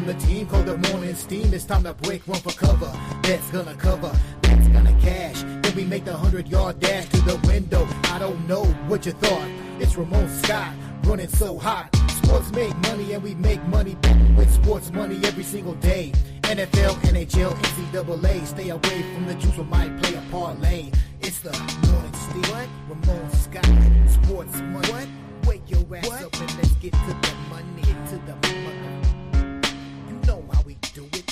from the team called the Morning Steam. It's time to break one for cover. That's gonna cover, that's gonna cash. Then we make the 100-yard dash to the window. I don't know what you thought. It's Ramon Scott running so hot. Sports make money and we make money with sports money every single day. NFL, NHL, NCAA. Stay away from the juice, we might play a parlay. It's the Morning Steam. What? Ramon Scott. Sports money. What? Wake your ass up and let's get to the money. Get to the money. You know how we do it.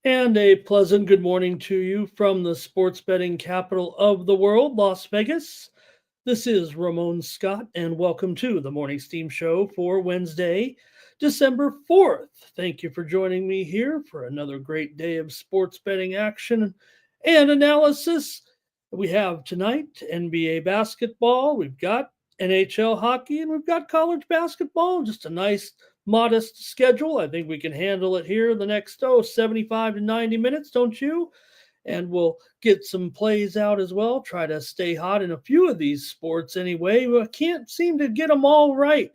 And a pleasant good morning to you from the sports betting capital of the world, Las Vegas. This is Ramon Scott, and welcome to the Morning Steam Show for Wednesday, December 4th. Thank you for joining me here for another great day of sports betting action and analysis. We have tonight NBA basketball, we've got NHL hockey, and we've got college basketball. Just a nice modest schedule. I think we can handle it here in the next 75 to 90 minutes, don't you? And we'll get some plays out as well. Try to stay hot in a few of these sports anyway. I can't seem to get them all right.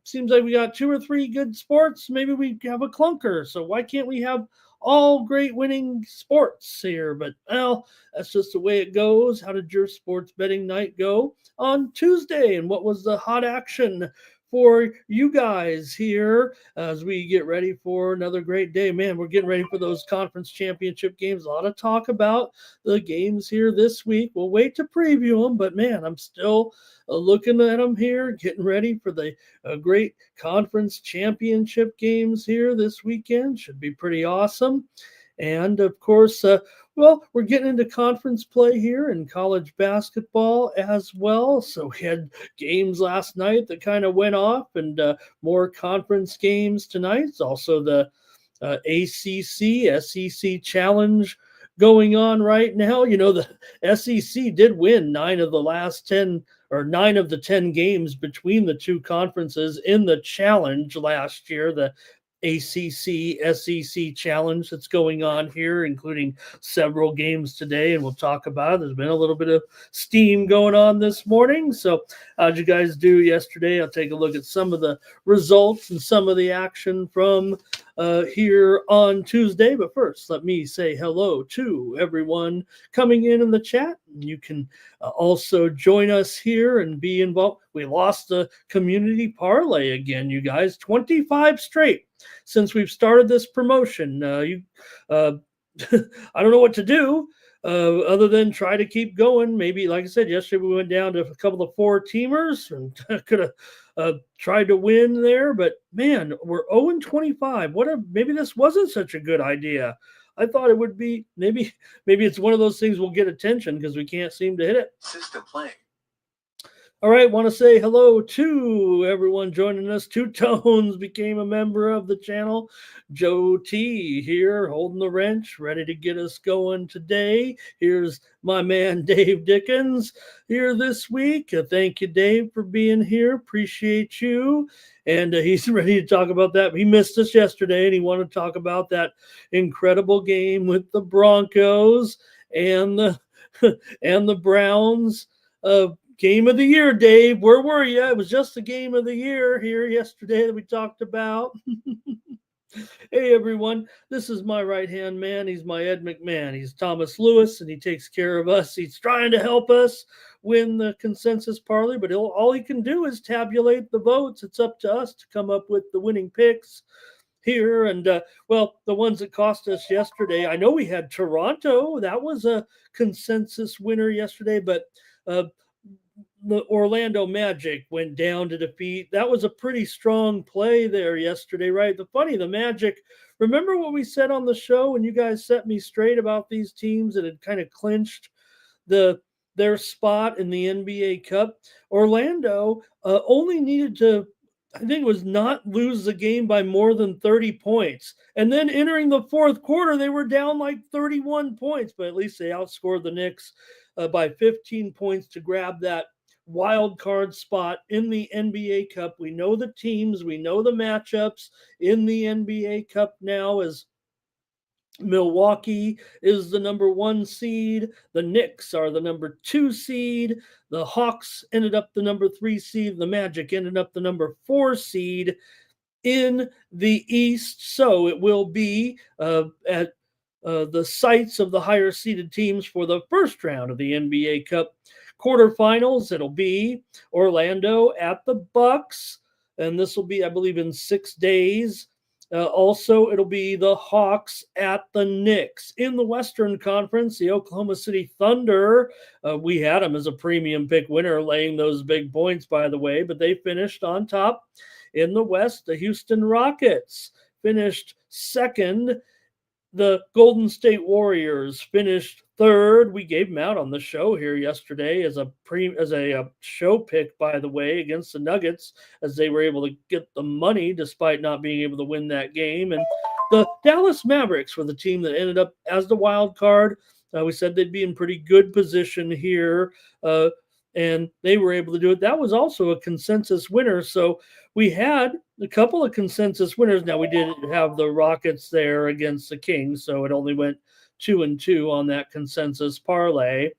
Seems like we got 2 or 3 good sports. Maybe we have a clunker. So why can't we have all great winning sports here? But, well, that's just the way it goes. How did your sports betting night go on Tuesday? And what was the hot action for you guys here as we get ready for another great day? Man, we're getting ready for those conference championship games. A lot of talk about the games here this week. We'll wait to preview them, but man, I'm still looking at them here, getting ready for the great conference championship games here this weekend. Should be pretty awesome. And of course, well, we're getting into conference play here in college basketball as well. So we had games last night that kind of went off, and more conference games tonight. It's also the ACC, SEC Challenge going on right now. You know, the SEC did win 9 of the 10 games between the two conferences in the Challenge last year. The ACC SEC Challenge that's going on here, including several games today, and we'll talk about it. There's been a little bit of steam going on this morning. So how'd you guys do yesterday? I'll take a look at some of the results and some of the action from here on Tuesday. But first, let me say hello to everyone coming in the chat. You can also join us here and be involved. We lost the community parlay again, you guys, 25 straight since we've started this promotion. I don't know what to do other than try to keep going. Maybe, like I said, yesterday we went down to a couple of 4-teamers and could have tried to win there. But man, we're 0-25. Maybe this wasn't such a good idea. I thought it would be. Maybe it's one of those things we'll get attention because we can't seem to hit it. System playing. All right, want to say hello to everyone joining us. Two Tones became a member of the channel. Joe T here, holding the wrench, ready to get us going today. Here's my man Dave Dickens here this week. Thank you, Dave, for being here. Appreciate you. And he's ready to talk about that. He missed us yesterday, and he wanted to talk about that incredible game with the Broncos and the Browns. Game of the year, Dave. Where were you? It was just the game of the year here yesterday that we talked about. Hey, everyone. This is my right-hand man. He's my Ed McMahon. He's Thomas Lewis, and he takes care of us. He's trying to help us win the consensus parlay, but all he can do is tabulate the votes. It's up to us to come up with the winning picks. here. And, the ones that cost us yesterday, I know we had Toronto. That was a consensus winner yesterday, but the Orlando Magic went down to defeat. That was a pretty strong play there yesterday, right? The Magic, remember what we said on the show when you guys set me straight about these teams that had kind of clinched their spot in the NBA Cup? Orlando only needed to, I think it was not lose the game by more than 30 points. And then entering the fourth quarter, they were down like 31 points, but at least they outscored the Knicks by 15 points to grab that wild card spot in the NBA Cup. We know the teams, we know the matchups in the NBA Cup now, as Milwaukee is the number 1 seed. The Knicks are the number 2 seed. The Hawks ended up the number 3 seed. The Magic ended up the number 4 seed in the East. So it will be at the sites of the higher seeded teams for the first round of the NBA Cup quarterfinals. It'll be Orlando at the Bucks, and this will be, I believe, in 6 days. Also, it'll be the Hawks at the Knicks. In the Western Conference, the Oklahoma City Thunder, we had them as a premium pick winner, laying those big points, by the way, but they finished on top. In the West, the Houston Rockets finished second. The Golden State Warriors finished third. We gave them out on the show here yesterday as a show pick, by the way, against the Nuggets, as they were able to get the money despite not being able to win that game. And the Dallas Mavericks were the team that ended up as the wild card. We said they'd be in pretty good position here, and they were able to do it. That was also a consensus winner. So we had a couple of consensus winners. Now, we did have the Rockets there against the Kings, so it only went 2-2 on that consensus parlay.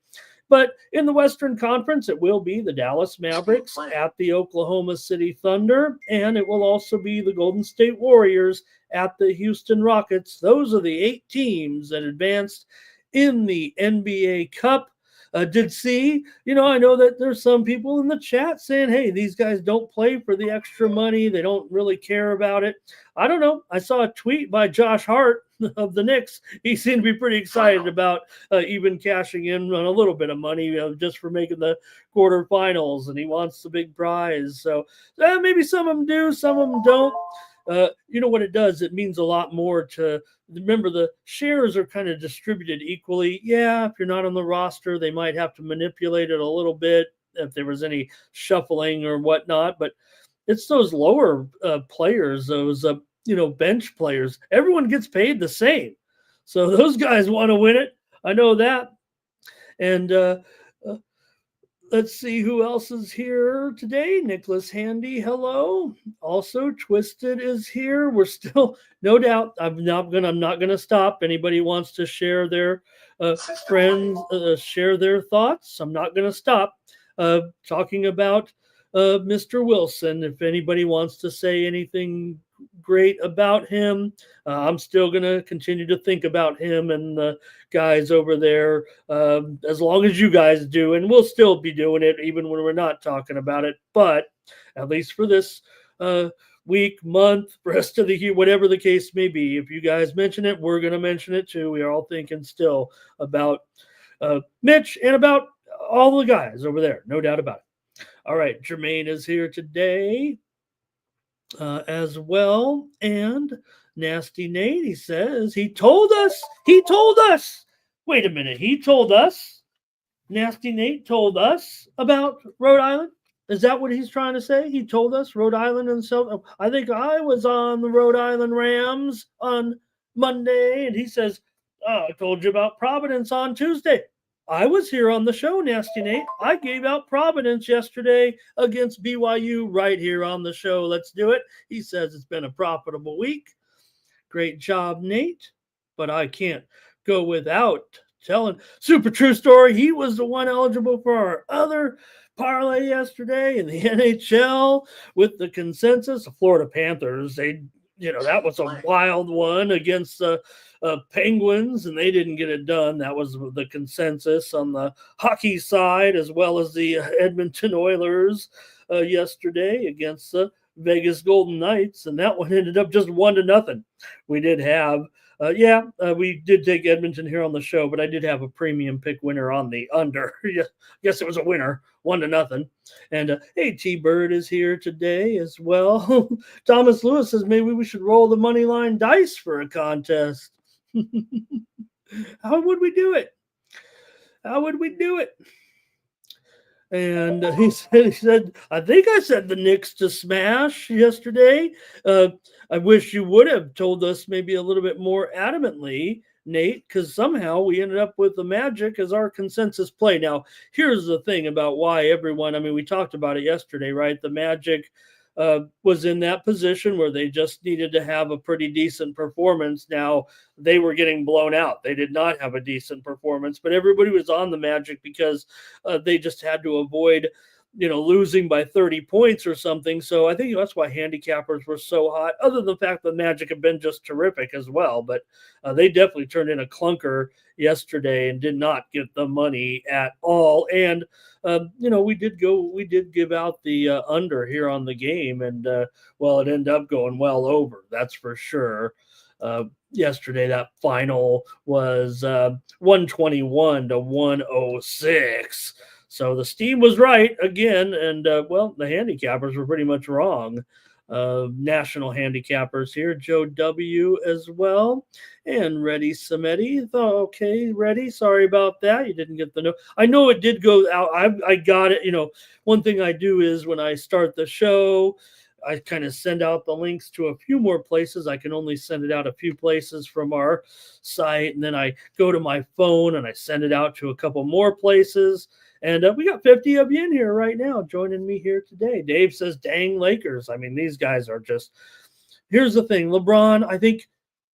But in the Western Conference, it will be the Dallas Mavericks at the Oklahoma City Thunder, and it will also be the Golden State Warriors at the Houston Rockets. Those are the 8 teams that advanced in the NBA Cup. I know that there's some people in the chat saying, hey, these guys don't play for the extra money. They don't really care about it. I don't know. I saw a tweet by Josh Hart of the Knicks. He seemed to be pretty excited about even cashing in on a little bit of money just for making the quarterfinals, and he wants the big prize. So maybe some of them do, some of them don't. You know what it does? It means a lot more to remember. The shares are kind of distributed equally. Yeah, if you're not on the roster, they might have to manipulate it a little bit if there was any shuffling or whatnot. But it's those lower players, those bench players. Everyone gets paid the same, so those guys want to win it. I know that. And let's see who else is here today. Nicholas Handy, hello. Also, Twisted is here. We're still, no doubt, I'm not gonna stop. Anybody wants to share their friends, share their thoughts, I'm not gonna stop talking about Mr. Wilson. If anybody wants to say anything great about him, I'm still going to continue to think about him and the guys over there as long as you guys do, and we'll still be doing it even when we're not talking about it. But at least for this week, month, rest of the year, whatever the case may be, if you guys mention it, we're going to mention it too. We are all thinking still about Mitch and about all the guys over there, no doubt about it. All right, Jermaine is here today as well. And Nasty Nate, he says, he told us, wait a minute, Nasty Nate told us about Rhode Island. Is that what he's trying to say? He told us Rhode Island and so I think I was on the Rhode Island Rams on Monday, and he says, oh, I told you about Providence on Tuesday. I was here on the show, Nasty Nate. I gave out Providence yesterday against BYU right here on the show. Let's do it. He says it's been a profitable week. Great job, Nate. But I can't go without telling super true story. He was the one eligible for our other parlay yesterday in the NHL with the consensus. The Florida Panthers, that was a wild one against the Penguins, and they didn't get it done. That was the consensus on the hockey side, as well as the Edmonton Oilers yesterday against the Vegas Golden Knights, and that one ended up just 1-0. We did have, we did take Edmonton here on the show, but I did have a premium pick winner on the under. Yes, it was a winner, 1-0. And hey, T-Bird is here today as well. Thomas Lewis says maybe we should roll the money line dice for a contest. How would we do it? How would we do it? And he said, I think I said the Knicks to smash yesterday. I wish you would have told us maybe a little bit more adamantly, Nate, because somehow we ended up with the Magic as our consensus play. Now, here's the thing about why everyone, I mean, we talked about it yesterday, right? The Magic was in that position where they just needed to have a pretty decent performance. Now, they were getting blown out. They did not have a decent performance, but everybody was on the Magic because they just had to avoid, losing by 30 points or something. So I think that's why handicappers were so hot, other than the fact that Magic have been just terrific as well. But they definitely turned in a clunker yesterday and did not get the money at all. And, we did give out the under here on the game, and it ended up going well over. That's for sure. Yesterday, that final was 121-106. So the steam was right again, and the handicappers were pretty much wrong. National handicappers here, Joe W. as well, and Reddy Samedi. Okay, Reddy, sorry about that. You didn't get the note. I know it did go out. I got it. One thing I do is when I start the show, I kind of send out the links to a few more places. I can only send it out a few places from our site, and then I go to my phone and I send it out to a couple more places. And we got 50 of you in here right now joining me here today. Dave says, dang Lakers. I mean, these guys are just – here's the thing. LeBron, I think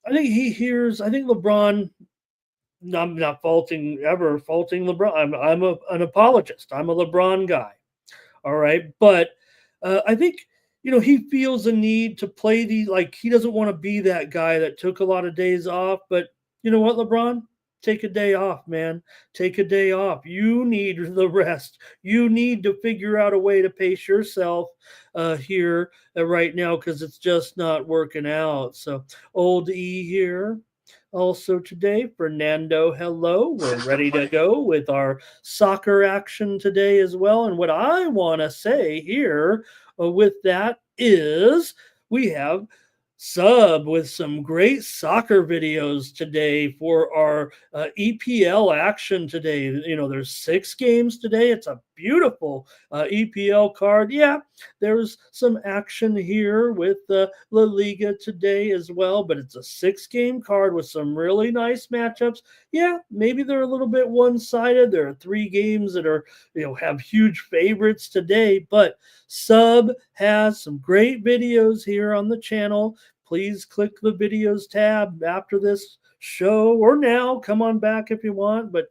LeBron – I'm not faulting LeBron. I'm an apologist. I'm a LeBron guy. All right. But I think – he feels a need to play these, like he doesn't want to be that guy that took a lot of days off. But you know what, LeBron? Take a day off, man. Take a day off. You need the rest. You need to figure out a way to pace yourself here right now because it's just not working out. So old E here. Also today, Fernando, hello. We're ready to go with our soccer action today as well. And what I want to say here with that is we have Sub with some great soccer videos today for our EPL action today. There's 6 games today. It's a beautiful EPL card. Yeah, there's some action here with La Liga today as well, but it's a 6-game card with some really nice matchups. Yeah, maybe they're a little bit one-sided. There are 3 games that are, have huge favorites today, but Sub has some great videos here on the channel. Please click the videos tab after this show or now. Come on back if you want. But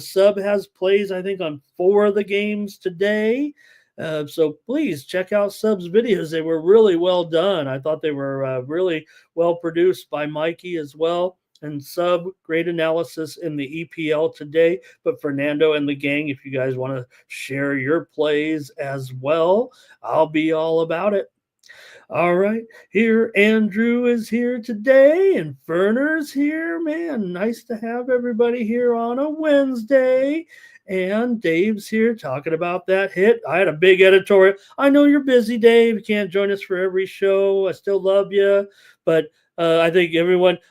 Sub has plays, I think, on 4 of the games today. So please check out Sub's videos. They were really well done. I thought they were really well produced by Mikey as well. And Sub, great analysis in the EPL today. But Fernando and the gang, if you guys want to share your plays as well, I'll be all about it. All right, here Andrew is here today, and Ferner's here. Man, nice to have everybody here on a Wednesday. And Dave's here talking about that hit. I had a big editorial. I know you're busy, Dave. You can't join us for every show. I still love you, but I think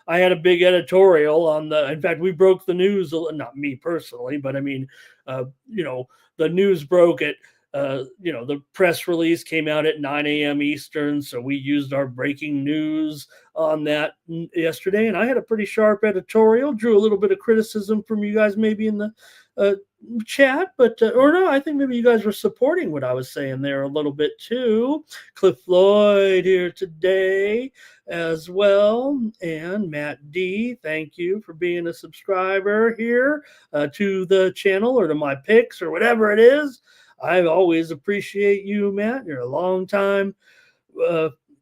I had a big editorial on in fact, we broke the news, not me personally, but I mean, the news broke at, the press release came out at 9 a.m. Eastern. So we used our breaking news on that yesterday. And I had a pretty sharp editorial, drew a little bit of criticism from you guys, maybe in the chat, but or no, I think maybe you guys were supporting what I was saying there a little bit too. Cliff Floyd here today as well, and Matt D, thank you for being a subscriber here to the channel or to my picks or whatever it is. I always appreciate you, Matt. You're a long time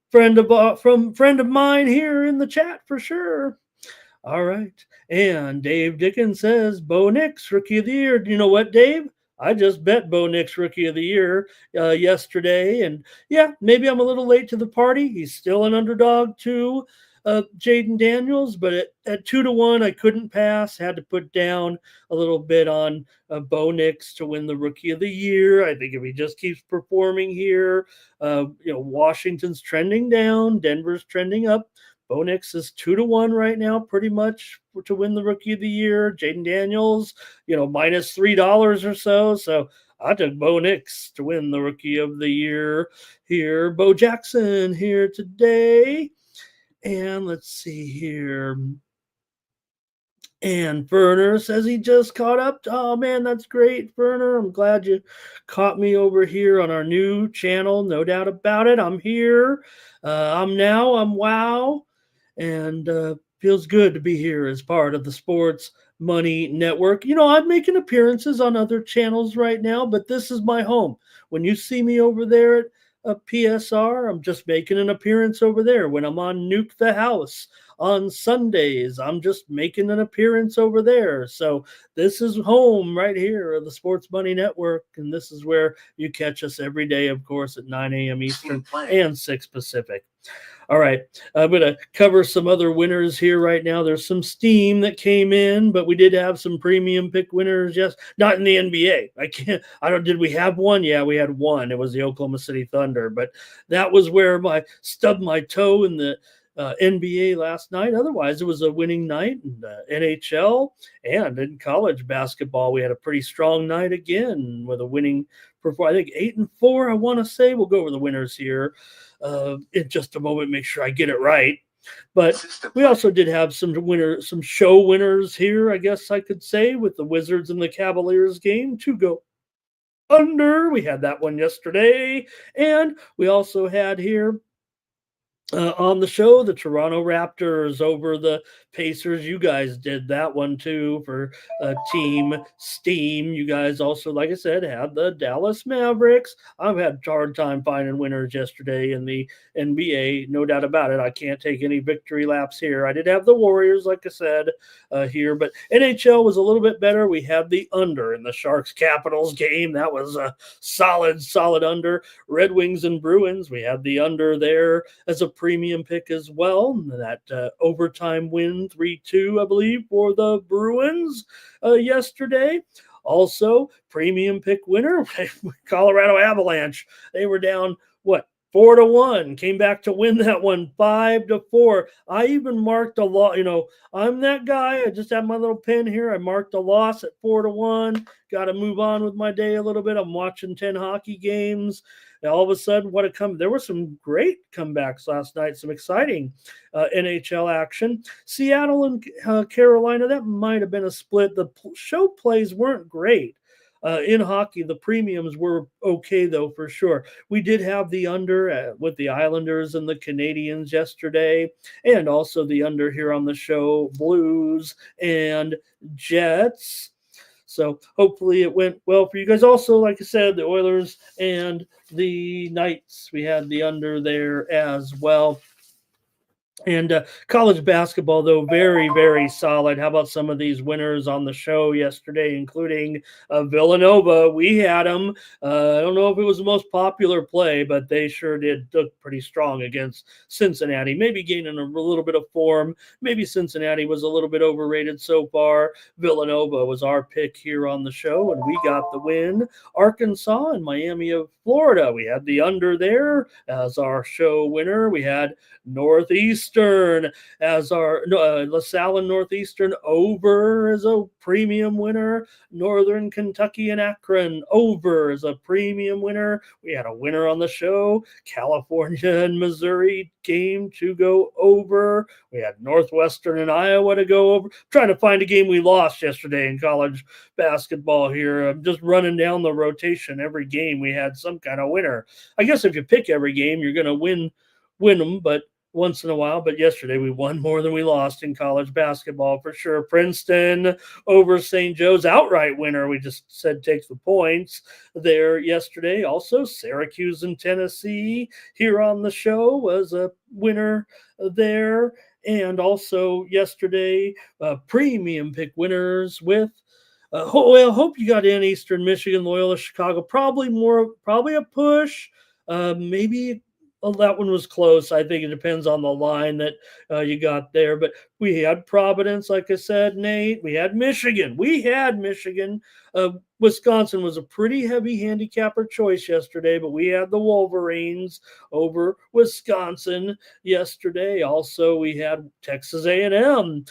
friend of mine here in the chat for sure. All right. And Dave Dickens says, Bo Nix, Rookie of the Year. You know what, Dave? I just bet Bo Nix Rookie of the Year yesterday. And yeah, maybe I'm a little late to the party. He's still an underdog to Jaden Daniels, but at 2-1, I couldn't pass. Had to put down a little bit on Bo Nix to win the Rookie of the Year. I think if he just keeps performing here, Washington's trending down, Denver's trending up. Bo Nix is 2-1 right now, pretty much to win the Rookie of the Year. Jaden Daniels, minus $3 or so. So I took Bo Nix to win the Rookie of the Year here. Bo Jackson here today. And let's see here. And Werner says he just caught up. Oh, man, that's great, Werner. I'm glad you caught me over here on our new channel. No doubt about it. I'm here. I'm wow. And feels good to be here as part of the Sports Money Network. I'm making appearances on other channels right now, but this is my home. When you see me over there at PSR, I'm just making an appearance over there. When I'm on Nuke the House on Sundays, I'm just making an appearance over there. So this is home right here of the Sports Money Network, and this is where you catch us every day, of course, at 9 a.m. Eastern and 6 Pacific. All right, I'm going to cover some other winners here right now. There's some steam that came in, but we did have some premium pick winners. Yes, not in the NBA. Did we have one? Yeah, we had one. It was the Oklahoma City Thunder, but that was where I stubbed my toe in the NBA last night. Otherwise, it was a winning night in NHL and in college basketball. We had a pretty strong night again with a winning performance. I think 8-4, I want to say. We'll go over the winners here in just a moment, make sure I get it right. But we also did have some show winners here, I guess I could say, with the Wizards and the Cavaliers game to go under. We had that one yesterday. And we also had here on the show, the Toronto Raptors over the Pacers. You guys did that one too for Team Steam. You guys also, like I said, had the Dallas Mavericks. I've had a hard time finding winners yesterday in the NBA, no doubt about it. I can't take any victory laps here. I did have the Warriors, like I said, here, but NHL was a little bit better. We had the under in the Sharks Capitals game. That was a solid under. Red Wings and Bruins, we had the under there as a premium pick as well. That overtime win 3-2, I believe, for the Bruins yesterday. Also, premium pick winner, Colorado Avalanche. They were down, 4-1, came back to win that one 5-4. I even marked a loss. I'm that guy. I just have my little pen here. I marked a loss at 4-1. Got to move on with my day a little bit. I'm watching 10 hockey games. And all of a sudden, there were some great comebacks last night, some exciting NHL action. Seattle and Carolina, that might have been a split. The show plays weren't great. In hockey, the premiums were okay, though, for sure. We did have the under with the Islanders and the Canadians yesterday, and also the under here on the show, Blues and Jets. So hopefully it went well for you guys. Also, like I said, the Oilers and the Knights, we had the under there as well. And college basketball, though, very, very solid. How about some of these winners on the show yesterday, including Villanova? We had them. I don't know if it was the most popular play, but they sure did look pretty strong against Cincinnati. Maybe gaining a little bit of form. Maybe Cincinnati was a little bit overrated so far. Villanova was our pick here on the show, and we got the win. Arkansas and Miami of Florida, we had the under there as our show winner. We had Northeastern as our LaSalle and Northeastern over as a premium winner. Northern Kentucky and Akron over as a premium winner. We had a winner on the show. California and Missouri game to go over. We had Northwestern and Iowa to go over. I'm trying to find a game we lost yesterday in college basketball here. I'm just running down the rotation. Every game we had some kind of winner. I guess if you pick every game, you're going to win them, but once in a while. But yesterday we won more than we lost in college basketball for sure. Princeton over St. Joe's, outright winner. We just said takes the points there yesterday. Also, Syracuse and Tennessee here on the show was a winner there. And also yesterday, premium pick winners with Hope you got in Eastern Michigan, Loyola, Chicago. Probably a push. Maybe that one was close. I think it depends on the line that you got there. But we had Providence, like I said, Nate. We had Michigan. Wisconsin was a pretty heavy handicapper choice yesterday, but we had the Wolverines over Wisconsin yesterday. Also, we had Texas A&M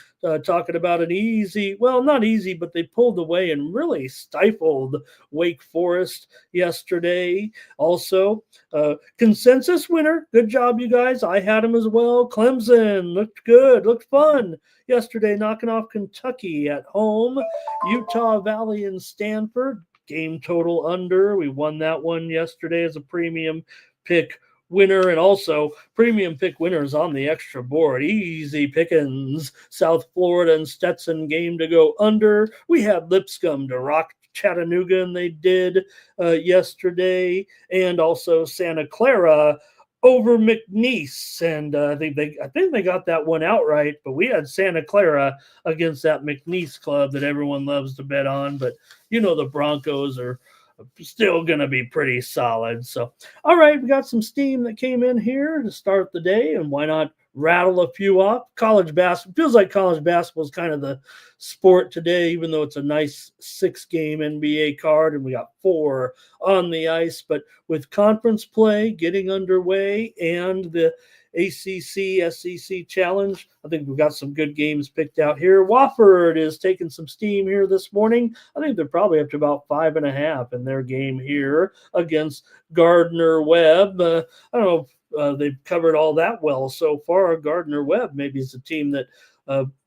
talking about an easy, well, not easy, but they pulled away and really stifled Wake Forest yesterday. Also, consensus winner. Good job, you guys. I had them as well. Clemson looked good, looked fun yesterday, knocking off Kentucky at home. Utah Valley and Stanford, game total under. We won that one yesterday as a premium pick winner, and also premium pick winners on the extra board. Easy pickings. South Florida and Stetson game to go under. We had Lipscomb to rock Chattanooga, and they did yesterday, and also Santa Clara over McNeese, and I think they got that one outright. But we had Santa Clara against that McNeese club that everyone loves to bet on. But the Broncos are still going to be pretty solid. So, all right, we got some steam that came in here to start the day, and why not rattle a few off? College basketball feels like college basketball is kind of the sport today, even though it's a nice 6-game NBA card, and we got 4 on the ice. But with conference play getting underway and the ACC SEC challenge, I think we've got some good games picked out here. Wofford is taking some steam here this morning. I think they're probably up to about 5.5 in their game here against Gardner-Webb. I don't know if they've covered all that well so far. Gardner-Webb maybe is a team that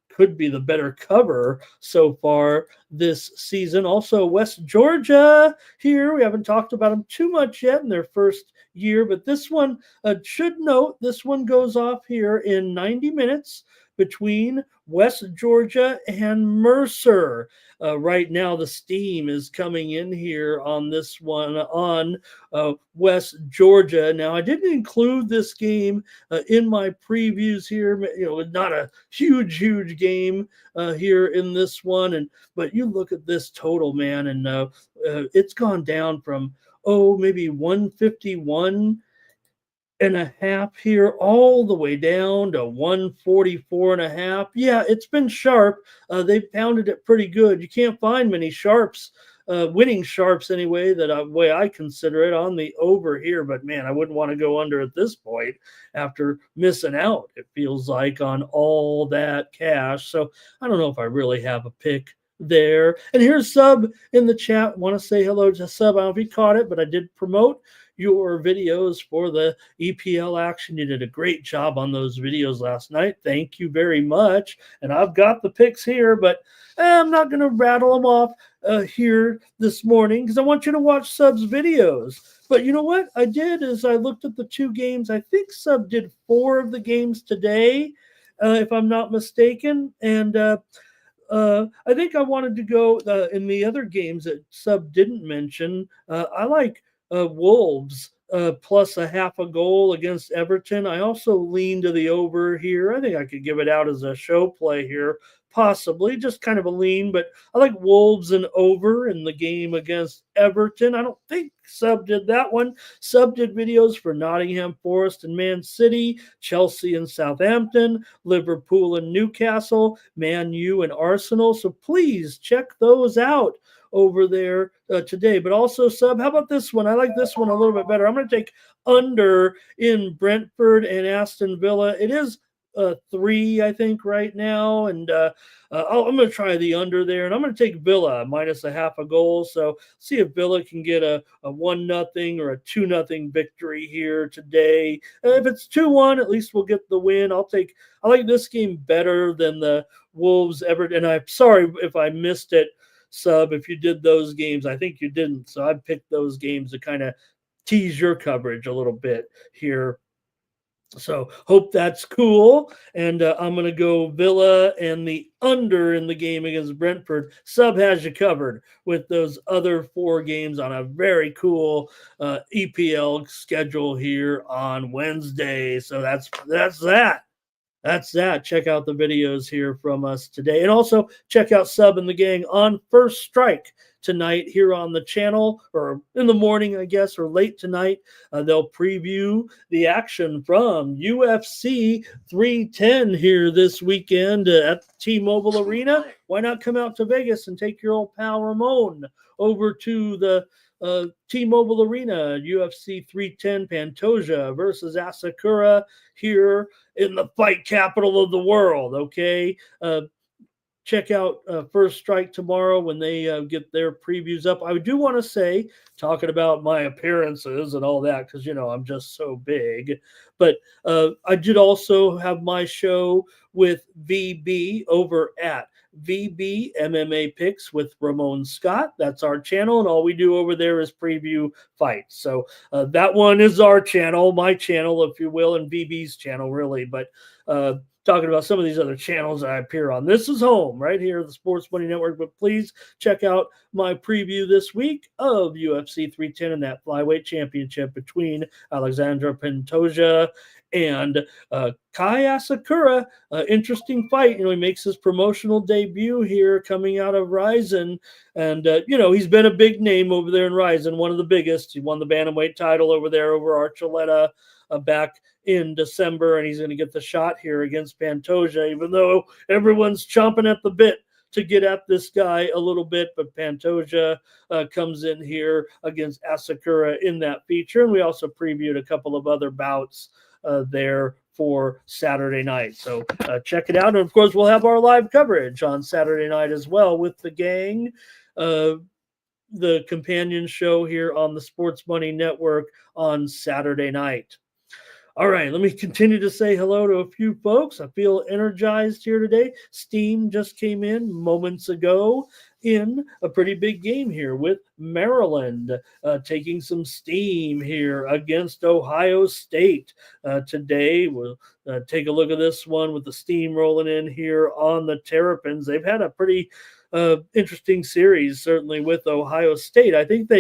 could be the better cover so far this season. Also, West Georgia here. We haven't talked about them too much yet in their first year, but this one should note this one goes off here in 90 minutes between West Georgia and Mercer. Right now, the steam is coming in here on this one on West Georgia. Now, I didn't include this game in my previews here. Not a huge game here in this one, but you look at this total, man, and it's gone down from maybe 151.5 here all the way down to 144.5. Yeah, it's been sharp. They've pounded it pretty good. You can't find many sharps, winning sharps anyway, way I consider it on the over here. But man, I wouldn't want to go under at this point after missing out, it feels like, on all that cash. So I don't know if I really have a pick there. And here's Sub in the chat. Want to say hello to Sub. I don't know if he caught it, but I did promote your videos for the EPL action. You did a great job on those videos last night. Thank you very much. And I've got the picks here, but I'm not going to rattle them off here this morning because I want you to watch Sub's videos. But you know what I did is I looked at the 2 games. I think Sub did 4 of the games today, if I'm not mistaken. And I think I wanted to go in the other games that Sub didn't mention. I like Wolves plus a half a goal against Everton. I also lean to the over here. I think I could give it out as a show play here, possibly, just kind of a lean, but I like Wolves and over in the game against Everton. I don't think Sub did that one. Sub did videos for Nottingham Forest and Man City, Chelsea and Southampton, Liverpool and Newcastle, Man U and Arsenal. So please check those out over there today. But also, Sub, how about this one? I like this one a little bit better. I'm going to take under in Brentford and Aston Villa. It is 3, I think, right now, and I'm going to try the under there, and I'm going to take Villa minus a half a goal. So see if Villa can get a 1-0 or a 2-0 victory here today. If it's 2-1, at least we'll get the win. I like this game better than the Wolves Everton. And I'm sorry if I missed it, Sub, if you did those games. I think you didn't. So I picked those games to kind of tease your coverage a little bit here. So hope that's cool. And I'm going to go Villa and the under in the game against Brentford. Sub has you covered with those other 4 games on a very cool EPL schedule here on Wednesday. So that's that. that's that. Check out the videos here from us today. And also check out Sub and the Gang on First Strike tonight here on the channel, or in the morning, I guess, or late tonight. They'll preview the action from UFC 310 here this weekend at T-Mobile Arena. Why not come out to Vegas and take your old pal Ramon over to the T-Mobile Arena, UFC 310 Pantoja versus Asakura here in the fight capital of the world, okay? Check out First Strike tomorrow when they get their previews up. I do want to say, talking about my appearances and all that, because, I'm just so big. But I did also have my show with VB over at VB MMA Picks with Ramon Scott. That's our channel, and all we do over there is preview fights. So that one is our channel, my channel, if you will, and VB's channel, really. But talking about some of these other channels I appear on. This is home right here at the Sports Money Network, but please check out my preview this week of UFC 310 and that flyweight championship between Alexandra Pantoja and Kai Asakura. Interesting fight. He makes his promotional debut here coming out of Ryzen. And, he's been a big name over there in Ryzen, one of the biggest. He won the bantamweight title over there over Archuleta back in December, and he's going to get the shot here against Pantoja, even though everyone's chomping at the bit to get at this guy a little bit. But Pantoja comes in here against Asakura in that feature, and we also previewed a couple of other bouts there for Saturday night. So check it out. And of course, we'll have our live coverage on Saturday night as well with the gang. The companion show here on the Sports Money Network on Saturday night. All right, let me continue to say hello to a few folks. I feel energized here today. Steam just came in moments ago in a pretty big game here with Maryland, taking some steam here against Ohio State. Today, we'll take a look at this one with the steam rolling in here on the Terrapins. They've had a pretty interesting series, certainly with Ohio State. I think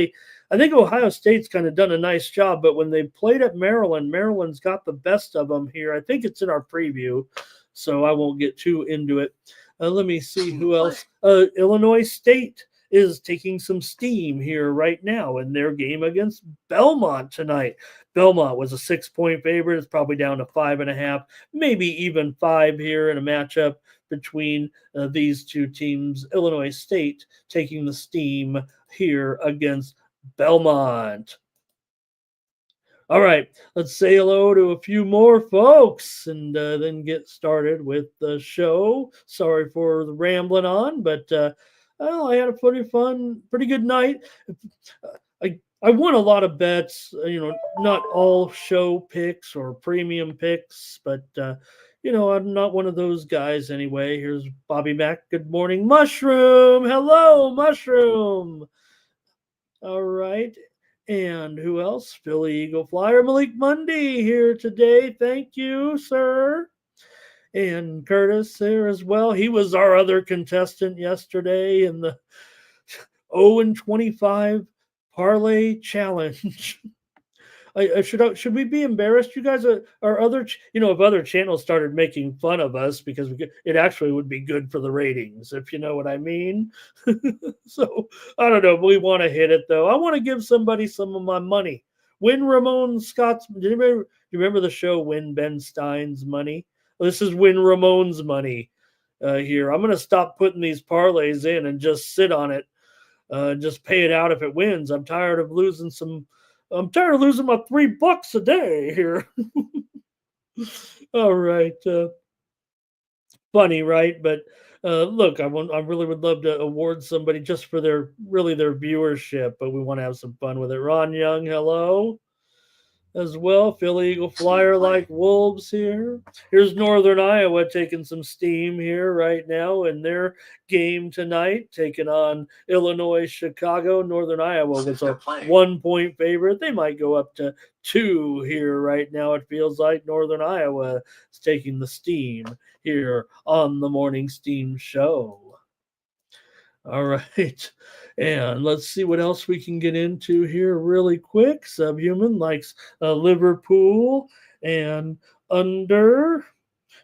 Ohio State's kind of done a nice job, but when they played at Maryland, Maryland's got the best of them here. I think it's in our preview, so I won't get too into it. Let me see who else. Illinois State is taking some steam here right now in their game against Belmont tonight. Belmont was a 6-point favorite. It's probably down to 5.5, maybe even 5 here in a matchup between these two teams. Illinois State taking the steam here against Belmont. All right, let's say hello to a few more folks and then get started with the show. Sorry for the rambling on, but I had a pretty good night. I won a lot of bets, not all show picks or premium picks, but I'm not one of those guys anyway. Here's Bobby Mack. Good morning, Mushroom. Hello, Mushroom. All right. And who else? Philly Eagle Flyer Malik Mundy here today. Thank you, sir. And Curtis there as well. He was our other contestant yesterday in the 0-25 parlay challenge. Should we be embarrassed? You guys are other, if other channels started making fun of us, because it actually would be good for the ratings, if you know what I mean. So I don't know. We want to hit it though. I want to give somebody some of my money. Win Ramon Scott's. Do you remember the show Win Ben Stein's Money? Well, this is Win Ramon's money here. I'm going to stop putting these parlays in and just sit on it. Just pay it out if it wins. I'm tired of losing my $3 a day here. All right. Funny, right? But look, I really would love to award somebody just for their viewership, but we want to have some fun with it. Ron Young, hello. As well, Philly Eagle Flyer like wolves here. Here's Northern Iowa taking some steam here right now in their game tonight, taking on Illinois Chicago. Northern Iowa was a 1-point favorite. They might go up to 2 here right now. It feels like Northern Iowa is taking the steam here on the Morning Steam Show. All right. And let's see what else we can get into here really quick. Subhuman likes Liverpool and under.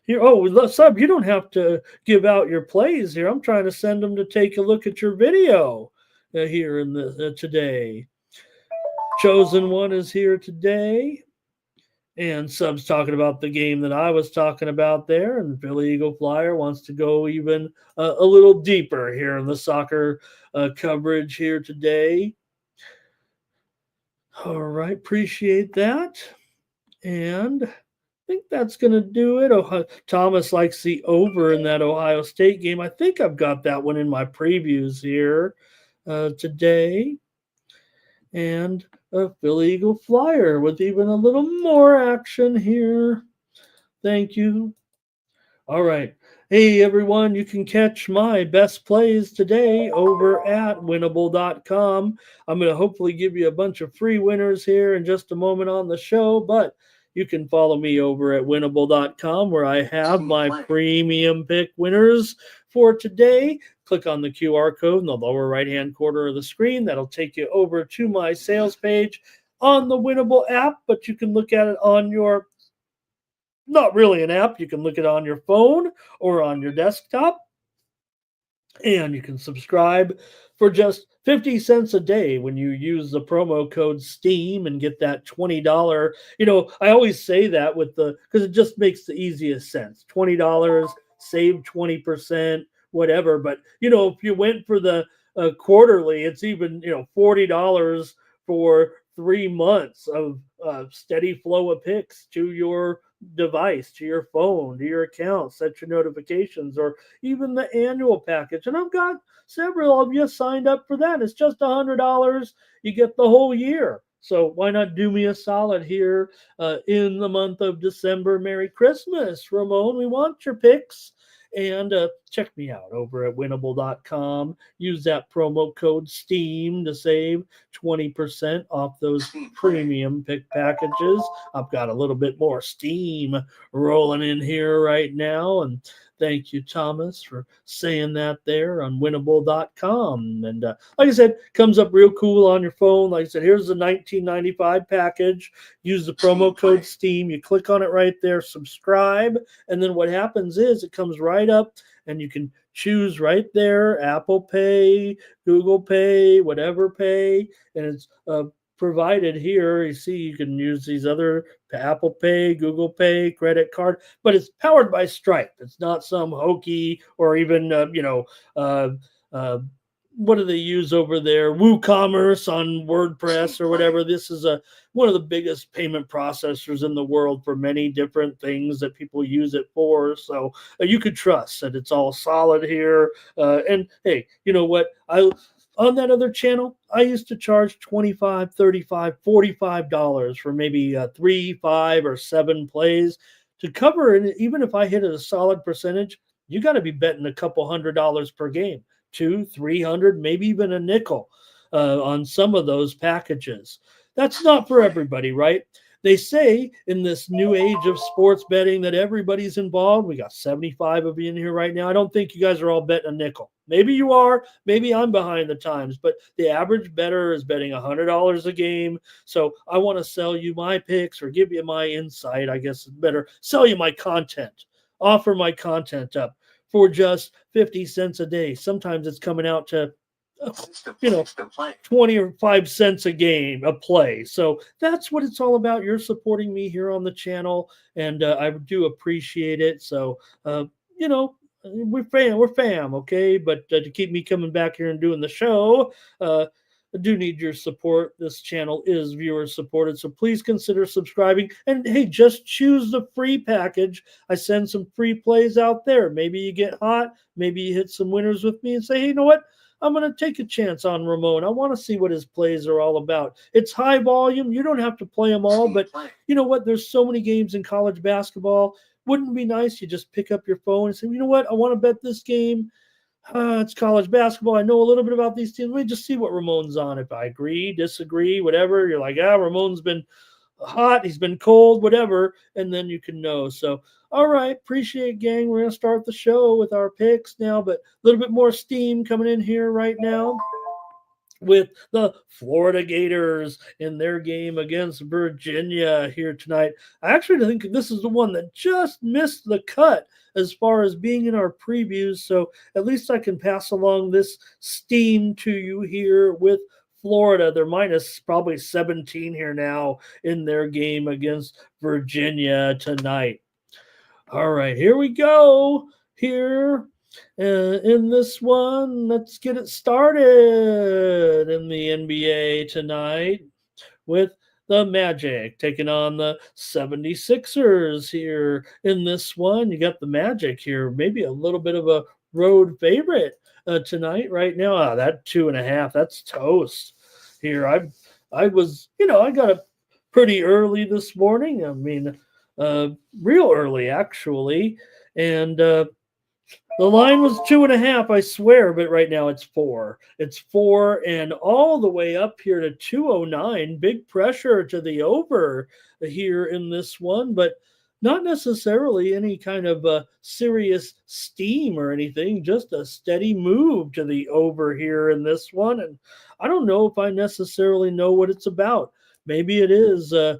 here. Oh, Sub, you don't have to give out your plays here. I'm trying to send them to take a look at your video here in the today. Chosen One is here today. And Sub's talking about the game that I was talking about there. And Billy Eagle Flyer wants to go even a little deeper here in the soccer coverage here today. All right. Appreciate that. And I think that's going to do it. Thomas likes the over in that Ohio State game. I think I've got that one in my previews here today. And a Philly Eagle Flyer with even a little more action here. Thank you. All right. Hey, everyone, you can catch my best plays today over at winnable.com. I'm going to hopefully give you a bunch of free winners here in just a moment on the show, but you can follow me over at winnable.com where I have my premium pick winners for today. Click on the QR code in the lower right-hand corner of the screen. That'll take you over to my sales page on the Winnable app, but you can look at it on your, not really an app, you can look at it on your phone or on your desktop. And you can subscribe for just 50 cents a day when you use the promo code STEAM and get that $20. I always say that because it just makes the easiest sense. $20, save 20%, whatever. But, if you went for the quarterly, it's even, $40 for 3 months of steady flow of picks to your device, to your phone, to your account, set your notifications, or even the annual package. And I've got several of you signed up for that. It's just $100. You get the whole year. So why not do me a solid here in the month of December? Merry Christmas, Ramon. We want your picks. And check me out over at winnable.com. Use that promo code STEAM to save 20% off those premium pick packages. I've got a little bit more steam rolling in here right now. And thank you, Thomas, for saying that there on winnable.com. And like I said, comes up real cool on your phone. Like I said, here's the $19.95 package. Use the promo code STEAM. You click on it right there, subscribe. And then what happens is it comes right up and you can choose right there, Apple Pay, Google Pay, whatever pay. And it's provided here. You see, you can use these other Apple Pay, Google Pay, credit card, but it's powered by Stripe. It's not some hokey or even, what do they use over there? WooCommerce on WordPress or whatever. This is one of the biggest payment processors in the world for many different things that people use it for. So you could trust that it's all solid here. And hey, you know what? On that other channel, I used to charge $25, $35, $45 for maybe 3, 5, or 7 plays to cover. And even if I hit a solid percentage, you got to be betting a couple $100 per game, $200, $300, maybe even a nickel on some of those packages. That's not for everybody, right? They say in this new age of sports betting that everybody's involved. We got 75 of you in here right now. I don't think you guys are all betting a nickel. Maybe you are. Maybe I'm behind the times. But the average bettor is betting $100 a game. So I want to sell you my picks or give you my insight. I guess it's better. Sell you my content. Offer my content up for just 50 cents a day. Sometimes it's coming out to 20 or 5 cents a game, a play. So that's what it's all about. You're supporting me here on the channel, and I do appreciate it. So, we're fam, okay? But to keep me coming back here and doing the show, I do need your support. This channel is viewer supported, so please consider subscribing. And hey, just choose the free package. I send some free plays out there. Maybe you get hot. Maybe you hit some winners with me and say, hey, you know what? I'm going to take a chance on Ramon. I want to see what his plays are all about. It's high volume. You don't have to play them all, but you know what? There's so many games in college basketball. Wouldn't it be nice? You just pick up your phone and say, you know what? I want to bet this game. It's college basketball. I know a little bit about these teams. Let me just see what Ramon's on. If I agree, disagree, whatever, you're like, Ramon's been hot, he's been cold, whatever, and then you can know. So, all right, appreciate it, gang. We're going to start the show with our picks now, but a little bit more steam coming in here right now. with the Florida Gators in their game against Virginia here tonight. I actually think this is the one that just missed the cut as far as being in our previews. So at least I can pass along this steam to you here with Florida. They're minus probably 17 here now in their game against Virginia tonight. All right, here we go. Here in this one, let's get it started in the NBA tonight with the Magic taking on the 76ers here in this one. You got the Magic here, maybe a little bit of a road favorite tonight right now. That 2.5, that's toast here. I was, I got up pretty early this morning. I mean, real early actually. And the line was 2.5, I swear, but right now it's 4. It's 4 and all the way up here to 209. Big pressure to the over here in this one, but not necessarily any kind of serious steam or anything, just a steady move to the over here in this one. And I don't know if I necessarily know what it's about. Maybe it is, I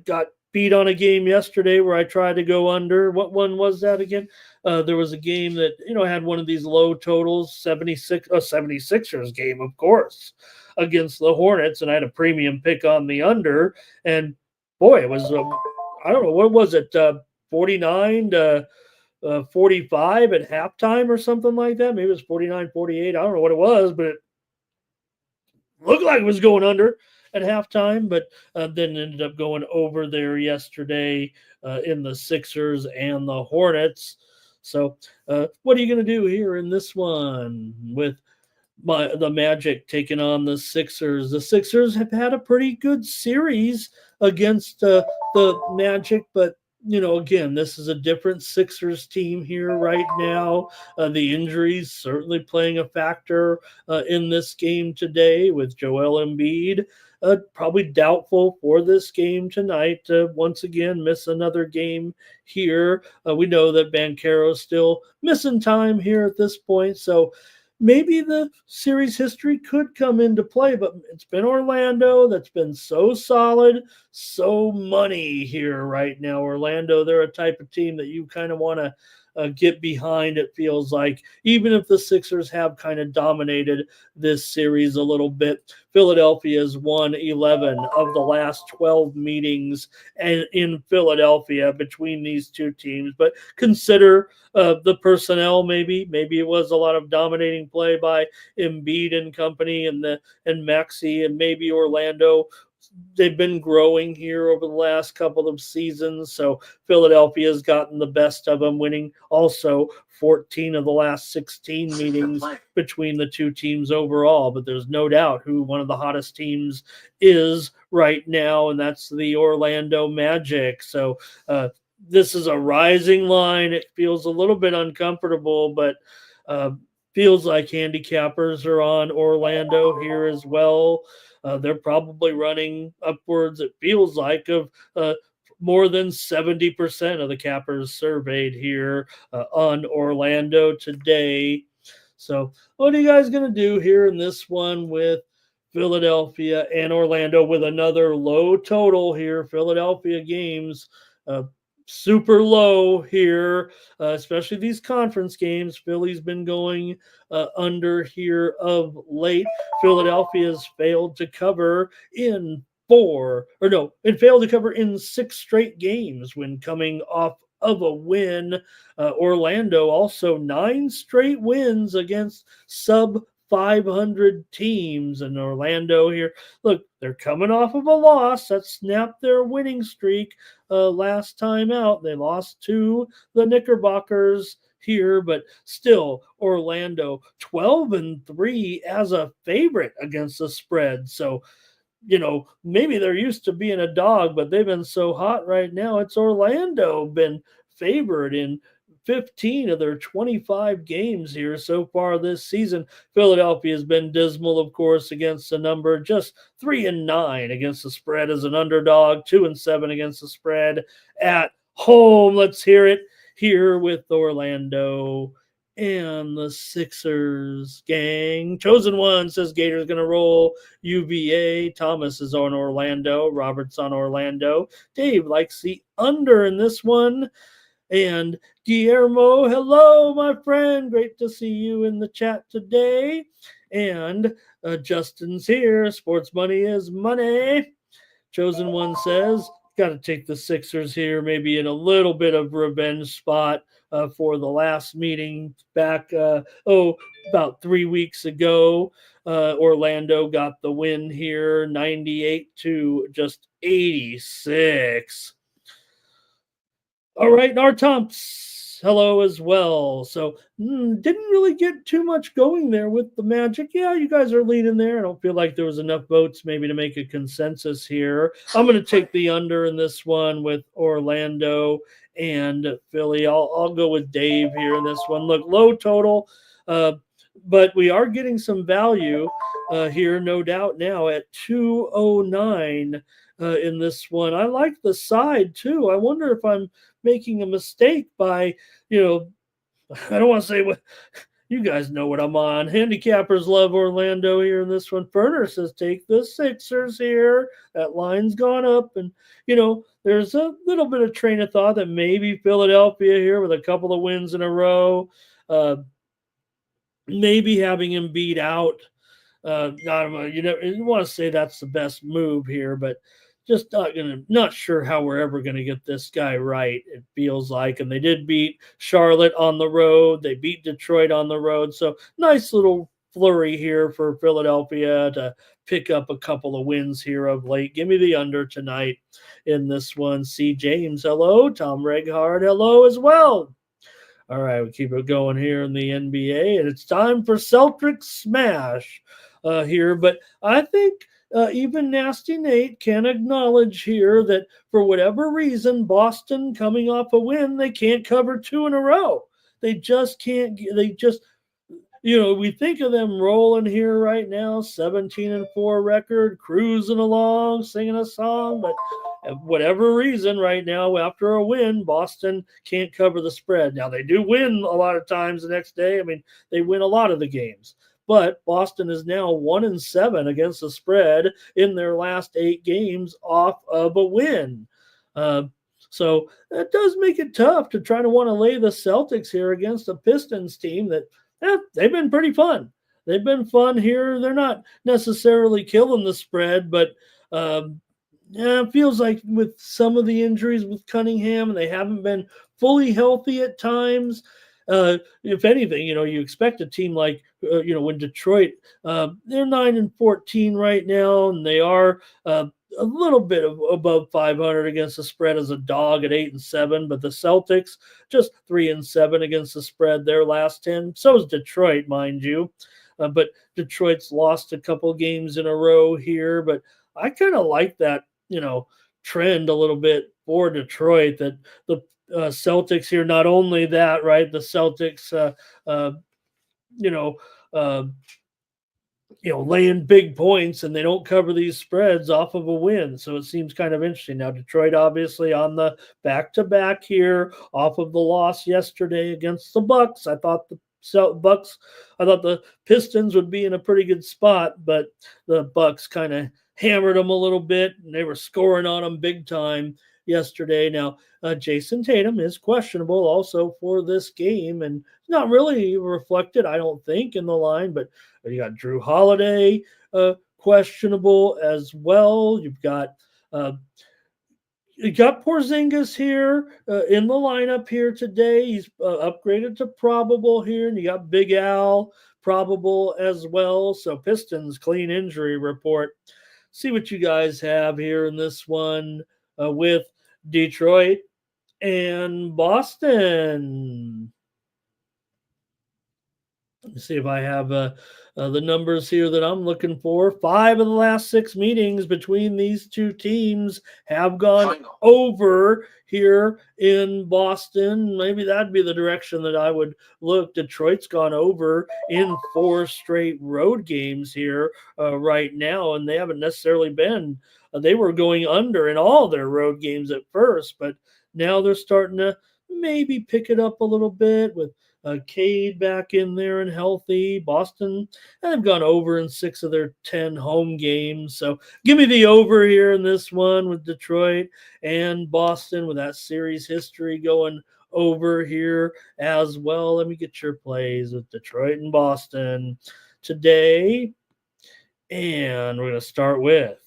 got beat on a game yesterday where I tried to go under. What one was that again? There was a game that, had one of these low totals, 76ers game, of course, against the Hornets, and I had a premium pick on the under. And boy, it was, I don't know, what was it, 49 to 45 at halftime or something like that? Maybe it was 49-48. I don't know what it was, but it looked like it was going under at halftime, but then ended up going over there yesterday in the Sixers and the Hornets. So what are you going to do here in this one with the Magic taking on the Sixers? The Sixers have had a pretty good series against the Magic, but again, this is a different Sixers team here right now. The injuries certainly playing a factor in this game today with Joel Embiid. Probably doubtful for this game tonight. Once again, miss another game here. We know that Banchero's still missing time here at this point, so maybe the series history could come into play, but it's been Orlando that's been so solid, so money here right now. Orlando, they're a type of team that you kind of want to get behind, it feels like, even if the Sixers have kind of dominated this series a little bit. Philadelphia's won 11 of the last 12 meetings in Philadelphia between these two teams. But consider the personnel, maybe it was a lot of dominating play by Embiid and company and Maxey, and maybe Orlando. They've been growing here over the last couple of seasons, so Philadelphia's gotten the best of them, winning also 14 of the last 16 meetings between the two teams overall. But there's no doubt who one of the hottest teams is right now, and that's the Orlando Magic. So this is a rising line. It feels a little bit uncomfortable, but feels like handicappers are on Orlando here as well. They're probably running upwards, it feels like, of more than 70% of the cappers surveyed here on Orlando today. So what are you guys going to do here in this one with Philadelphia and Orlando with another low total here? Philadelphia games super low here, especially these conference games. Philly's been going under here of late. Philadelphia's failed to cover in it failed to cover in 6 straight games when coming off of a win. Orlando also 9 straight wins against sub 500 teams. And Orlando here, look, they're coming off of a loss that snapped their winning streak last time out. They lost to the Knickerbockers here, but still Orlando 12-3 as a favorite against the spread. So maybe they're used to being a dog, but they've been so hot right now. It's Orlando been favored in 15 of their 25 games here so far this season. Philadelphia has been dismal, of course, against the number, just 3-9 against the spread as an underdog, 2-7 against the spread at home. Let's hear it here with Orlando and the Sixers gang. Chosen one says Gators going to roll UVA. Thomas is on Orlando. Robert's on Orlando. Dave likes the under in this one. And Guillermo, hello, my friend. Great to see you in the chat today. And Justin's here. Sports money is money. Chosen one says, got to take the Sixers here, maybe in a little bit of revenge spot for the last meeting back, about 3 weeks ago. Orlando got the win here, 98 to just 86. All right, and our Tomps, hello as well. So didn't really get too much going there with the Magic. Yeah, you guys are leading there. I don't feel like there was enough votes maybe to make a consensus here. I'm going to take the under in this one with Orlando and Philly. I'll go with Dave here in this one. Look, low total, but we are getting some value here, no doubt now at 209 in this one. I like the side too. I wonder if I'm making a mistake by, I don't want to say what you guys know what I'm on. Handicappers love Orlando here in this one. Ferner says take the Sixers here. That line's gone up, and there's a little bit of train of thought that maybe Philadelphia here with a couple of wins in a row, maybe having him beat out. You want to say that's the best move here, but just not sure how we're ever going to get this guy right, it feels like. And they did beat Charlotte on the road. They beat Detroit on the road. So nice little flurry here for Philadelphia to pick up a couple of wins here of late. Give me the under tonight in this one. C. James, hello. Tom Reghard, hello as well. All right, we keep it going here in the NBA, and it's time for Celtics Smash here. But I think even Nasty Nate can acknowledge here that for whatever reason, Boston coming off a win, they can't cover two in a row. They just can't. We think of them rolling here right now, 17-4 record, cruising along, singing a song, but whatever reason right now, after a win, Boston can't cover the spread. Now, they do win a lot of times the next day. I mean, they win a lot of the games. But Boston is now 1-7 against the spread in their last 8 games off of a win. So that does make it tough to try to want to lay the Celtics here against a Pistons team that they've been pretty fun. They've been fun here. They're not necessarily killing the spread, but it feels like with some of the injuries with Cunningham, and they haven't been fully healthy at times. If anything, you expect a team like, when Detroit, they're 9-14 right now, and they are a little bit above 500 against the spread as a dog at 8-7. But the Celtics just 3-7 against the spread their last 10. So is Detroit, mind you. But Detroit's lost a couple games in a row here. But I kind of like that, trend a little bit for Detroit, that the Celtics here, not only that, right? The Celtics, laying big points, and they don't cover these spreads off of a win. So it seems kind of interesting. Now, Detroit obviously on the back-to-back here off of the loss yesterday against the Bucks. I thought the Pistons would be in a pretty good spot, but the Bucks kind of hammered them a little bit, and they were scoring on them big time yesterday. Now, Jason Tatum is questionable also for this game, and not really reflected, I don't think, in the line, but you got Drew Holiday questionable as well. You've got Porzingis here in the lineup here today. He's upgraded to probable here, and you got Big Al probable as well. So Pistons clean injury report. See what you guys have here in this one with Detroit and Boston. Let's see if I have the numbers here that I'm looking for. 5 of the last 6 meetings between these two teams have gone over here in Boston. Maybe that'd be the direction that I would look. Detroit's gone over in 4 straight road games here right now, and they haven't necessarily been. They were going under in all their road games at first, but now they're starting to maybe pick it up a little bit with Cade back in there and healthy. Boston, they've gone over in 6 of their 10 home games. So give me the over here in this one with Detroit and Boston with that series history going over here as well. Let me get your plays with Detroit and Boston today. And we're going to start with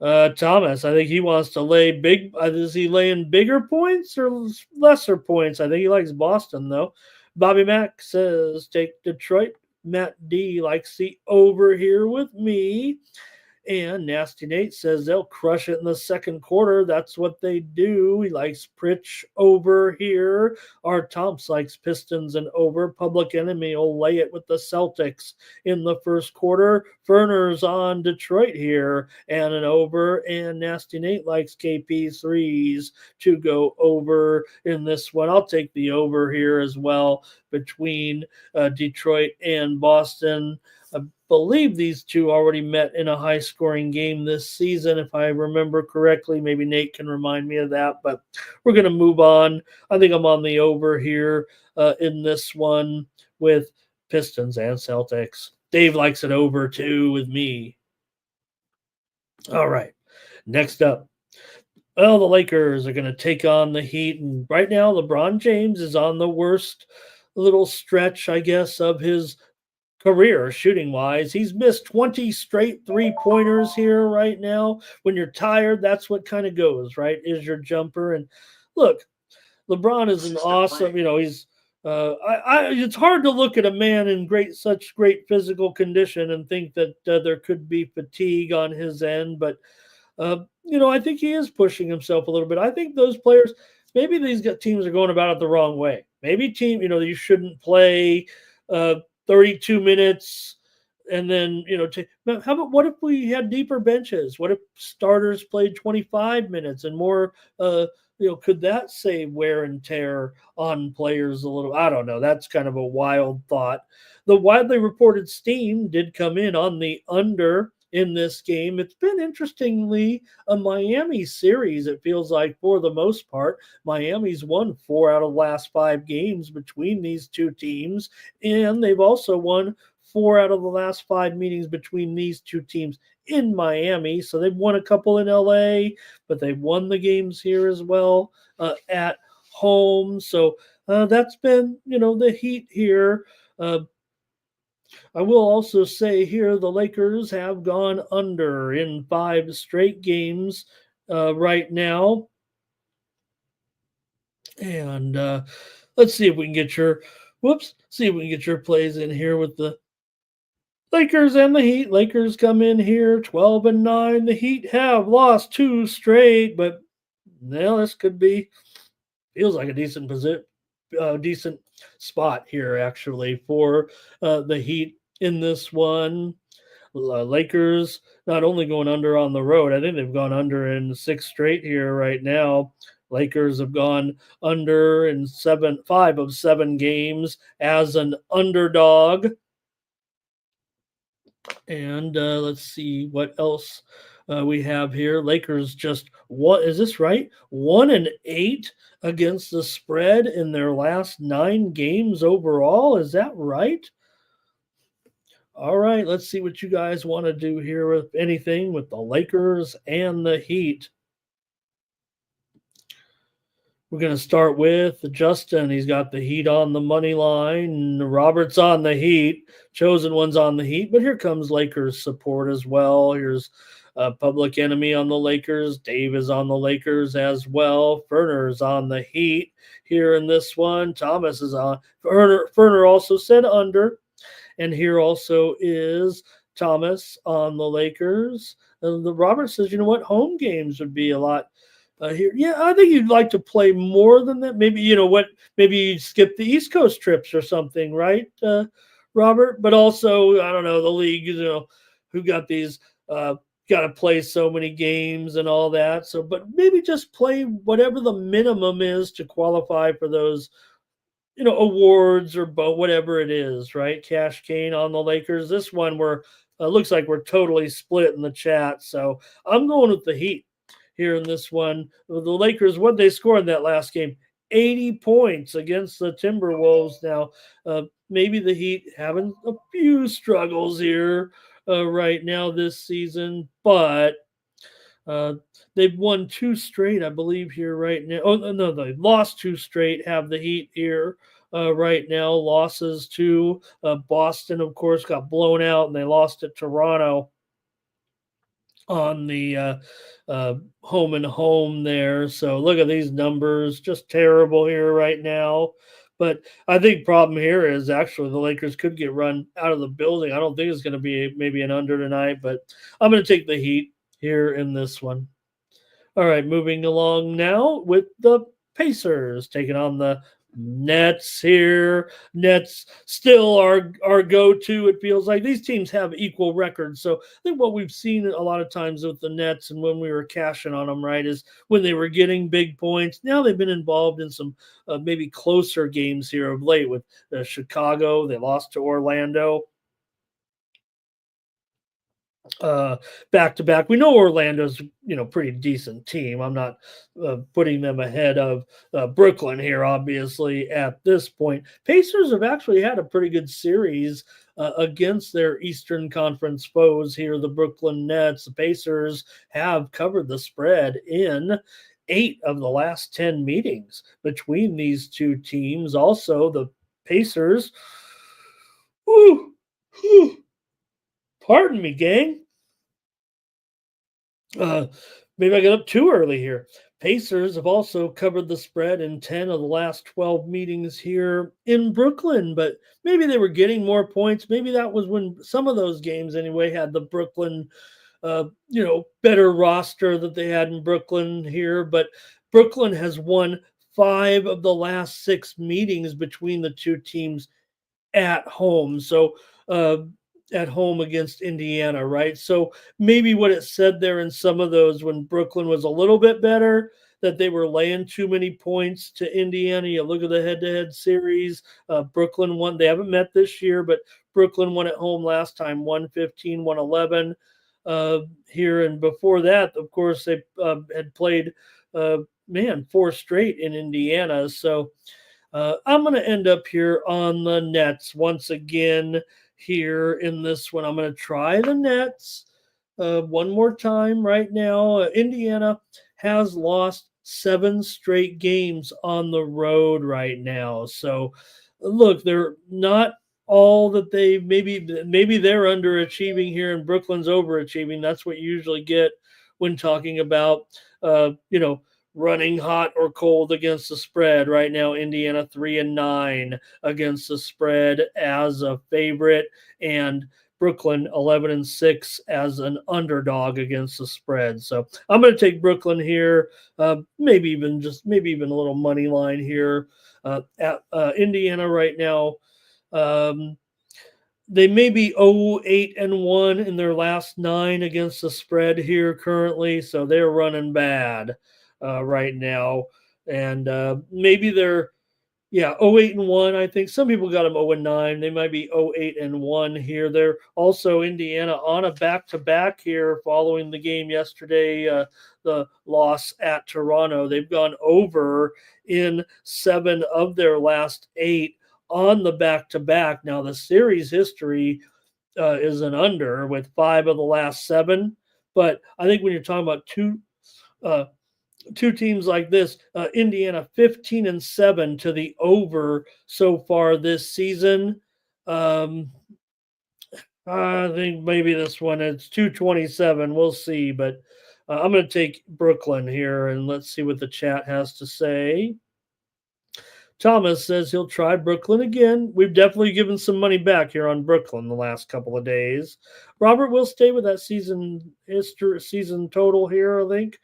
Thomas. I think he wants to lay big. Is he laying bigger points or lesser points? I think he likes Boston, though. Bobby Mack says take Detroit. Matt D likes the over here with me. And Nasty Nate says they'll crush it in the second quarter. That's what they do. He likes Pritch over here. Art Tomps likes Pistons and over. Public Enemy will lay it with the Celtics in the first quarter. Ferner's on Detroit here and an over. And Nasty Nate likes KP threes to go over in this one. I'll take the over here as well between Detroit and Boston. I believe these two already met in a high-scoring game this season, if I remember correctly. Maybe Nate can remind me of that, but we're going to move on. I think I'm on the over here in this one with Pistons and Celtics. Dave likes it over, too, with me. All right, next up. Well, the Lakers are going to take on the Heat, and right now LeBron James is on the worst little stretch, I guess, of his career shooting wise. He's missed 20 straight 3-pointers here right now. When you're tired, that's what kind of goes, right? Is your jumper. And look, LeBron is an awesome, he's it's hard to look at a man in such great physical condition and think that there could be fatigue on his end, but I think he is pushing himself a little bit. I think those players, maybe these teams are going about it the wrong way. Maybe you shouldn't play 32 minutes and then, how about what if we had deeper benches? What if starters played 25 minutes and more, could that save wear and tear on players a little? I don't know. That's kind of a wild thought. The widely reported steam did come in on the under in this game. It's been interestingly a Miami series, it feels like, for the most part. Miami's won 4 out of the last 5 games between these two teams, and they've also won 4 out of the last 5 meetings between these two teams in Miami. So they've won a couple in LA, but they've won the games here as well at home. So that's been, the Heat here. I will also say here the Lakers have gone under in 5 straight games right now. And let's see if we can get your plays in here with the Lakers and the Heat. Lakers come in here 12-9. The Heat have lost 2 straight, but this could feels like a decent spot here actually for the Heat in this one. Lakers not only going under on the road, I think they've gone under in 6 straight here right now. Lakers have gone under in 5 of 7 games as an underdog. And let's see what else we have here. Lakers just is this right? 1-8 against the spread in their last 9 games overall. Is that right? All right, let's see what you guys want to do here with anything with the Lakers and the Heat. We're going to start with Justin. He's got the Heat on the money line. Robert's on the Heat. Chosen One's on the Heat. But here comes Lakers support as well. Here's Public Enemy on the Lakers. Dave is on the Lakers as well. Ferner's on the Heat here in this one. Thomas is on. Ferner also said under. And here also is Thomas on the Lakers. And the Robert says, home games would be a lot here. Yeah, I think you'd like to play more than that. Maybe, maybe you'd skip the East Coast trips or something, right, Robert? But also, I don't know, the league, who got these, got to play so many games and all that. So, but maybe just play whatever the minimum is to qualify for those, awards or whatever it is, right? Cash Kane on the Lakers. This one looks like we're totally split in the chat. So I'm going with the Heat here in this one. The Lakers, what they scored in that last game? 80 points against the Timberwolves. Now, maybe the Heat having a few struggles here right now this season, but they've won 2 straight, I believe, here right now. Oh, no, they lost 2 straight, have the Heat here right now. Losses to Boston, of course, got blown out, and they lost to Toronto on the home and home there. So look at these numbers, just terrible here right now. But I think problem here is actually the Lakers could get run out of the building. I don't think it's going to be maybe an under tonight, but I'm going to take the Heat here in this one. All right, moving along now with the Pacers taking on the Nets here. Nets still our go-to. It feels like these teams have equal records. So I think what we've seen a lot of times with the Nets and when we were cashing on them, right, is when they were getting big points. Now they've been involved in some maybe closer games here of late with Chicago. They lost to Orlando. Back to back. We know Orlando's pretty decent team. I'm not putting them ahead of Brooklyn here, obviously at this point. Pacers have actually had a pretty good series against their Eastern Conference foes here, the Brooklyn Nets. The Pacers have covered the spread in 8 of the last 10 meetings between these two teams. Also, the Pacers. Pardon me, gang. Maybe I got up too early here. Pacers have also covered the spread in 10 of the last 12 meetings here in Brooklyn, but maybe they were getting more points. Maybe that was when some of those games anyway had the Brooklyn, better roster that they had in Brooklyn here. But Brooklyn has won 5 of the last 6 meetings between the two teams at home. So, at home against Indiana, right? So maybe what it said there in some of those when Brooklyn was a little bit better, that they were laying too many points to Indiana. You look at the head-to-head series. Brooklyn won. They haven't met this year, but Brooklyn won at home last time, 115, 111 here. And before that, of course, they had played, 4 straight in Indiana. So I'm going to end up here on the Nets once again. Here in this one, I'm going to try the Nets one more time right now. Indiana has lost 7 straight games on the road right now. So, look, they're not all that they maybe they're underachieving here and Brooklyn's overachieving. That's what you usually get when talking about, running hot or cold against the spread. Right now, Indiana 3-9 against the spread as a favorite, and Brooklyn 11-6 as an underdog against the spread. So I'm going to take Brooklyn here. Maybe even a little money line here at Indiana right now. They may be 0-8-1 in their last 9 against the spread here currently, so they're running bad right now. And maybe they're 0-8-1. I think some people got them 0-9. They might be 0-8-1 here. They're also Indiana on a back-to-back here following the game yesterday, the loss at Toronto. They've gone over in 7 of their last 8 on the back-to-back. Now, the series history is an under with 5 of the last 7. But I think when you're talking about two teams like this, Indiana 15-7 to the over so far this season. I think maybe this one it's 227. We'll see, but I'm going to take Brooklyn here, and let's see what the chat has to say. Thomas says he'll try Brooklyn again. We've definitely given some money back here on Brooklyn the last couple of days. Robert will stay with that season total here, I think.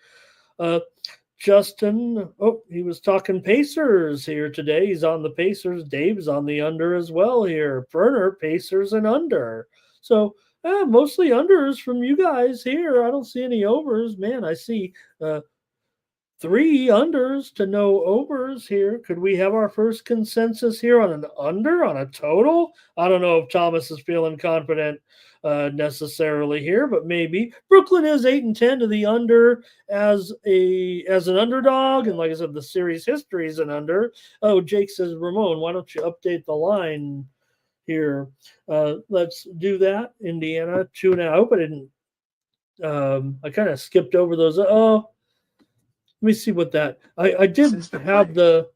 Justin, he was talking Pacers here today. He's on the Pacers. Dave's on the under as well here. Ferner, Pacers and under. So mostly unders from you guys here. I don't see any overs. Man, I see 3 unders to no overs here. Could we have our first consensus here on an under on a total? I don't know if Thomas is feeling confident necessarily here, but maybe. Brooklyn is 8-10 to the under as an underdog, and like I said, the series history is an under. Oh, Jake says, Ramon, why don't you update the line here? Let's do that. Indiana 2.5. I hope I didn't. I kind of skipped over those. Oh. Let me see what that. I did have the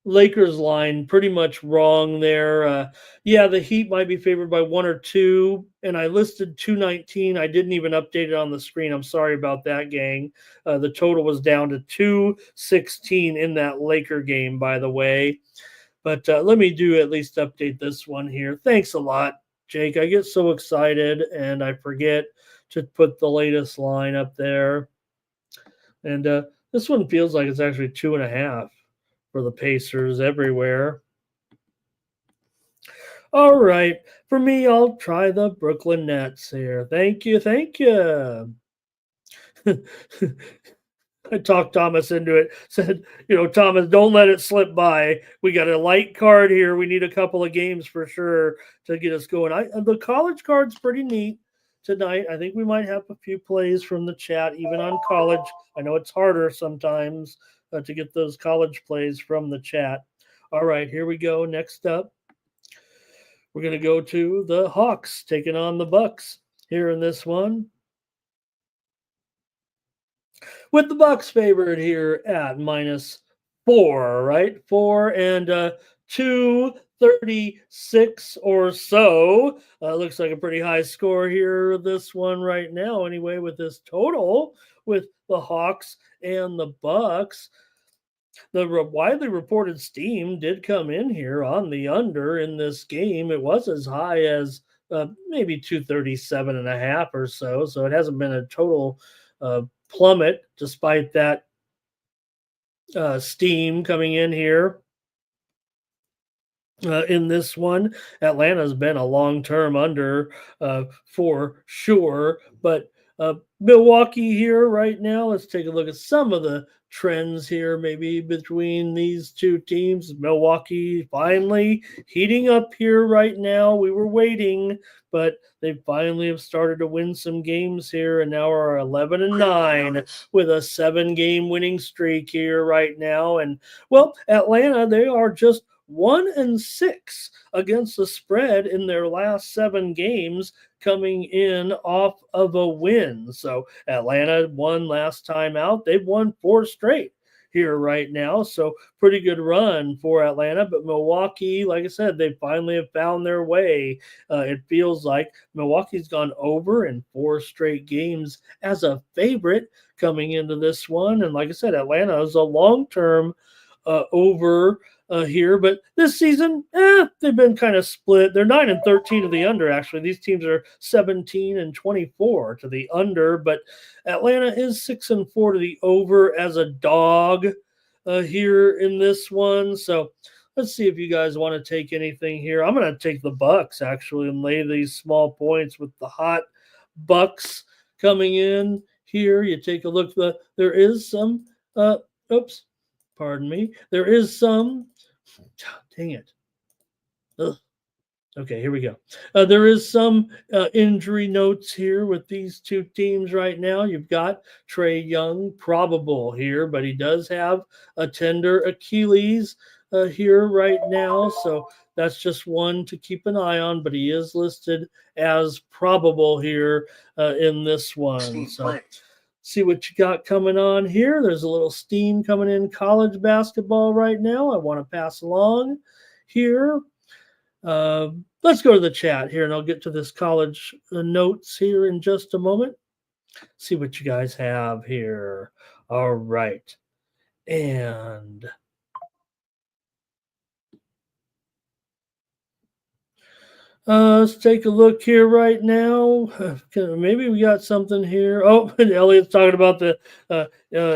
Lakers line pretty much wrong there. Yeah, the Heat might be favored by 1 or 2, and I listed 219. I didn't even update it on the screen. I'm sorry about that, gang. The total was down to 216 in that Laker game, by the way. But let me do at least update this one here. Thanks a lot, Jake. I get so excited, and I forget to put the latest line up there. And this one feels like it's actually 2.5 for the Pacers everywhere. All right. For me, I'll try the Brooklyn Nets here. Thank you. Thank you. I talked Thomas into it. Said, Thomas, don't let it slip by. We got a light card here. We need a couple of games for sure to get us going. The college card's pretty neat tonight. I think we might have a few plays from the chat, even on college. I know it's harder sometimes to get those college plays from the chat. All right, here we go. Next up, we're going to go to the Hawks taking on the Bucks here in this one. With the Bucks favored here at -4, right? 4 and 236 or so. Looks like a pretty high score here, this one right now, anyway, with this total with the Hawks and the Bucks. The widely reported steam did come in here on the under in this game. It was as high as maybe 237.5 or so. So it hasn't been a total plummet despite that steam coming in here. In this one, Atlanta's been a long-term under for sure, but Milwaukee here right now, let's take a look at some of the trends here maybe between these two teams. Milwaukee finally heating up here right now. We were waiting, but they finally have started to win some games here, and now are 11-9 with a 7-game winning streak here right now. And well, Atlanta, they are just 1-6 against the spread in their last 7 games, coming in off of a win. So Atlanta won last time out. They've won 4 straight here right now. So pretty good run for Atlanta. But Milwaukee, like I said, they finally have found their way. It feels like Milwaukee's gone over in 4 straight games as a favorite coming into this one. And like I said, Atlanta is a long-term over here, but this season, they've been kind of split. They're 9-13 to the under. Actually, these teams are 17-24 to the under, but Atlanta is 6-4 to the over as a dog here in this one. So let's see if you guys want to take anything here. I'm going to take the Bucks actually and lay these small points with the hot Bucks coming in here. You take a look. There is some. Pardon me. There is some. Dang it. Ugh. Okay, here we go. There is some injury notes here with these two teams right now. You've got Trae Young, probable here, but he does have a tender Achilles here right now. So that's just one to keep an eye on, but he is listed as probable here in this one. So see what you got coming on here. There's a little steam coming in college basketball right now. I want to pass along here. Let's go to the chat here, and I'll get to this college notes here in just a moment. See what you guys have here. All right. And let's take a look here right now. Maybe we got something here. Oh, and Elliot's talking about the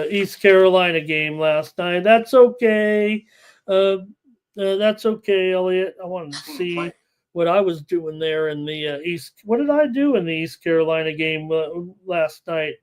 East Carolina game last night. That's okay. That's okay, Elliot. I wanted to see what I was doing there in the East. What did I do in the East Carolina game last night?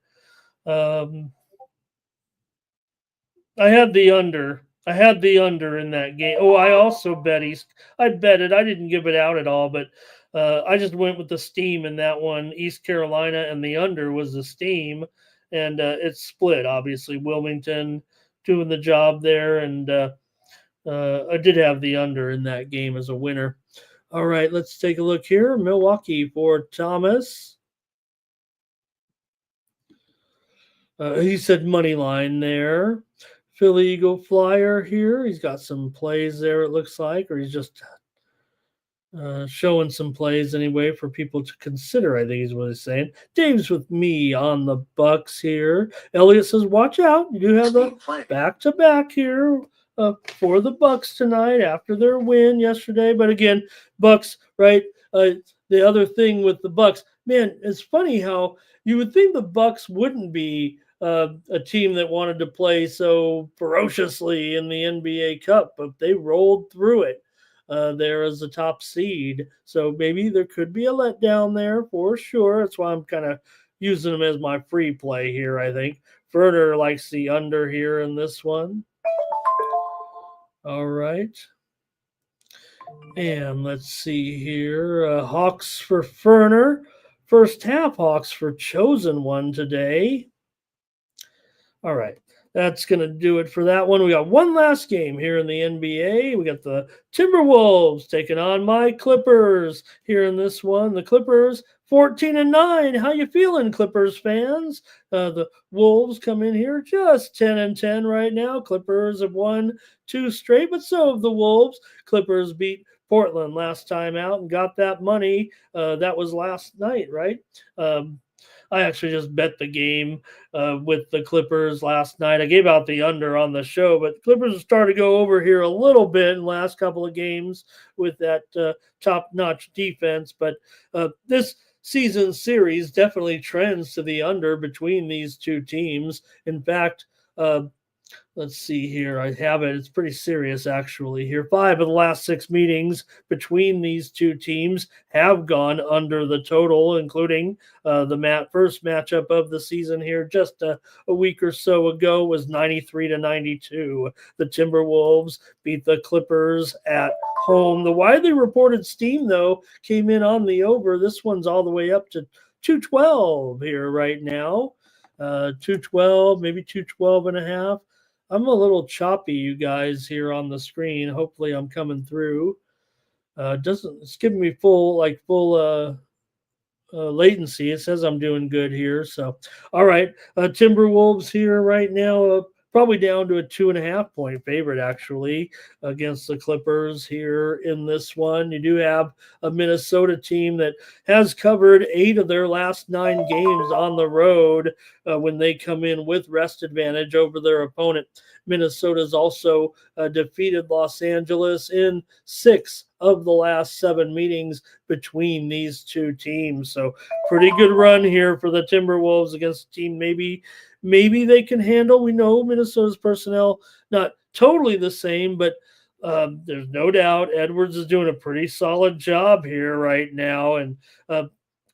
I had the under. I had the under in that game. Oh, I also bet East. I bet it. I didn't give it out at all, but I just went with the steam in that one. East Carolina and the under was the steam, and it's split. Obviously, Wilmington doing the job there, and I did have the under in that game as a winner. All right, let's take a look here. Milwaukee for Thomas. He said money line there. Philly Eagle Flyer here. He's got some plays there, it looks like, or he's just showing some plays anyway for people to consider, I think is what he's saying. Dave's with me on the Bucks here. Elliot says, watch out. You do have the back-to-back here for the Bucks tonight after their win yesterday. But again, Bucks, right? The other thing with the Bucks, man, it's funny how you would think the Bucks wouldn't be a team that wanted to play so ferociously in the NBA Cup, but they rolled through it there as the top seed. So maybe there could be a letdown there for sure. That's why I'm kind of using them as my free play here, I think. Further likes the under here in this one. All right. And let's see here. Hawks for Ferner. First half Hawks for Chosen One today. All right. That's going to do it for that one. We got one last game here in the NBA. We got the Timberwolves taking on my Clippers here in this one. The Clippers 14-9. How you feeling, Clippers fans? The Wolves come in here just 10-10 right now. Clippers have won 2 straight, but so have the Wolves. Clippers beat Portland last time out and got that money. That was last night, right? I actually just bet the game with the Clippers last night. I gave out the under on the show, but Clippers have started to go over here a little bit in the last couple of games with that top-notch defense. But this season series definitely trends to the under between these two teams. In fact, let's see here. I have it. It's pretty serious, actually. Here, 5 of the last 6 meetings between these two teams have gone under the total, including the first matchup of the season here just a week or so ago was 93-92. The Timberwolves beat the Clippers at home. The widely reported steam, though, came in on the over. This one's all the way up to 212 here right now. 212, maybe 212 and a half. I'm a little choppy, you guys, here on the screen. Hopefully I'm coming through. It's giving me full latency. It says I'm doing good here. So, all right. Timberwolves here right now, probably down to a 2.5 point favorite, actually, against the Clippers here in this one. You do have a Minnesota team that has covered 8 of their last 9 games on the road when they come in with rest advantage over their opponent. Minnesota's also defeated Los Angeles in 6 of the last 7 meetings between these two teams. So pretty good run here for the Timberwolves against a team maybe they can handle. We know Minnesota's personnel not totally the same, but there's no doubt Edwards is doing a pretty solid job here right now. And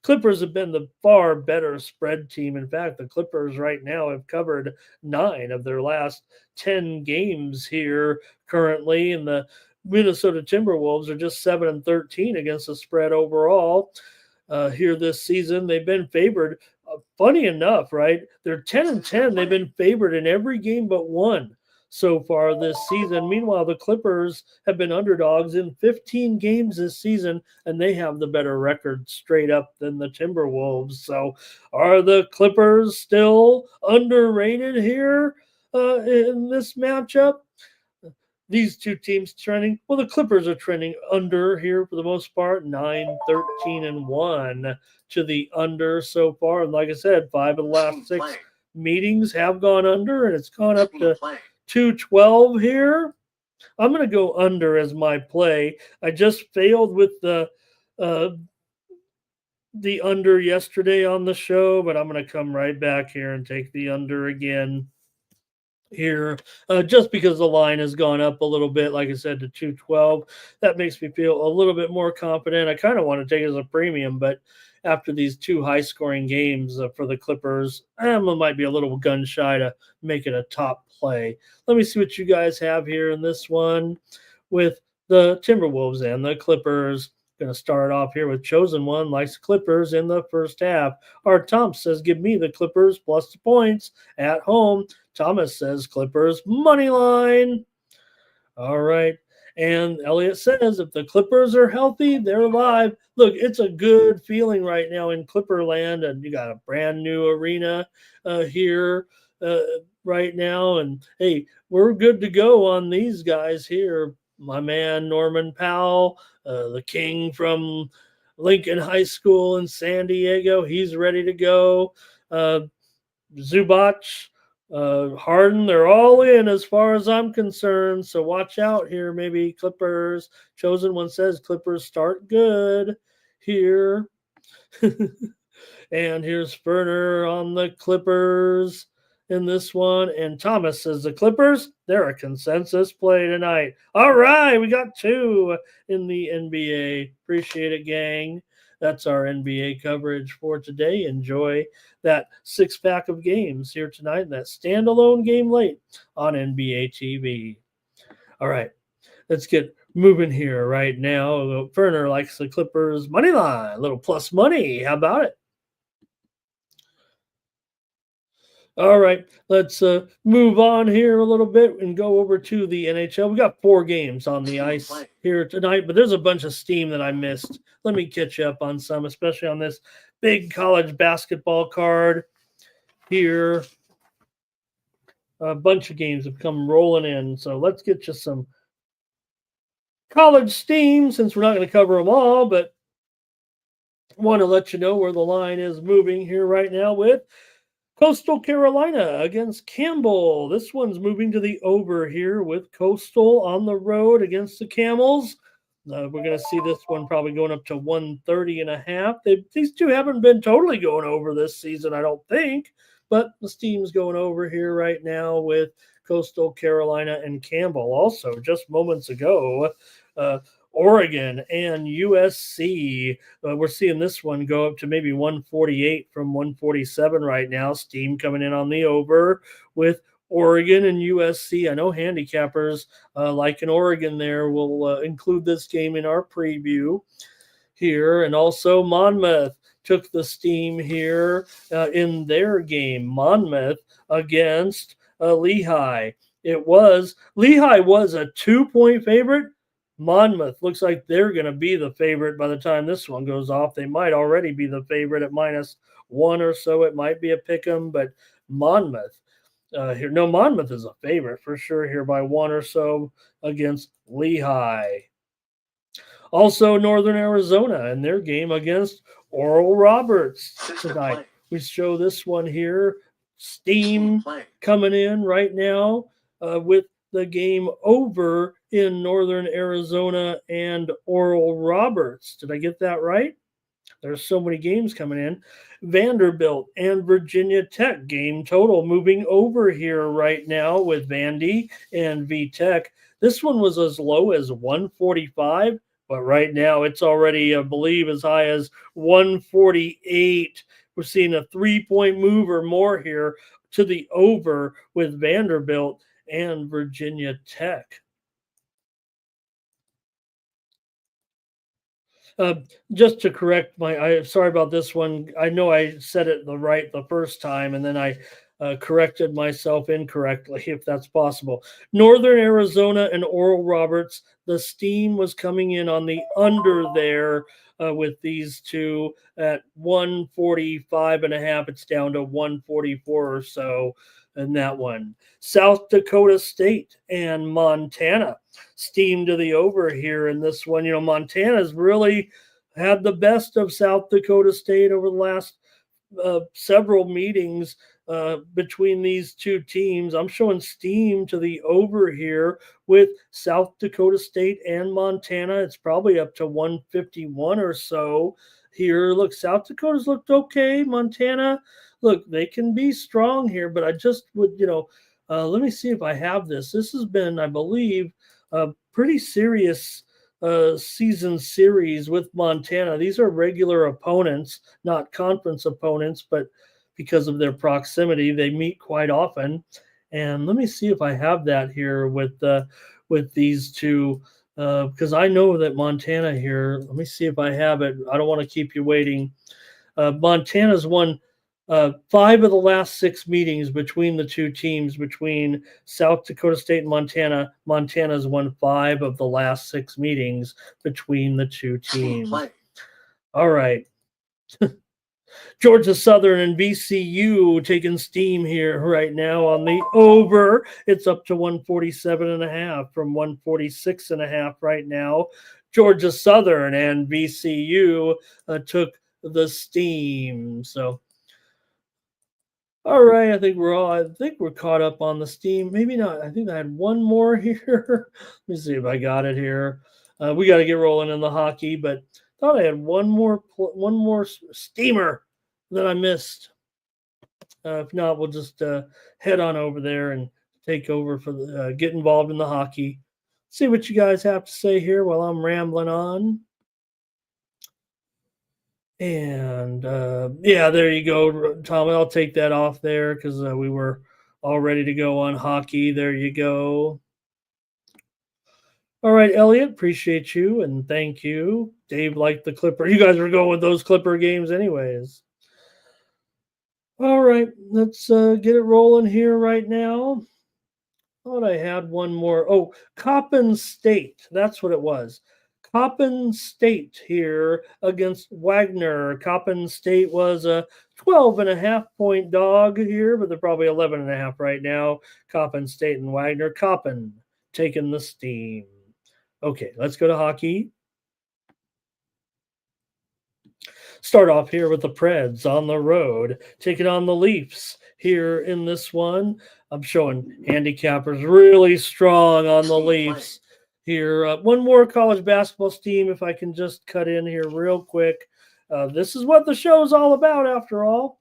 Clippers have been the far better spread team. In fact, the Clippers right now have covered 9 of their last 10 games here currently, and the Minnesota Timberwolves are just 7-13 against the spread overall here this season. They've been favored. Funny enough, right? They're 10-10. They've been favored in every game but one so far this season. Meanwhile, the Clippers have been underdogs in 15 games this season, and they have the better record straight up than the Timberwolves. So are the Clippers still underrated here in this matchup? These two teams trending. Well, the Clippers are trending under here for the most part, 9-13-1 to the under so far. And like I said, 5 of the last 6 meetings have gone under, and it's gone up to 212 here. I'm going to go under as my play. I just failed with the under yesterday on the show, but I'm going to come right back here and take the under again. here, just because the line has gone up a little bit, like I said, to 212. That makes me feel a little bit more confident. I kind of want to take it as a premium, but after these two high-scoring games for the Clippers, I might be a little gun shy to make it a top play. Let me see what you guys have here in this one with the Timberwolves and the Clippers. Going to start off here with Chosen One, likes Clippers in the first half. Art Thompson says, give me the Clippers plus the points at home. Thomas says Clippers money line. All right. And Elliott says if the Clippers are healthy, they're live. Look, it's a good feeling right now in Clipperland, and you got a brand new arena here right now. And hey, we're good to go on these guys here. My man Norman Powell, the king from Lincoln High School in San Diego, he's ready to go. Zubac, Harden, they're all in as far as I'm concerned. So watch out here. Maybe Clippers. Chosen One says Clippers start good here. And here's Ferner on the Clippers in this one. And Thomas says the Clippers, they're a consensus play tonight. All right, we got two in the NBA. Appreciate it, gang. That's our NBA coverage for today. Enjoy that six-pack of games here tonight and that standalone game late on NBA TV. All right, let's get moving here right now. Ferner likes the Clippers money line, a little plus money. How about it? All right, let's move on here a little bit and go over to the NHL. We got 4 games on the ice here tonight, but there's a bunch of steam that I missed. Let me catch you up on some, especially on this big college basketball card here. A bunch of games have come rolling in, so let's get you some college steam since we're not going to cover them all, but want to let you know where the line is moving here right now with Coastal Carolina against Campbell. This one's moving to the over here with Coastal on the road against the Camels. We're going to see this one probably going up to 130.5. These two haven't been totally going over this season, I don't think, but the steam's going over here right now with Coastal Carolina and Campbell. Also, just moments ago, Oregon and USC. We're seeing this one go up to maybe 148 from 147 right now. Steam coming in on the over with Oregon and USC. I know handicappers like in Oregon there will include this game in our preview here. And also Monmouth took the steam here in their game. Monmouth against Lehigh. Lehigh was a 2-point favorite. Monmouth looks like they're going to be the favorite by the time this one goes off. They might already be the favorite at -1 or so. It might be a pick 'em, but Monmouth here. No, Monmouth is a favorite for sure here by 1 or so against Lehigh. Also, Northern Arizona in their game against Oral Roberts tonight. We show this one here. Steam coming in right now with the game over in Northern Arizona and Oral Roberts. Did I get that right? There's so many games coming in. Vanderbilt and Virginia Tech game total moving over here right now with Vandy and VTech. This one was as low as 145, but right now it's already, I believe, as high as 148. We're seeing a 3-point move or more here to the over with Vanderbilt and Virginia Tech. Just to correct sorry about this one. I know I said it right the first time, and then I corrected myself incorrectly, if that's possible. Northern Arizona and Oral Roberts, the steam was coming in on the under there with these two at 145.5. It's down to 144 or so in that one. South Dakota State and Montana steam to the over here in this one. You know, Montana's really had the best of South Dakota State over the last several meetings between these two teams. I'm showing steam to the over here with South Dakota State and Montana. It's probably up to 151 or so here. Look, South Dakota's looked okay. Montana, look, they can be strong here, but I just would, Let me see if I have this. This has been, I believe, a pretty serious season series with Montana. These are regular opponents, not conference opponents, but because of their proximity, they meet quite often. And let me see if I have that here with these two, because I know that Montana here. Let me see if I have it. I don't want to keep you waiting. Montana's won 5 of the last 6 meetings between the two teams, between South Dakota State and Montana. Montana's won 5 of the last 6 meetings between the two teams. All right. Georgia Southern and VCU taking steam here right now on the over. It's up to 147.5 from 146.5 right now. Georgia Southern and VCU took the steam. So, all right, I think we're caught up on the steam. Maybe not. I think I had one more here. Let me see if I got it here. We got to get rolling in the hockey, but thought I had one more steamer that I missed. If not, we'll just head on over there and take over for the get involved in the hockey. See what you guys have to say here while I'm rambling on. And yeah, there you go, Tom. I'll take that off there because we were all ready to go on hockey. There you go. All right, Elliot, appreciate you and thank you. Dave liked the Clipper. You guys were going with those Clipper games anyways. All right, let's get it rolling here right now. Thought I had one more. Oh, Coppin State. That's what it was. Coppin State here against Wagner. Coppin State was a 12.5 point dog here, but they're probably 11.5 right now. Coppin State and Wagner. Coppin taking the steam. Okay, let's go to hockey. Start off here with the Preds on the road, taking on the Leafs here in this one. I'm showing handicappers really strong on the Leafs here. One more college basketball steam, if I can just cut in here real quick. This is what the show's all about, after all.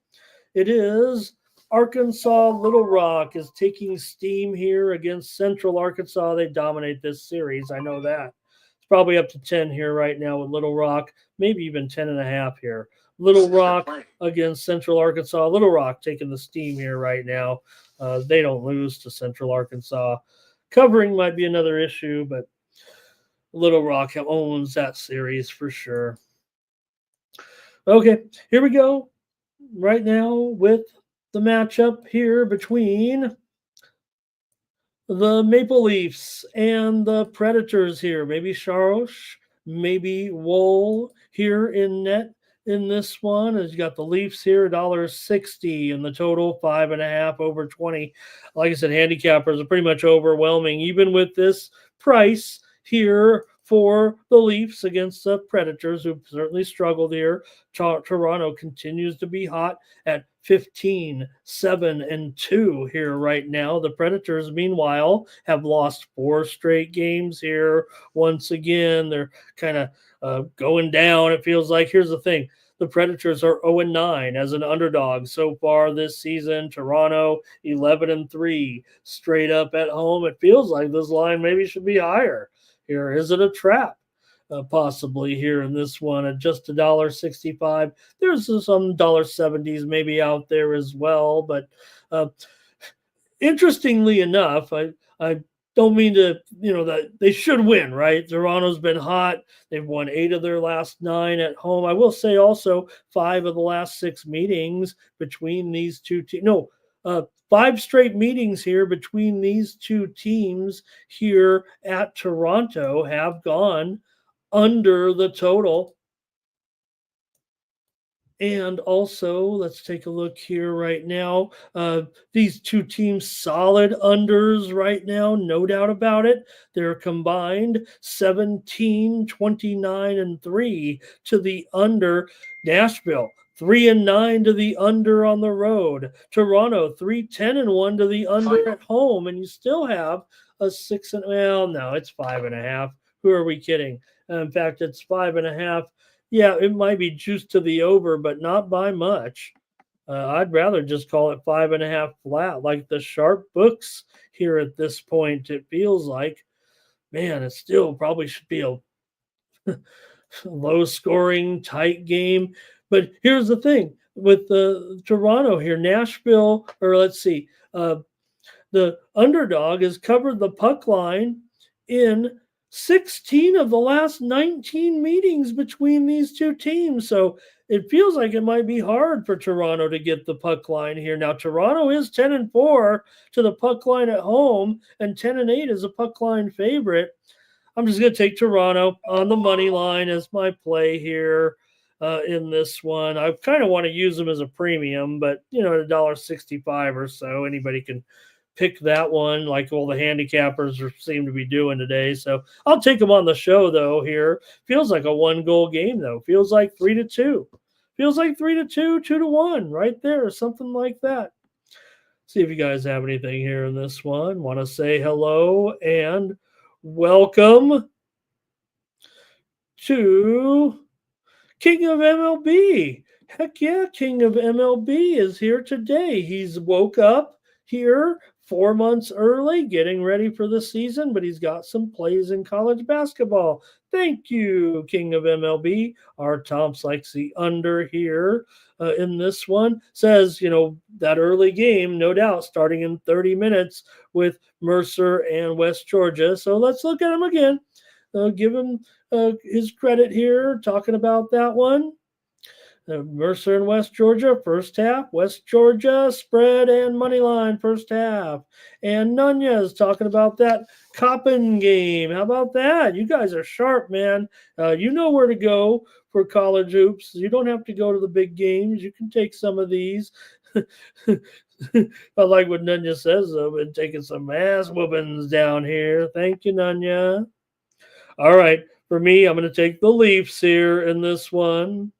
It is Arkansas Little Rock is taking steam here against Central Arkansas. They dominate this series. I know that. It's probably up to 10 here right now with Little Rock, maybe even 10.5 here. Little Rock against Central Arkansas. Little Rock taking the steam here right now. They don't lose to Central Arkansas. Covering might be another issue, but Little Rock owns that series for sure. Okay, here we go. Right now with the matchup here between the Maple Leafs and the Predators here. Maybe Charosh, maybe Wool here in net in this one. As you got the Leafs here, $1.60 and the total 5.5 over 20. Like I said, handicappers are pretty much overwhelming, even with this price here for the Leafs against the Predators, who've certainly struggled here. Toronto continues to be hot at 15-7-2 here right now. The Predators, meanwhile, have lost 4 straight games here. Once again, they're kind of going down, it feels like. Here's the thing. The Predators are 0-9 as an underdog so far this season. Toronto 11-3 straight up at home. It feels like this line maybe should be higher. Here, is it a trap? Possibly here in this one at just $1.65. There's some $1.70s maybe out there as well, but interestingly enough, I don't mean to, that they should win, right? Toronto's been hot. They've won 8 of their last 9 at home. I will say also 5 of the last 6 meetings between these two teams. 5 straight meetings here between these two teams here at Toronto have gone under the total. And also, let's take a look here right now. These two teams solid unders right now, no doubt about it. They're combined 17, 29, and 3 to the under. Nashville 3-9 to the under on the road. Toronto 3-10-1 to the under at home, and you still have a 6 and no, it's 5.5. Who are we kidding? In fact, it's 5.5. Yeah, it might be juiced to the over, but not by much. I'd rather just call it 5.5 flat, like the sharp books here at this point. It feels like, man, it still probably should be a low scoring, tight game. But here's the thing with the Toronto here, Nashville, or let's see, the underdog has covered the puck line in 16 of the last 19 meetings between these two teams. So it feels like it might be hard for Toronto to get the puck line here. Now, Toronto is 10-4 to the puck line at home, and 10-8 is a puck line favorite. I'm just going to take Toronto on the money line as my play here in this one. I kind of want to use them as a premium, but, at $1.65 or so, anybody can pick that one like all the handicappers seem to be doing today. So I'll take them on the show, though, here. Feels like a 1-goal game, though. Feels like 3-2. Feels like 3-2, 2-1, right there, something like that. See if you guys have anything here in this one. Want to say hello and welcome to King of MLB. Heck yeah, King of MLB is here today. He's woke up here 4 months early, getting ready for the season, but he's got some plays in college basketball. Thank you, King of MLB. Our Tomps likes the under here in this one. Says, that early game, no doubt, starting in 30 minutes with Mercer and West Georgia. So let's look at him again. Give him his credit here, talking about that one. Mercer and West Georgia, first half. West Georgia, spread and money line, first half. And Nunez talking about that Coppin game. How about that? You guys are sharp, man. You know where to go for college hoops. You don't have to go to the big games. You can take some of these. I like what Nunez says, though. Been taking some ass whoopings down here. Thank you, Nunez. All right. For me, I'm going to take the Leafs here in this one.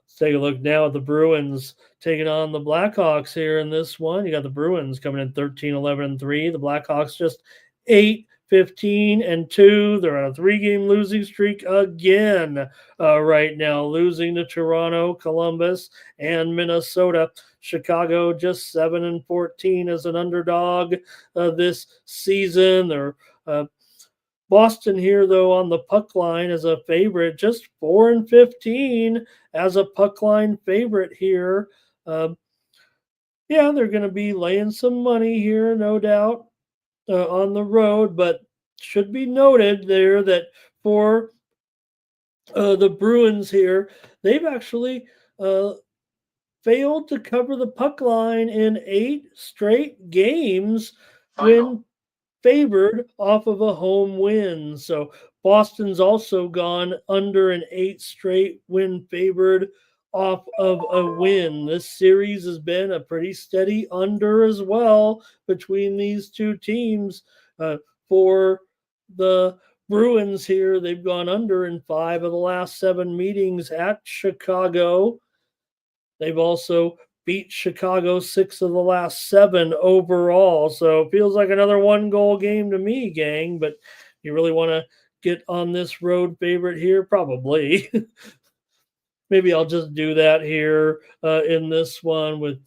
Let's take a look now at the Bruins taking on the Blackhawks here in this one. You got the Bruins coming in 13-11-3. The Blackhawks just 8-15-2. They're on a 3-game losing streak again right now, losing to Toronto, Columbus, and Minnesota. Chicago just 7-14 as an underdog this season. They're Boston here, though, on the puck line as a favorite, just 4-15 as a puck line favorite here. They're going to be laying some money here, no doubt, on the road, but should be noted there that for the Bruins here, they've actually failed to cover the puck line in 8 straight games when favored off of a home win. So Boston's also gone under an 8 straight when favored off of a win. This series has been a pretty steady under as well between these two teams. For the Bruins here, they've gone under in 5 of the last 7 meetings at Chicago. They've also beat Chicago 6 of the last 7 overall. So it feels like another 1-goal game to me, gang. But you really want to get on this road favorite here? Probably. Maybe I'll just do that here in this one with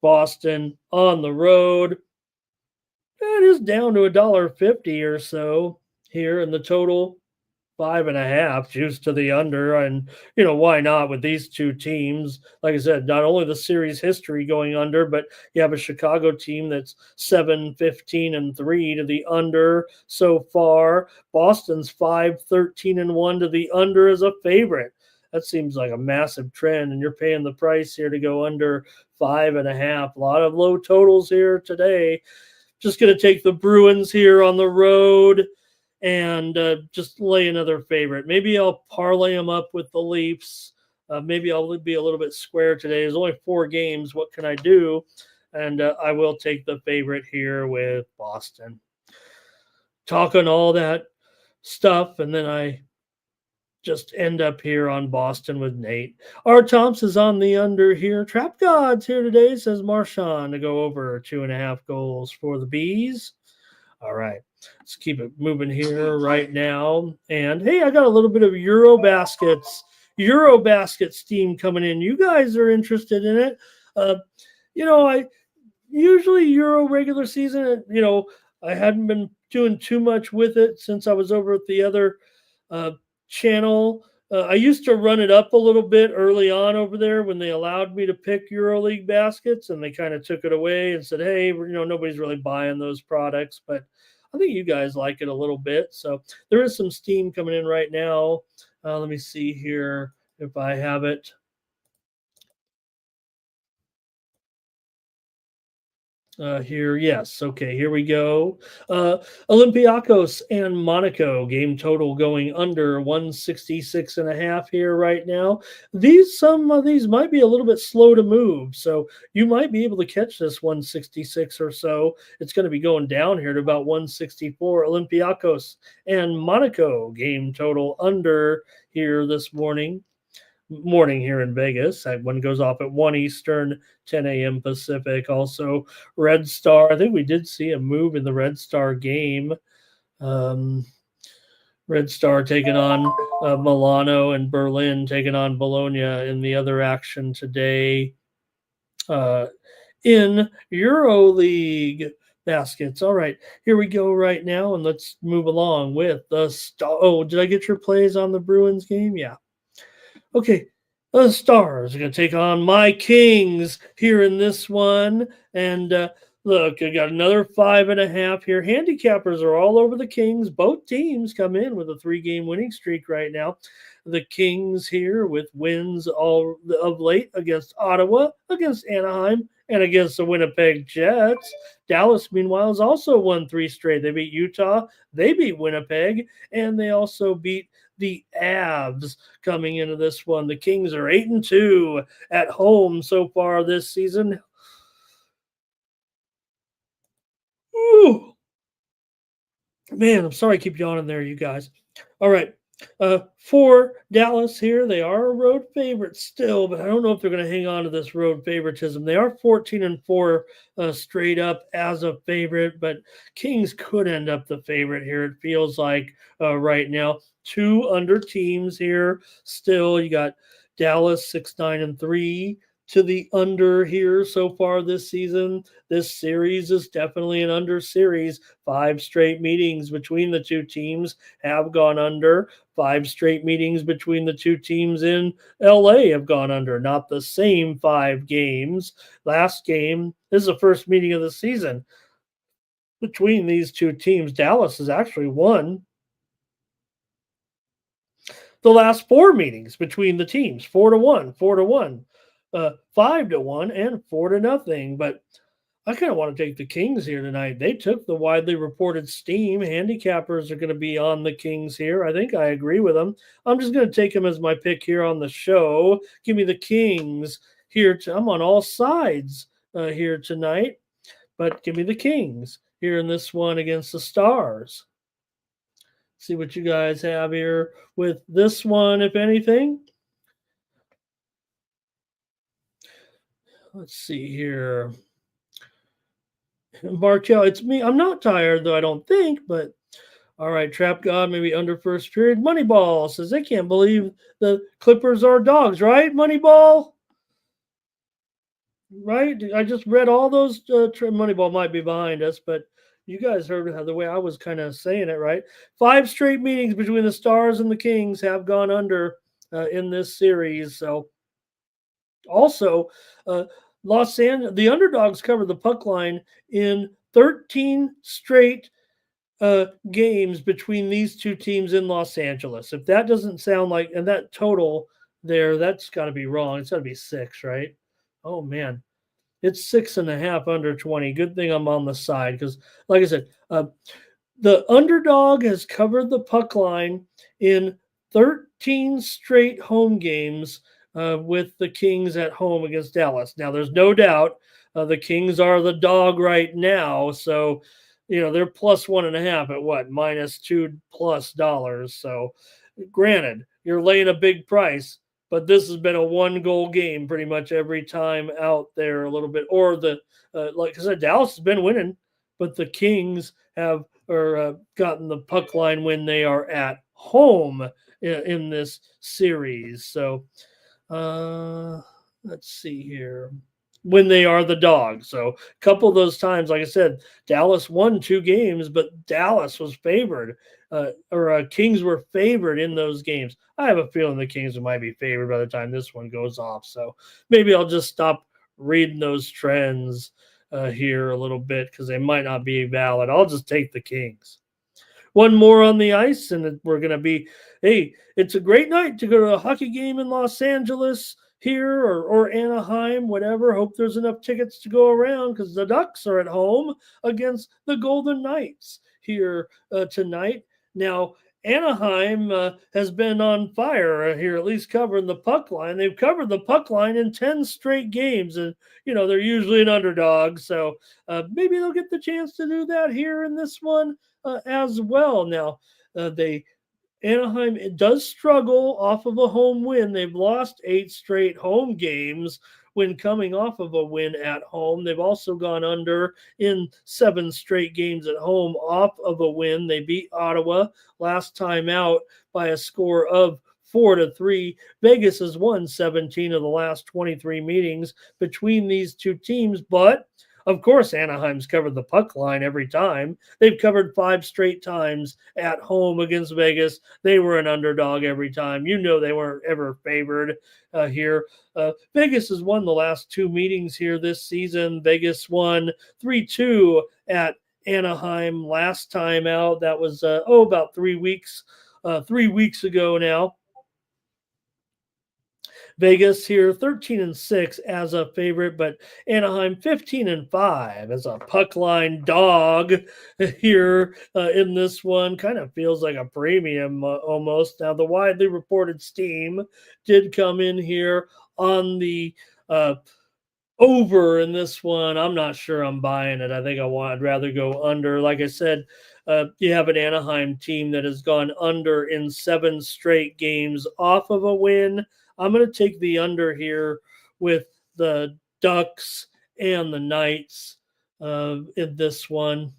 Boston on the road. It is down to $1.50 or so here in the total. 5.5 juice to the under, and why not with these two teams? Like I said, not only the series history going under, but you have a Chicago team that's 7-15-3 to the under so far. Boston's 5-13-1 to the under as a favorite. That seems like a massive trend, and you're paying the price here to go under 5.5. A lot of low totals here today. Just going to take the Bruins here on the road and just lay another favorite. Maybe I'll parlay them up with the Leafs. Maybe I'll be a little bit square today. There's only 4 games. What can I do? And I will take the favorite here with Boston. Talking all that stuff, and then I just end up here on Boston with Nate. R. Thompson is on the under here. Trap Gods here today, says Marchand, to go over 2.5 goals for the Bees. All right, let's keep it moving here right now. And hey, I got a little bit of Euro baskets Eurobasket steam coming in. You guys are interested in it. I usually Euro regular season, I hadn't been doing too much with it since I was over at the other channel. I used to run it up a little bit early on over there when they allowed me to pick EuroLeague baskets, and they kind of took it away and said, hey, nobody's really buying those products, but I think you guys like it a little bit. So there is some steam coming in right now. Let me see here if I have it. Yes. Okay, here we go. Olympiacos and Monaco game total going under 166.5 here right now. Some of these might be a little bit slow to move, so you might be able to catch this 166 or so. It's going to be going down here to about 164. Olympiacos and Monaco game total under here this morning here in Vegas. That one goes off at 1 Eastern, 10 a.m. Pacific. Also, Red Star. I think we did see a move in the Red Star game. Red Star taking on Milano, and Berlin taking on Bologna in the other action today. In EuroLeague baskets. All right, here we go right now, and let's move along with the Star. Oh, did I get your plays on the Bruins game? Yeah. Okay, the Stars are going to take on my Kings here in this one. And look, I got another 5.5 here. Handicappers are all over the Kings. Both teams come in with a 3-game winning streak right now. The Kings here with wins all of late against Ottawa, against Anaheim, and against the Winnipeg Jets. Dallas, meanwhile, has also won 3 straight. They beat Utah, they beat Winnipeg, and they also beat the Avs coming into this one. The Kings are 8-2 at home so far this season. Ooh. Man, I'm sorry I keep yawning there, you guys. All right. For Dallas here, they are a road favorite still, but I don't know if they're going to hang on to this road favoritism. They are 14-4 straight up as a favorite, but Kings could end up the favorite here. It feels like right now. 2 under teams here still. You got Dallas 6-9-3 to the under here so far this season. This series is definitely an under series. 5 straight meetings between the 2 teams have gone under. 5 straight meetings between the 2 teams in LA have gone under. Not the same 5 games. Last game, this is the first meeting of the season between these 2 teams. Dallas has actually won the last 4 meetings between the teams. 4-1, 4-1. 5-1 and 4-0. But I kind of want to take the Kings here tonight. They took the widely reported steam. Handicappers are going to be on the Kings here. I think I agree with them. I'm just going to take them as my pick here on the show. Give me the Kings here. I'm on all sides here tonight, but give me the Kings here in this one against the Stars. See what you guys have here with this one, if anything. Let's see here. Markel, it's me. I'm not tired, though, I don't think, but all right, Trap God, maybe under first period. Moneyball says they can't believe the Clippers are dogs, right? Moneyball? Right? I just read all those. Moneyball might be behind us, but you guys heard how the way I was kind of saying it, right? 5 straight meetings between the Stars and the Kings have gone under in this series. So, also, the underdogs covered the puck line in 13 straight games between these 2 teams in Los Angeles. If that doesn't sound like, and that total there, that's got to be wrong. It's got to be 6, right? Oh man, it's 6.5 under 20. Good thing I'm on the side because, like I said, the underdog has covered the puck line in 13 straight home games with the Kings at home against Dallas. Now, there's no doubt the Kings are the dog right now. So, they're plus 1.5 at what? -$2+. So, granted, you're laying a big price, but this has been a 1-goal game pretty much every time out there a little bit. Or like I said, Dallas has been winning, but the Kings have gotten the puck line when they are at home in this series. So let's see here. When they are the dogs. So a couple of those times, like I said, Dallas won 2 games, but Dallas was favored, Kings were favored in those games. I have a feeling the Kings might be favored by the time this one goes off. So maybe I'll just stop reading those trends here a little bit because they might not be valid. I'll just take the Kings. One more on the ice, and we're going to be, hey, it's a great night to go to a hockey game in Los Angeles here or Anaheim, whatever. Hope there's enough tickets to go around because the Ducks are at home against the Golden Knights here tonight. Now, Anaheim has been on fire here, at least covering the puck line. They've covered the puck line in 10 straight games, and, they're usually an underdog. So maybe they'll get the chance to do that here in this one as well. Now, Anaheim does struggle off of a home win. They've lost 8 straight home games when coming off of a win at home. They've also gone under in 7 straight games at home off of a win. They beat Ottawa last time out by a score of 4-3. Vegas has won 17 of the last 23 meetings between these two teams, but of course, Anaheim's covered the puck line every time. They've covered 5 straight times at home against Vegas. They were an underdog every time. They weren't ever favored here. Vegas has won the last 2 meetings here this season. Vegas won 3-2 at Anaheim last time out. That was, about 3 weeks ago now. Vegas here 13-6 as a favorite, but Anaheim 15-5 as a puck line dog here in this one. Kind of feels like a premium almost. Now, the widely reported steam did come in here on the over in this one. I'm not sure I'm buying it. I think I'd rather go under. Like I said, you have an Anaheim team that has gone under in 7 straight games off of a win. I'm going to take the under here with the Ducks and the Knights in this one.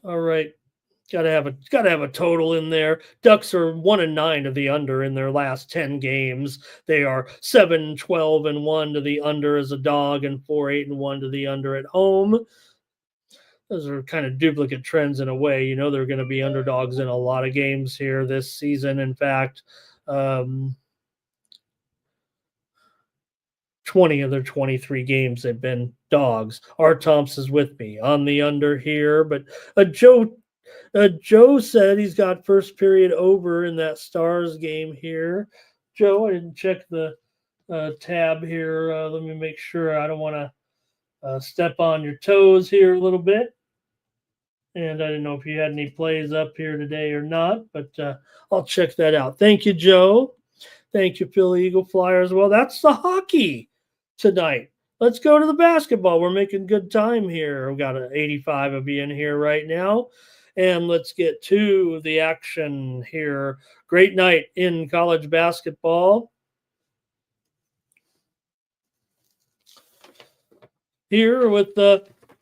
All right. Got to have a total in there. Ducks are 1-9 to the under in their last 10 games. They are 7-12-1 to the under as a dog and 4-8-1 to the under at home. Those are kind of duplicate trends in a way. They're going to be underdogs in a lot of games here this season. In fact, 20 of their 23 games have been dogs. R. Thompson's with me on the under here, but Joe said he's got first period over in that Stars game here. Joe, I didn't check the tab here. Let me make sure. I don't want to step on your toes here a little bit. And I didn't know if you had any plays up here today or not, but I'll check that out. Thank you, Joe. Thank you, Philly Eagle Flyer as well. That's the hockey tonight. Let's go to the basketball. We're making good time here. We've got an 85 of you in here right now. And let's get to the action here. Great night in college basketball. Here with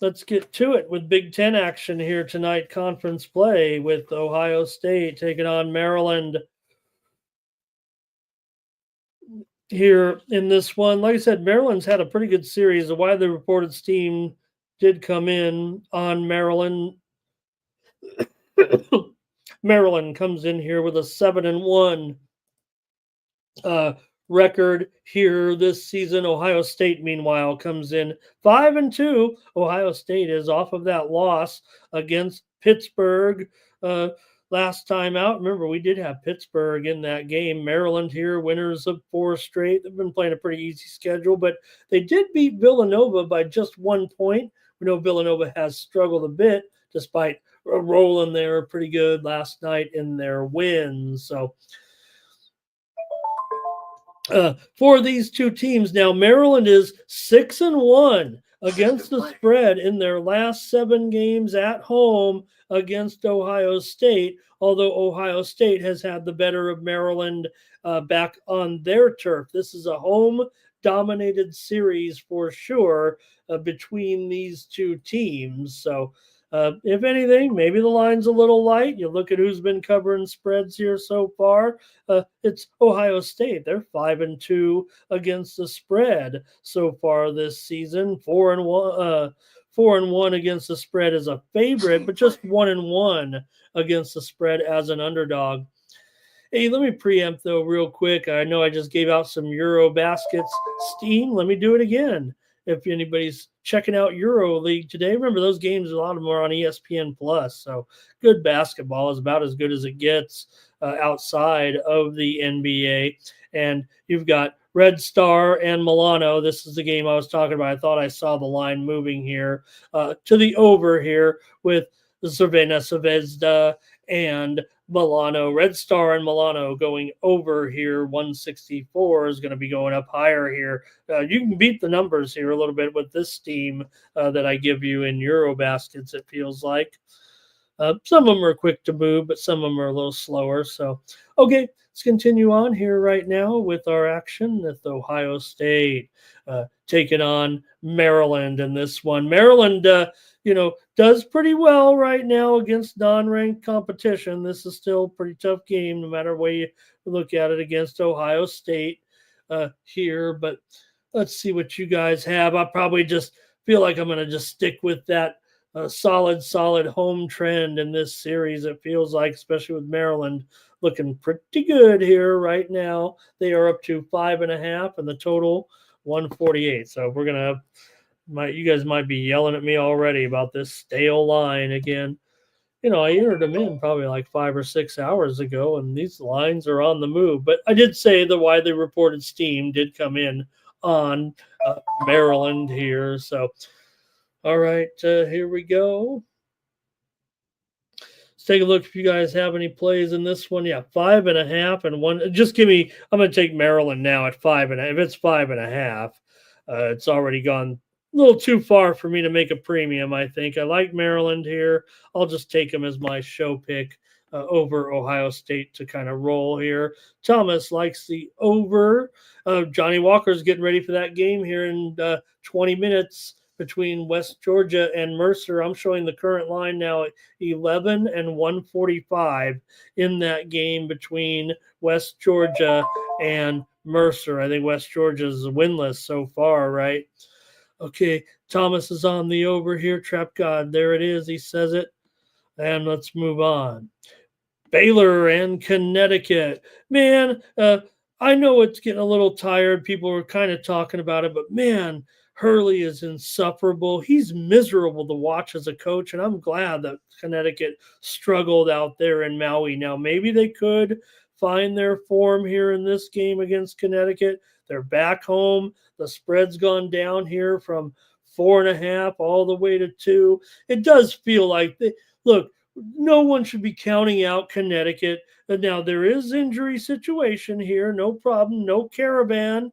let's get to it with Big Ten action here tonight. Conference play with Ohio State taking on Maryland here in this one. Like I said, Maryland's had a pretty good series. The widely reported steam did come in on Maryland. Maryland comes in here with a 7-1 record here this season. Ohio State, meanwhile, comes in 5-2. Ohio State is off of that loss against Pittsburgh last time out. Remember, we did have Pittsburgh in that game. Maryland here, winners of 4 straight. They've been playing a pretty easy schedule, but they did beat Villanova by just 1 point. We know Villanova has struggled a bit despite rolling there pretty good last night in their wins. So for these two teams now, Maryland is 6-1 against the spread in their last 7 games at home against Ohio State, although Ohio State has had the better of Maryland back on their turf. This is a home-dominated series for sure between these two teams. So If anything, maybe the line's a little light. You look at who's been covering spreads here so far. It's Ohio State. They're 5-2 against the spread so far this season. 4-1. 4-1 against the spread as a favorite, but just 1-1 against the spread as an underdog. Hey, let me preempt though real quick. I know I just gave out some Euro baskets steam. Let me do it again. If anybody's checking out EuroLeague today, remember those games, a lot of them are on ESPN Plus. So good basketball is about as good as it gets outside of the NBA. And you've got Red Star and Milano. This is the game I was talking about. I thought I saw the line moving here to the over here with Crvena Zvezda and Milano. Red Star and Milano going over here. 164 is going to be going up higher here. You can beat the numbers here a little bit with this team that I give you in Euro baskets, it feels like. Some of them are quick to move, but some of them are a little slower. So, okay, let's continue on here right now with our action with Ohio State taking on Maryland in this one. Maryland, does pretty well right now against non-ranked competition. This is still a pretty tough game, no matter where you look at it against Ohio State here. But let's see what you guys have. I probably just feel like I'm going to just stick with that solid home trend in this series. It feels like, especially with Maryland looking pretty good here right now. They are up to 5.5 and the total 148. So we're going to you guys might be yelling at me already about this stale line again. I entered them in probably like 5 or 6 hours ago, and these lines are on the move. But I did say the widely reported steam did come in on Maryland here. So, all right, here we go. Let's take a look if you guys have any plays in this one. Yeah, 5.5 and 1. Just give me. I'm going to take Maryland now at 5.5. If it's 5.5, it's already gone a little too far for me to make a premium, I think. I like Maryland here. I'll just take them as my show pick over Ohio State to kind of roll here. Thomas likes the over. Johnny Walker's getting ready for that game here in 20 minutes between West Georgia and Mercer. I'm showing the current line now at 11 and 145 in that game between West Georgia and Mercer. I think West Georgia's winless so far, right? Okay, Thomas is on the over here. Trap God, there it is. He says it. And let's move on. Baylor and Connecticut. Man, I know it's getting a little tired. People are kind of talking about it, but man, Hurley is insufferable. He's miserable to watch as a coach, and I'm glad that Connecticut struggled out there in Maui. Now, maybe they could find their form here in this game against Connecticut. They're back home. The spread's gone down here from 4.5 all the way to 2. It does feel like look, no one should be counting out Connecticut. Now there is injury situation here, no problem. No Caravan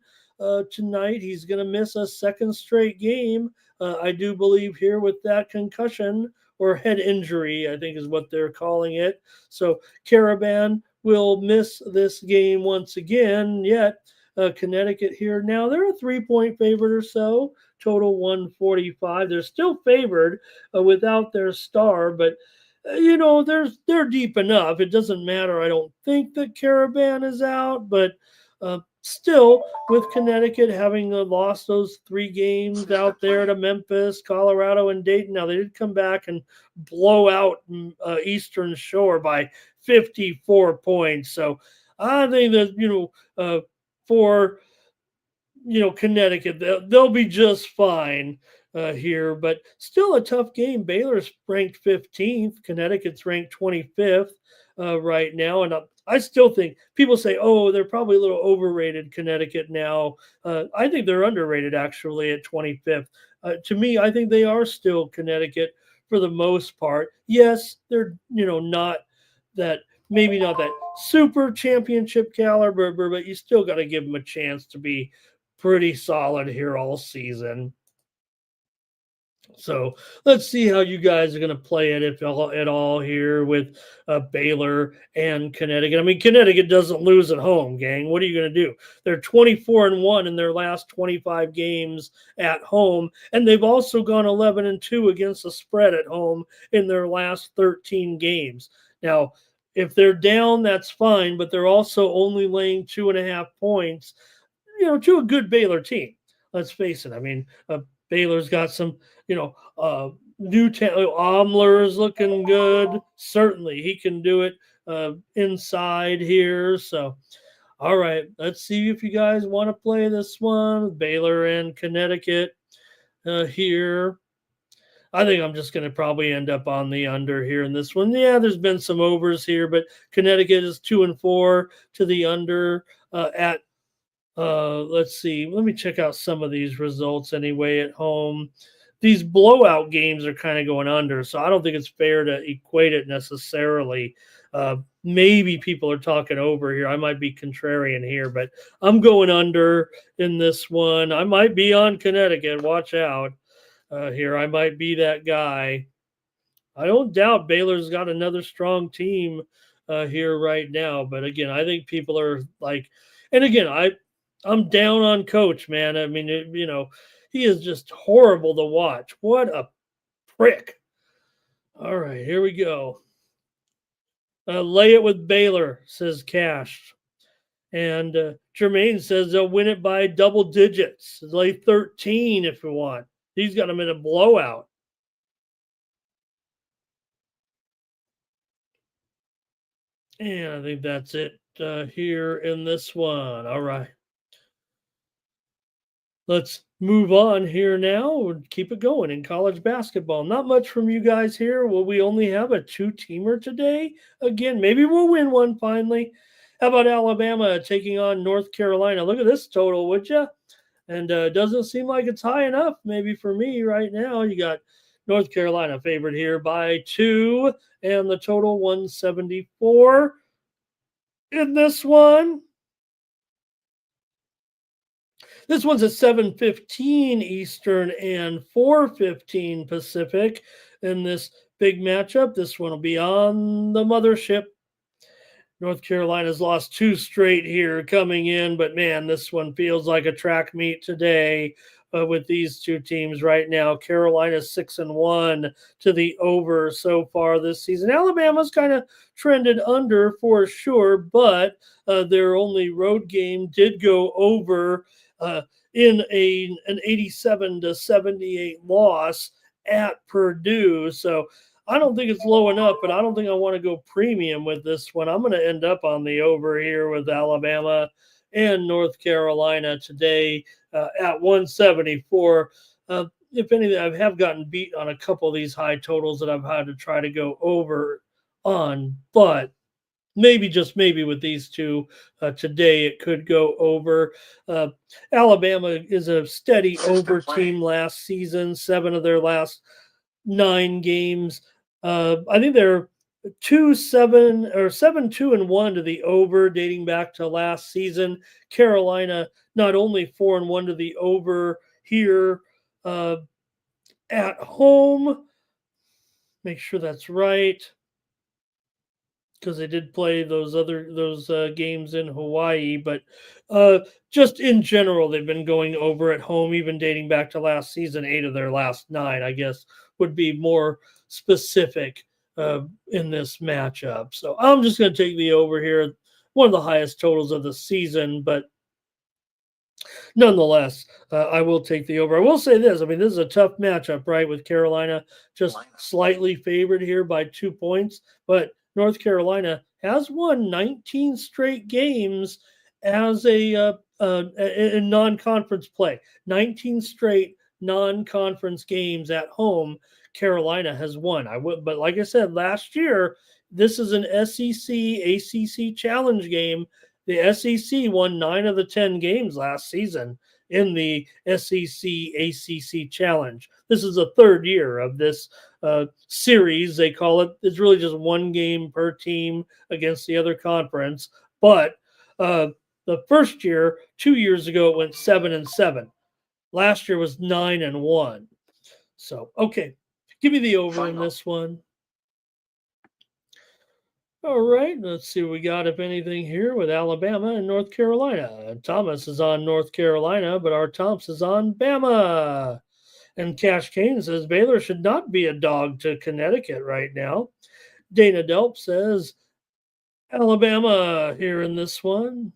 tonight. He's going to miss a second straight game. I do believe here with that concussion or head injury, I think is what they're calling it. So Caravan will miss this game once again. Yet Connecticut here now, they're a 3-point favorite or so. Total 145. They're still favored without their star, but they're deep enough. It doesn't matter. I don't think that Caravan is out, but still, with Connecticut having lost those 3 games out there to Memphis, Colorado, and Dayton, now they did come back and blow out Eastern Shore by 54 points. So I think that for Connecticut, they'll be just fine here, but still a tough game. Baylor's ranked 15th, Connecticut's ranked 25th right now, and I still think people say, oh, they're probably a little overrated, Connecticut now. I think they're underrated actually at 25th. To me, I think they are still Connecticut for the most part. Yes, they're not that. Maybe not that super championship caliber, but you still got to give them a chance to be pretty solid here all season. So let's see how you guys are going to play it, if at all, here with Baylor and Connecticut. I mean, Connecticut doesn't lose at home, gang. What are you going to do? They're 24-1 in their last 25 games at home, and they've also gone 11-2 against the spread at home in their last 13 games. Now, if they're down, that's fine, but they're also only laying 2.5 points, to a good Baylor team. Let's face it. I mean, Baylor's got some, new talent. Omler is looking good. Certainly, he can do it inside here. So, all right, let's see if you guys want to play this one. Baylor and Connecticut here. I think I'm just going to probably end up on the under here in this one. Yeah, there's been some overs here, but Connecticut is 2-4 to the under at let's see. Let me check out some of these results anyway at home. These blowout games are kind of going under, so I don't think it's fair to equate it necessarily. Maybe people are talking over here. I might be contrarian here, but I'm going under in this one. I might be on Connecticut. Watch out here. I might be that guy. I don't doubt Baylor's got another strong team here right now, but again, I think people are like, and again, I'm down on Coach, man. I mean, he is just horrible to watch. What a prick. All right, here we go. Lay it with Baylor, says Cash. And Jermaine says they'll win it by double digits. Lay 13 if you want. He's got them in a blowout. And I think that's it here in this one. All right. Let's move on here now and keep it going in college basketball. Not much from you guys here. Will we only have a 2-teamer today? Again, maybe we'll win one finally. How about Alabama taking on North Carolina? Look at this total, would you? And doesn't seem like it's high enough maybe for me right now. You got North Carolina favored here by 2, and the total 174 in this one. This one's at 7:15 Eastern and 4:15 Pacific in this big matchup. This one will be on the mothership. North Carolina's lost 2 straight here coming in, but man, this one feels like a track meet today with these two teams right now. Carolina's 6-1 to the over so far this season. Alabama's kind of trended under for sure, but their only road game did go over in an 87-78 loss at Purdue. So I don't think it's low enough, but I don't think I want to go premium with this one. I'm going to end up on the over here with Alabama and North Carolina today at 174. If anything, I have gotten beat on a couple of these high totals that I've had to try to go over on, but maybe, just maybe, with these two today, it could go over. Alabama is a steady over team last season, 7 of their last 9 games. I think they're 7-2-1 to the over, dating back to last season. Carolina not only 4-1 to the over here at home. Make sure that's right, because they did play those games in Hawaii, but just in general, they've been going over at home, even dating back to last season. 8 of their last 9, I guess, would be more specific in this matchup. So I'm just going to take the over here. One of the highest totals of the season, but nonetheless, I will take the over. I will say this. I mean, this is a tough matchup, right, with Carolina just slightly favored here by 2 points, but North Carolina has won 19 straight games as in non-conference play. 19 straight non-conference games at home Carolina has won. But like I said, last year, this is an SEC ACC challenge game. The SEC won 9 of the 10 games last season in the SEC ACC challenge. This is the 3rd year of this series, they call it. It's really just 1 game per team against the other conference. But the first year, 2 years ago, it went 7-7. Last year was 9-1. So, okay. Give me the over in this one. All right, let's see what we got, if anything, here with Alabama and North Carolina. Thomas is on North Carolina, but our Thompson is on Bama. And Cash Kane says Baylor should not be a dog to Connecticut right now. Dana Delp says Alabama here in this one.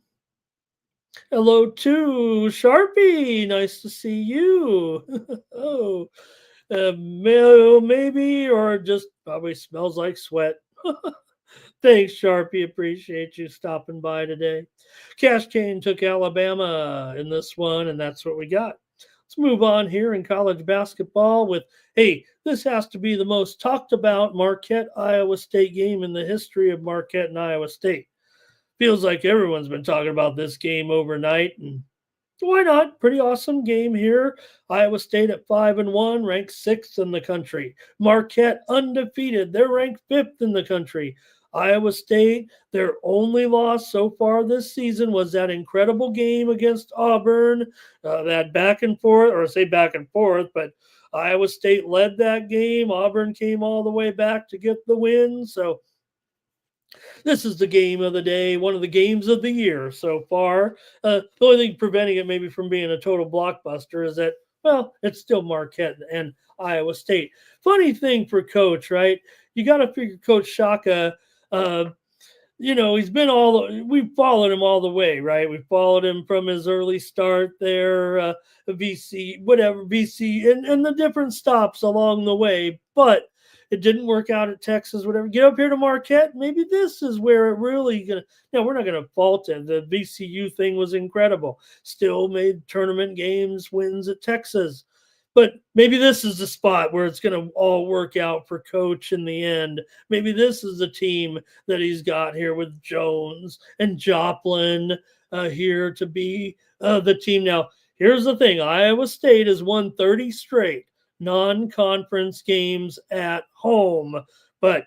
Hello to Sharpie. Nice to see you. Oh, maybe, or just probably smells like sweat. Thanks, Sharpie. Appreciate you stopping by today. Cash Kane took Alabama in this one, and that's what we got. Let's move on here in college basketball with, hey, this has to be the most talked about Marquette-Iowa State game in the history of Marquette and Iowa State. Feels like everyone's been talking about this game overnight, and why not? Pretty awesome game here. Iowa State at 5-1, ranked 6th in the country. Marquette undefeated. They're ranked 5th in the country. Iowa State, their only loss so far this season was that incredible game against Auburn, that back and forth, or I say back and forth, but Iowa State led that game. Auburn came all the way back to get the win. So this is the game of the day, one of the games of the year so far. The only thing preventing it maybe from being a total blockbuster is that, well, it's still Marquette and Iowa State. Funny thing for Coach, right? You got to figure Coach Shaka, he's been we've followed him all the way, right? We followed him from his early start there, VC, and the different stops along the way. But it didn't work out at Texas, whatever. Get up here to Marquette. Maybe this is where it really going to. No, we're not going to fault it. The VCU thing was incredible. Still made tournament games, wins at Texas. But maybe this is the spot where it's going to all work out for Coach in the end. Maybe this is the team that he's got here with Jones and Joplin here to be the team. Now, here's the thing. Iowa State has won 30 straight non-conference games at home. But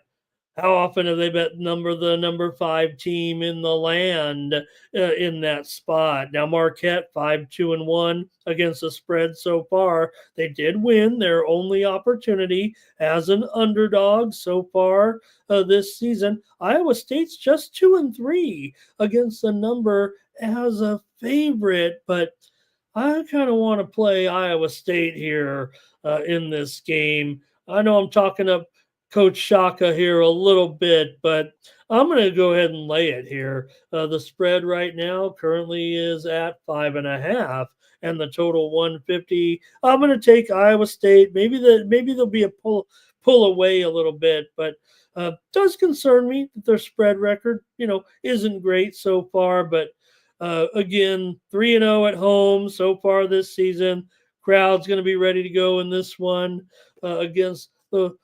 how often have they bet the number 5 team in the land in that spot? Now Marquette 5-2-1 against the spread so far. They did win their only opportunity as an underdog so far this season. Iowa State's just 2-3 against the number as a favorite, but I kind of want to play Iowa State here in this game. I know I'm talking up Coach Shaka here a little bit, but I'm going to go ahead and lay it here. The spread right now currently is at 5.5, and the total 150. I'm going to take Iowa State. Maybe there'll be a pull away a little bit, but does concern me that their spread record, isn't great so far. But again, 3-0 at home so far this season. Crowd's going to be ready to go in this one against the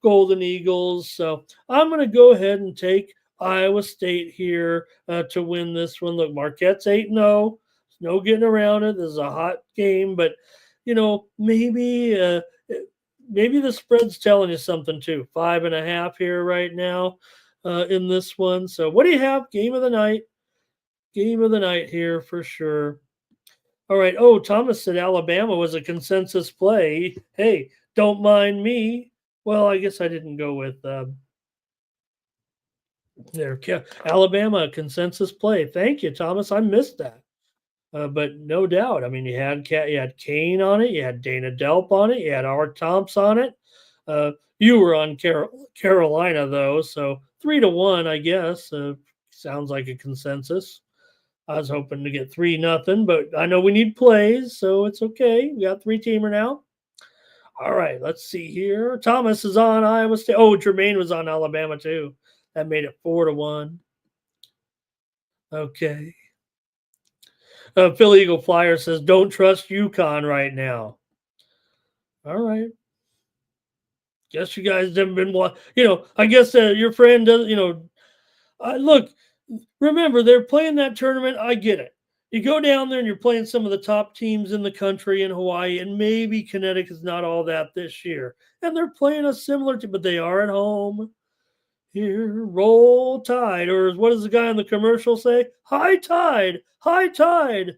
Golden Eagles. So I'm going to go ahead and take Iowa State here to win this one. Look, Marquette's 8-0. There's no getting around it. This is a hot game, but maybe the spread's telling you something too. 5.5 here right now in this one. So what do you have? Game of the night. Game of the night here for sure. All right. Oh, Thomas said Alabama was a consensus play. Hey, don't mind me. Well, I guess I didn't go with there. Alabama consensus play. Thank you, Thomas. I missed that. But no doubt. I mean, you had Kane on it. You had Dana Delp on it. You had Art Thompson on it. You were on Carolina, though. So 3-1, I guess. Sounds like a consensus. I was hoping to get 3-0, but I know we need plays, so it's okay. We got 3-teamer now. All right, let's see here. Thomas is on Iowa State. Oh, Jermaine was on Alabama too. That made it 4-1. Okay. Philly Eagle Flyer says, don't trust UConn right now. All right. Guess you guys haven't been watching. I guess your friend does, look, remember, they're playing that tournament. I get it. You go down there and you're playing some of the top teams in the country in Hawaii, and maybe Connecticut's not all that this year. And they're playing a similar team, but they are at home. Here, roll tide. Or what does the guy in the commercial say? High tide. High tide.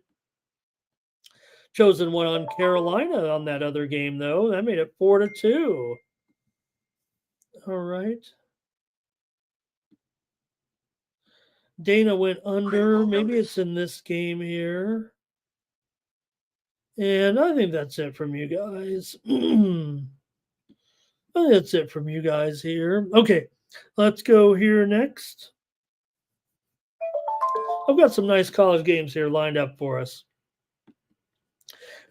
Chosen one on Carolina on that other game, though. That made it 4-2. All right. Dana went under. Maybe it's in this game here. And I think that's it from you guys. That's it from you guys here. Okay, let's go here next. I've got some nice college games here lined up for us.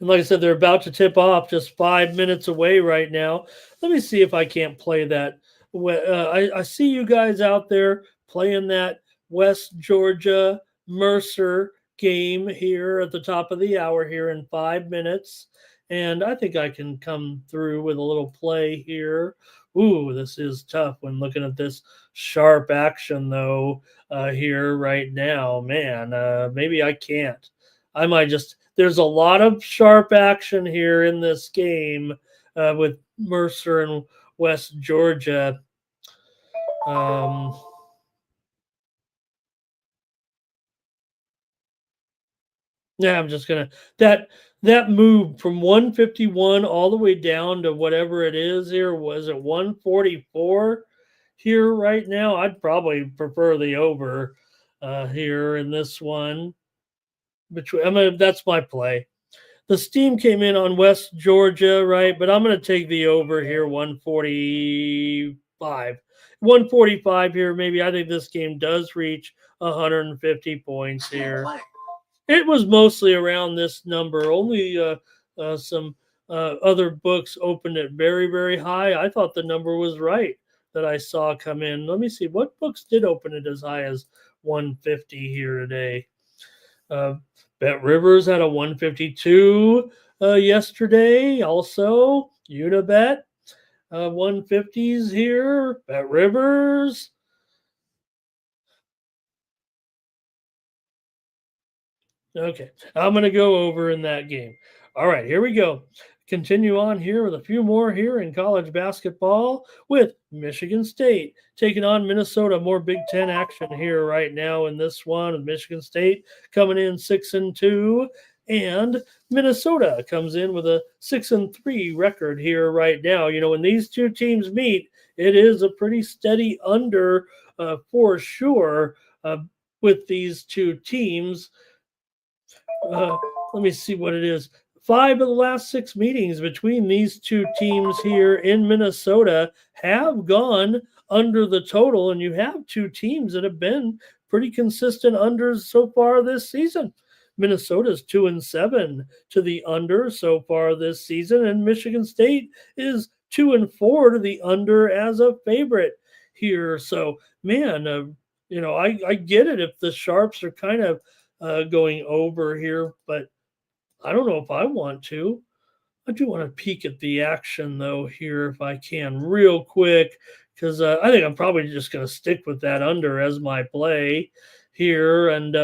And like I said, they're about to tip off, just 5 minutes away right now. Let me see if I can't play that. I see you guys out there playing that West Georgia Mercer game here at the top of the hour here in 5 minutes. And I think I can come through with a little play here. Ooh, this is tough when looking at this sharp action, though, here right now. Man, maybe I can't. I might just – there's a lot of sharp action here in this game with Mercer and West Georgia. Yeah, I'm just gonna that move from 151 all the way down to whatever it is here. Was it 144 here right now? I'd probably prefer the over here in this one. That's my play. The steam came in on West Georgia, right? But I'm going to take the over here, 145. 145 here, maybe. I think this game does reach 150 points here. It was mostly around this number. Only some other books opened it very, very high. I thought the number was right that I saw come in. Let me see. What books did open it as high as 150 here today? Bet Rivers had a 152 yesterday. Also, Unibet 150s here. Bet Rivers. Okay, I'm going to go over in that game. All right, here we go. Continue on here with a few more here in college basketball with Michigan State taking on Minnesota. More Big Ten action here right now in this one with Michigan State coming in 6-2, and Minnesota comes in with a 6-3 record here right now. You know, when these two teams meet, it is a pretty steady under for sure with these two teams. Let me see what it is. 5 of the last 6 meetings between these two teams here in Minnesota have gone under the total, and you have two teams that have been pretty consistent unders so far this season. Minnesota's 2-7 to the under so far this season, and Michigan State is 2-4 to the under as a favorite here. So, man, you know, I get it if the Sharps are kind of going over here, but I don't know if I want to. I do want to peek at the action, though, here if I can real quick, because I think I'm probably just going to stick with that under as my play here. And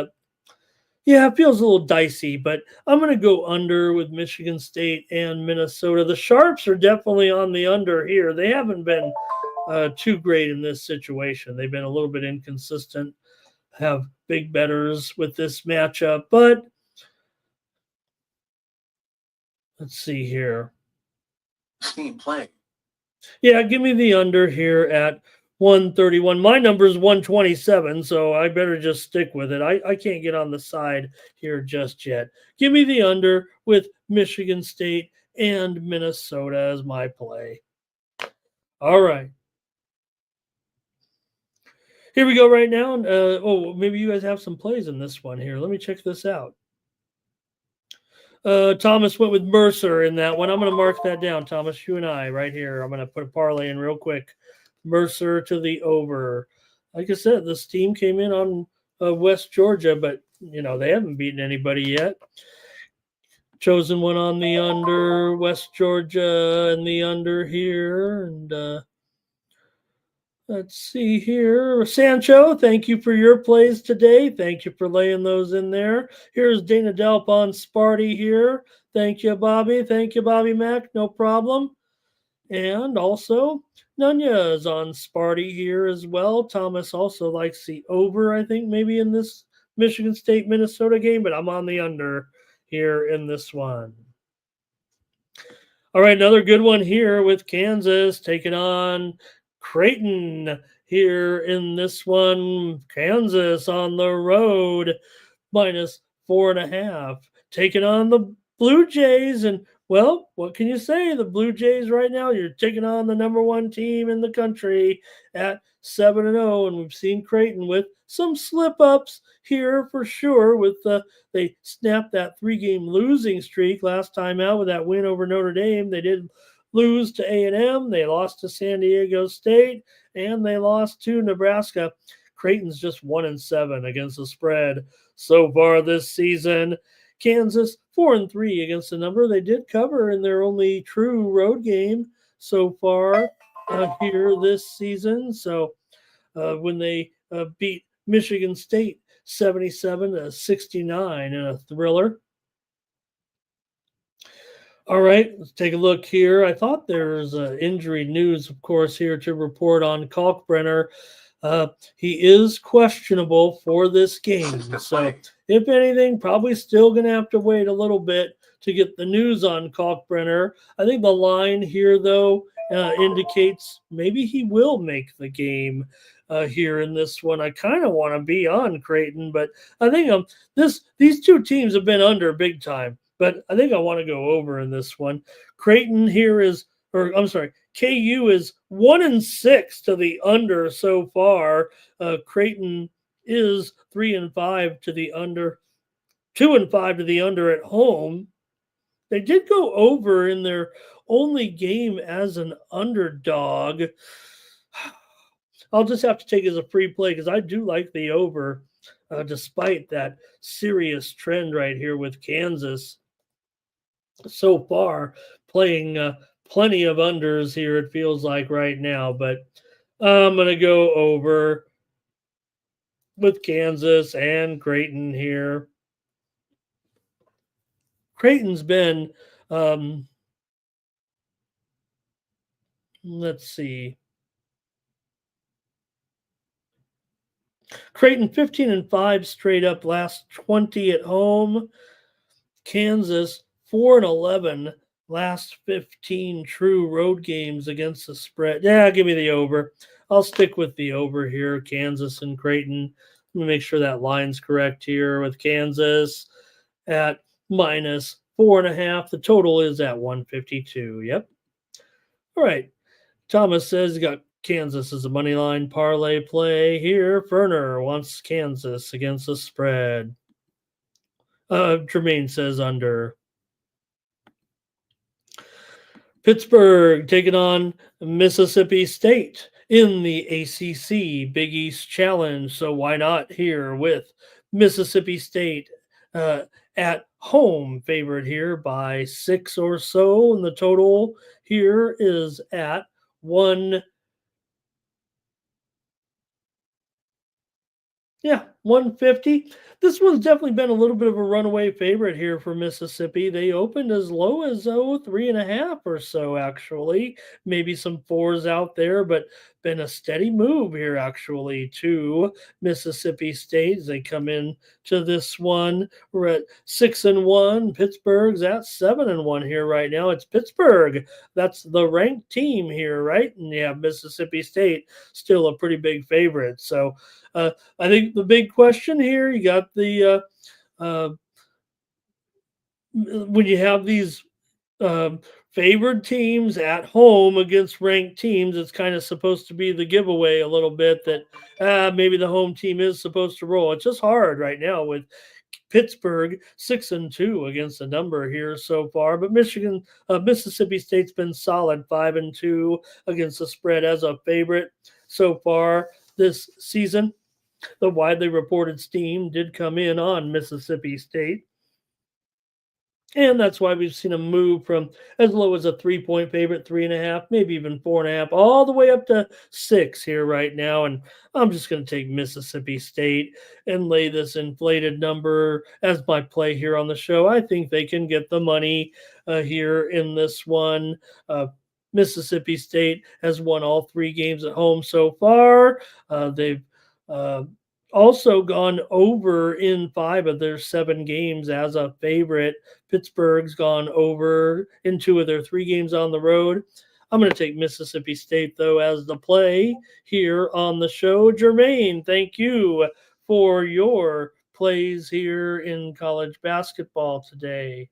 yeah, it feels a little dicey, but I'm going to go under with Michigan State and Minnesota. The Sharps are definitely on the under here. They haven't been too great in this situation. They've been a little bit inconsistent, have big bettors with this matchup, but let's see here. Steam play. Yeah, give me the under here at 131. My number is 127, so I better just stick with it. I can't get on the side here just yet. Give me the under with Michigan State and Minnesota as my play. All right. Here we go right now. Maybe you guys have some plays in this one here. Let me check this out. Thomas went with Mercer in that one. I'm going to mark that down, Thomas, you and I right here. I'm going to put a parlay in real quick. Mercer to the over. Like I said, this team came in on West Georgia, but, you know, they haven't beaten anybody yet. Chosen one on the under, West Georgia and the under here. And let's see here. Sancho, thank you for your plays today. Thank you for laying those in there. Here's Dana Delp on Sparty here. Thank you, Bobby. Thank you, Bobby Mack. No problem. And also, Nunez on Sparty here as well. Thomas also likes the over, I think, maybe in this Michigan State-Minnesota game, but I'm on the under here in this one. All right, another good one here with Kansas taking on Creighton here in this one. Kansas on the road, -4.5, taking on the Blue Jays. And, well, what can you say? The Blue Jays right now, you're taking on the number one team in the country at 7-0. And we've seen Creighton with some slip-ups here for sure. With they snapped that 3-game losing streak last time out with that win over Notre Dame. They did lose to A&M. They lost to San Diego State, and they lost to Nebraska. Creighton's just 1-7 against the spread so far this season. Kansas 4-3 against the number. They did cover in their only true road game so far here this season. So when they beat Michigan State 77-69 in a thriller. All right, let's take a look here. I thought there's injury news, of course, here to report on Kalkbrenner. He is questionable for this game. So, if anything, probably still going to have to wait a little bit to get the news on Kalkbrenner. I think the line here, though, indicates maybe he will make the game here in this one. I kind of want to be on Creighton, but I think these two teams have been under big time. But I think I want to go over in this one. Creighton here is, or I'm sorry, KU is 1-6 to the under so far. Creighton is 3-5 to the under, 2-5 to the under at home. They did go over in their only game as an underdog. I'll just have to take it as a free play because I do like the over, despite that serious trend right here with Kansas. So far, playing plenty of unders here, it feels like right now. But I'm going to go over with Kansas and Creighton here. Creighton's been, let's see. Creighton 15-5 straight up, last 20 at home. Kansas 4-11 last 15 true road games against the spread. Yeah, give me the over. I'll stick with the over here, Kansas and Creighton. Let me make sure that line's correct here with Kansas at -4.5. The total is at 152. Yep. All right. Thomas says he got Kansas as a money line parlay play here. Ferner wants Kansas against the spread. Tremaine says under. Pittsburgh taking on Mississippi State in the ACC Big East Challenge. So why not here with Mississippi State at home, favored here by 6 or so. And the total here is at 150. This one's definitely been a little bit of a runaway favorite here for Mississippi. They opened as low as 3.5 or so, actually. Maybe some 4s out there, but been a steady move here, actually, to Mississippi State as they come in to this one. We're at 6-1. Pittsburgh's at 7-1 here right now. It's Pittsburgh. That's the ranked team here, right? And you have Mississippi State still a pretty big favorite. So I think the big question here, you got the when you have these favored teams at home against ranked teams, it's kind of supposed to be the giveaway a little bit that maybe the home team is supposed to roll. It's just hard right now with Pittsburgh 6-2 against the number here so far, but Mississippi State's been solid 5-2 against the spread as a favorite so far this season. The widely reported steam did come in on Mississippi State. And that's why we've seen a move from as low as a 3-point favorite, 3.5, maybe even 4.5, all the way up to 6 here right now. And I'm just going to take Mississippi State and lay this inflated number as my play here on the show. I think they can get the money here in this one. Mississippi State has won all 3 games at home so far. They've also gone over in 5 of their 7 games as a favorite. Pittsburgh's gone over in 2 of their 3 games on the road. I'm going to take Mississippi State, though, as the play here on the show. Jermaine, thank you for your plays here in college basketball today.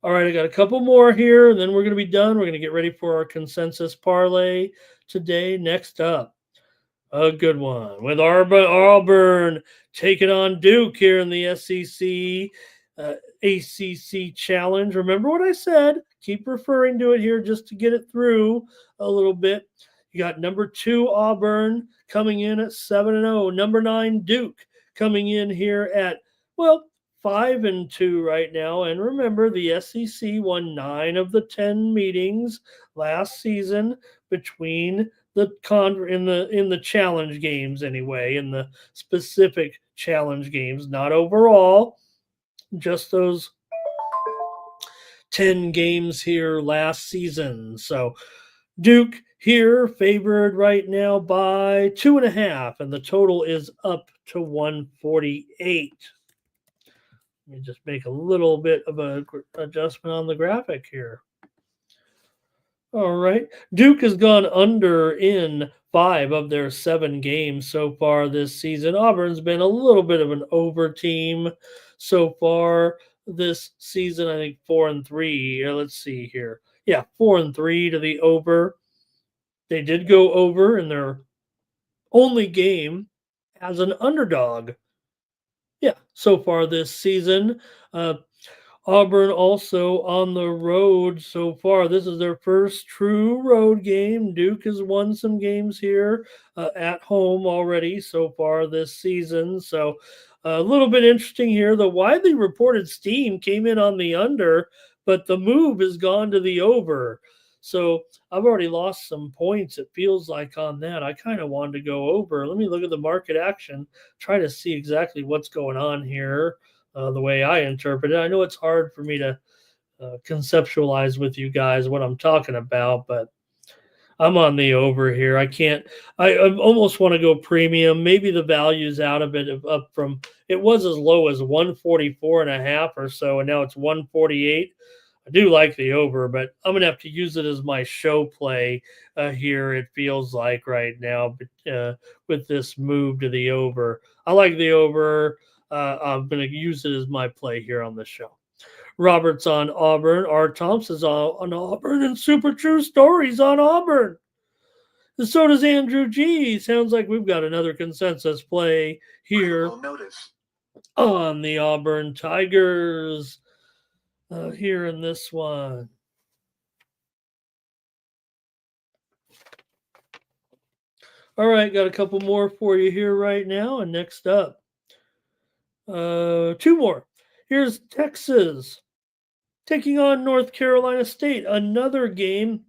All right, I got a couple more here, and then we're going to be done. We're going to get ready for our consensus parlay today. Next up, a good one with Auburn taking on Duke here in the SEC ACC Challenge. Remember what I said. Keep referring to it here just to get it through a little bit. You got number 2 Auburn coming in at 7-0. Number 9 Duke coming in here at, 5-2 right now. And remember, the SEC won 9 of the 10 meetings last season between the in the challenge games anyway, in the specific challenge games, not overall, just those 10 games here last season. So Duke here favored right now by 2.5, and the total is up to 148. Let me just make a little bit of an adjustment on the graphic here. All right. Duke has gone under in 5 of their 7 games so far this season. Auburn's been a little bit of an over team so far this season. I think 4-3. Let's see here. Yeah, 4-3 to the over. They did go over in their only game as an underdog. Yeah, so far this season. Auburn also on the road so far. This is their first true road game. Duke has won some games here at home already so far this season. So a little bit interesting here. The widely reported steam came in on the under, but the move has gone to the over. So I've already lost some points, it feels like, on that. I kind of wanted to go over. Let me look at the market action, try to see exactly what's going on here. The way I interpret it. I know it's hard for me to conceptualize with you guys what I'm talking about, but I'm on the over here. I almost want to go premium. Maybe the value's out of it, up from, it was as low as 144.5 or so, and now it's 148. I do like the over, but I'm going to have to use it as my show play here, it feels like right now, with this move to the over. I like the over. I'm going to use it as my play here on the show. Robert's on Auburn. R. Thompson's on Auburn, and Super True Stories on Auburn. And so does Andrew G. Sounds like we've got another consensus play here on the Auburn Tigers here in this one. All right, got a couple more for you here right now. And next up, 2 more. Here's Texas taking on North Carolina State. Another game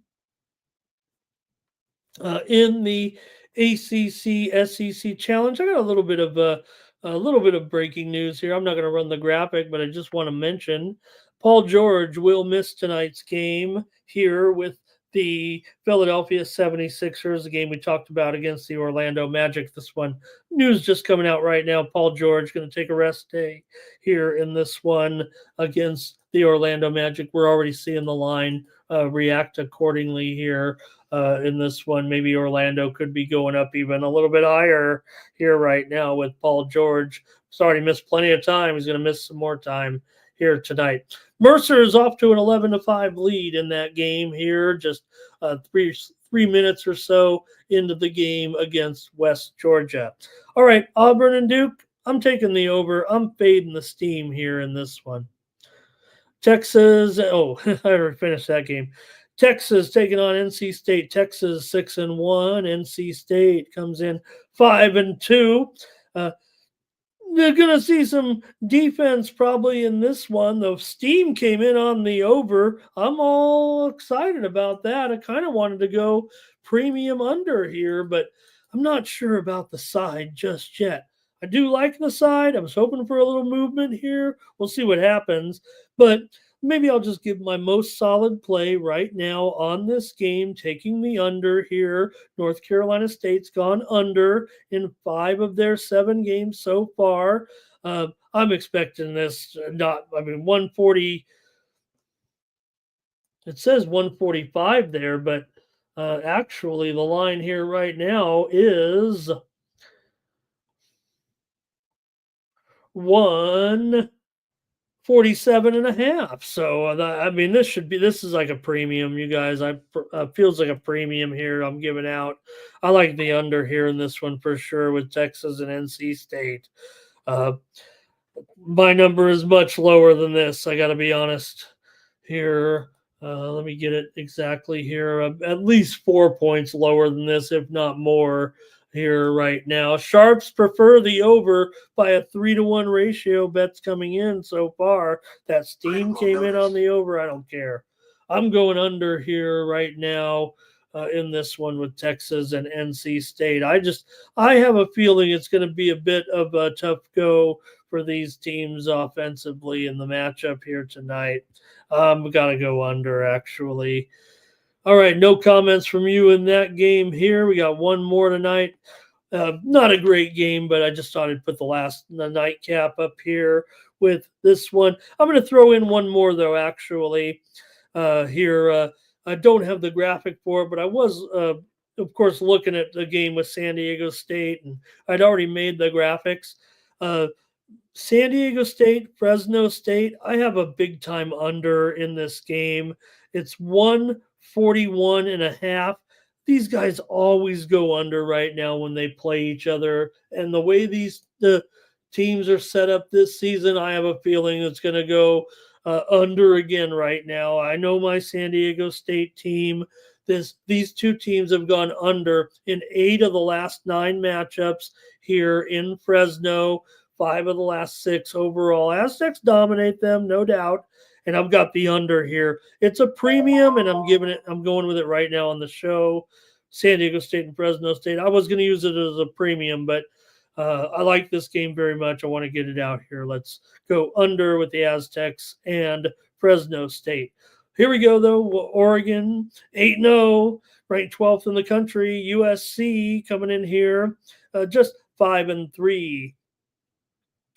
in the ACC SEC Challenge. I got a little bit of breaking news here. I'm not going to run the graphic, but I just want to mention Paul George will miss tonight's game here with the Philadelphia 76ers, the game we talked about against the Orlando Magic. This one, news just coming out right now. Paul George going to take a rest day here in this one against the Orlando Magic. We're already seeing the line react accordingly here in this one. Maybe Orlando could be going up even a little bit higher here right now with Paul George. He's already missed plenty of time. He's going to miss some more time here tonight. Mercer is off to an 11-5 lead in that game here, just 3 minutes or so into the game against West Georgia. All right, Auburn and Duke, I'm taking the over. I'm fading the steam here in this one. Texas, I already finished that game. Texas taking on NC State. Texas 6-1. NC State comes in 5-2. They're going to see some defense probably in this one. The steam came in on the over. I'm all excited about that. I kind of wanted to go premium under here, but I'm not sure about the side just yet. I do like the side. I was hoping for a little movement here. We'll see what happens. But maybe I'll just give my most solid play right now on this game, taking the under here. North Carolina State's gone under in 5 of their 7 games so far. I'm expecting this 140. It says 145 there, but actually the line here right now is 147.5. So this is like a premium, you guys. Feels like a premium here I'm giving out. I like the under here in this one for sure with Texas and NC State. My number is much lower than this. I got to be honest here. Let me get it exactly here. At least 4 points lower than this, if not more here right now. Sharps prefer the over by a 3-to-1 ratio. Bets coming in so far. That steam came in on the over. I don't care. I'm going under here right now in this one with Texas and NC State. I have a feeling it's going to be a bit of a tough go for these teams offensively in the matchup here tonight. We got to go under, actually. All right, no comments from you in that game here. We got one more tonight. Not a great game, but I just thought I'd put the nightcap up here with this one. I'm going to throw in one more, though, actually, here. I don't have the graphic for it, but I was, of course, looking at the game with San Diego State, and I'd already made the graphics. San Diego State, Fresno State, I have a big time under in this game. It's 141.5. These guys always go under right now when they play each other. And the way the teams are set up this season, I have a feeling it's going to go under again right now. I know my San Diego State team. These two teams have gone under in 8 of the last 9 matchups here in Fresno. 5 of the last 6 overall. Aztecs dominate them, no doubt. And I've got the under here. It's a premium, and I'm going with it right now on the show. San Diego State and Fresno State. I was going to use it as a premium, but I like this game very much. I want to get it out here. Let's go under with the Aztecs and Fresno State. Here we go, though. Oregon, 8-0, ranked 12th in the country. USC coming in here, just 5-3.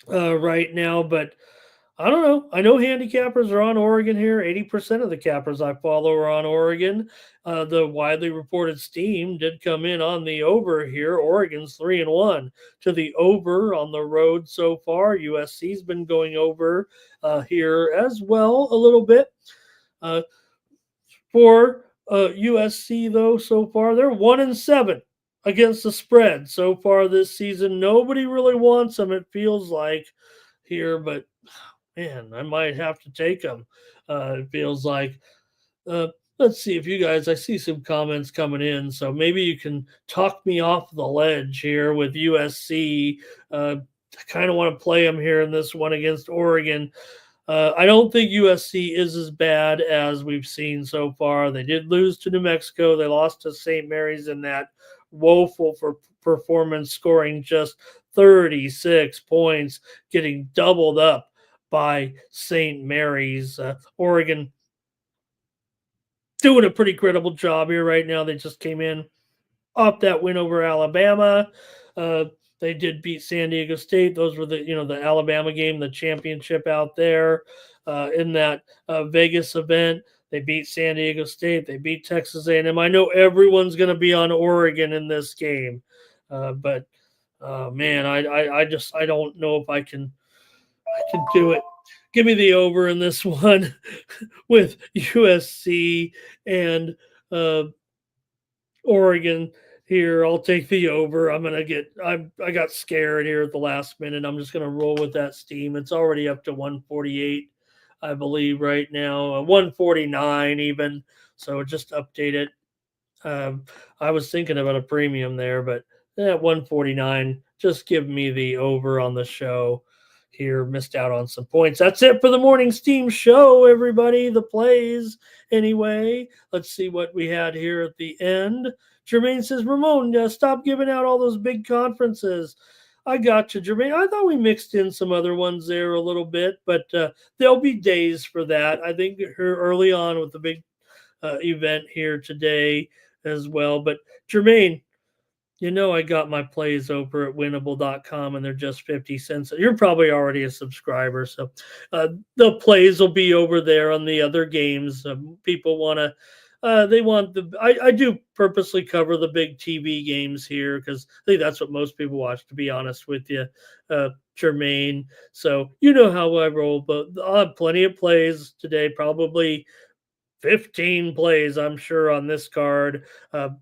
Right now, but I don't know. I know handicappers are on Oregon here. 80% of the cappers I follow are on Oregon. The widely reported steam did come in on the over here. Oregon's 3-1 to the over on the road so far. USC's been going over here as well a little bit. For USC, though, so far, they're 1-7. Against the spread so far this season. Nobody really wants them, it feels like here, but man, I might have to take them. It feels like. Let's see if you guys, I see some comments coming in, so maybe you can talk me off the ledge here with USC. I kind of want to play them here in this one against Oregon. I don't think USC is as bad as we've seen so far. They did lose to New Mexico. They lost to St. Mary's in that woeful for performance, scoring just 36 points, getting doubled up by St. Mary's. Oregon doing a pretty credible job here right now. They just came in off that win over Alabama. They did beat San Diego State. Those were the Alabama game, the championship out there in that Vegas event. They beat San Diego State. They beat Texas A&M. I know everyone's going to be on Oregon in this game, but man, I don't know if I can do it. Give me the over in this one with USC and Oregon here. I'll take the over. I got scared here at the last minute. I'm just going to roll with that steam. It's already up to 148. I believe right now, 149 even. So just update it. I was thinking about a premium there, but at 149, just give me the over on the show here. Missed out on some points. That's it for the morning steam show, everybody. The plays anyway. Let's see what we had here at the end. Jermaine says, Ramon, stop giving out all those big conferences. I got you, Jermaine. I thought we mixed in some other ones there a little bit, but there'll be days for that. I think here early on with the big event here today as well. But Jermaine, I got my plays over at winnable.com and they're just 50 cents. You're probably already a subscriber. So the plays will be over there on the other games. People want to, I do purposely cover the big TV games here because I think that's what most people watch, to be honest with you, Jermaine. So you know how I roll, but I'll have plenty of plays today, probably 15 plays, I'm sure, on this card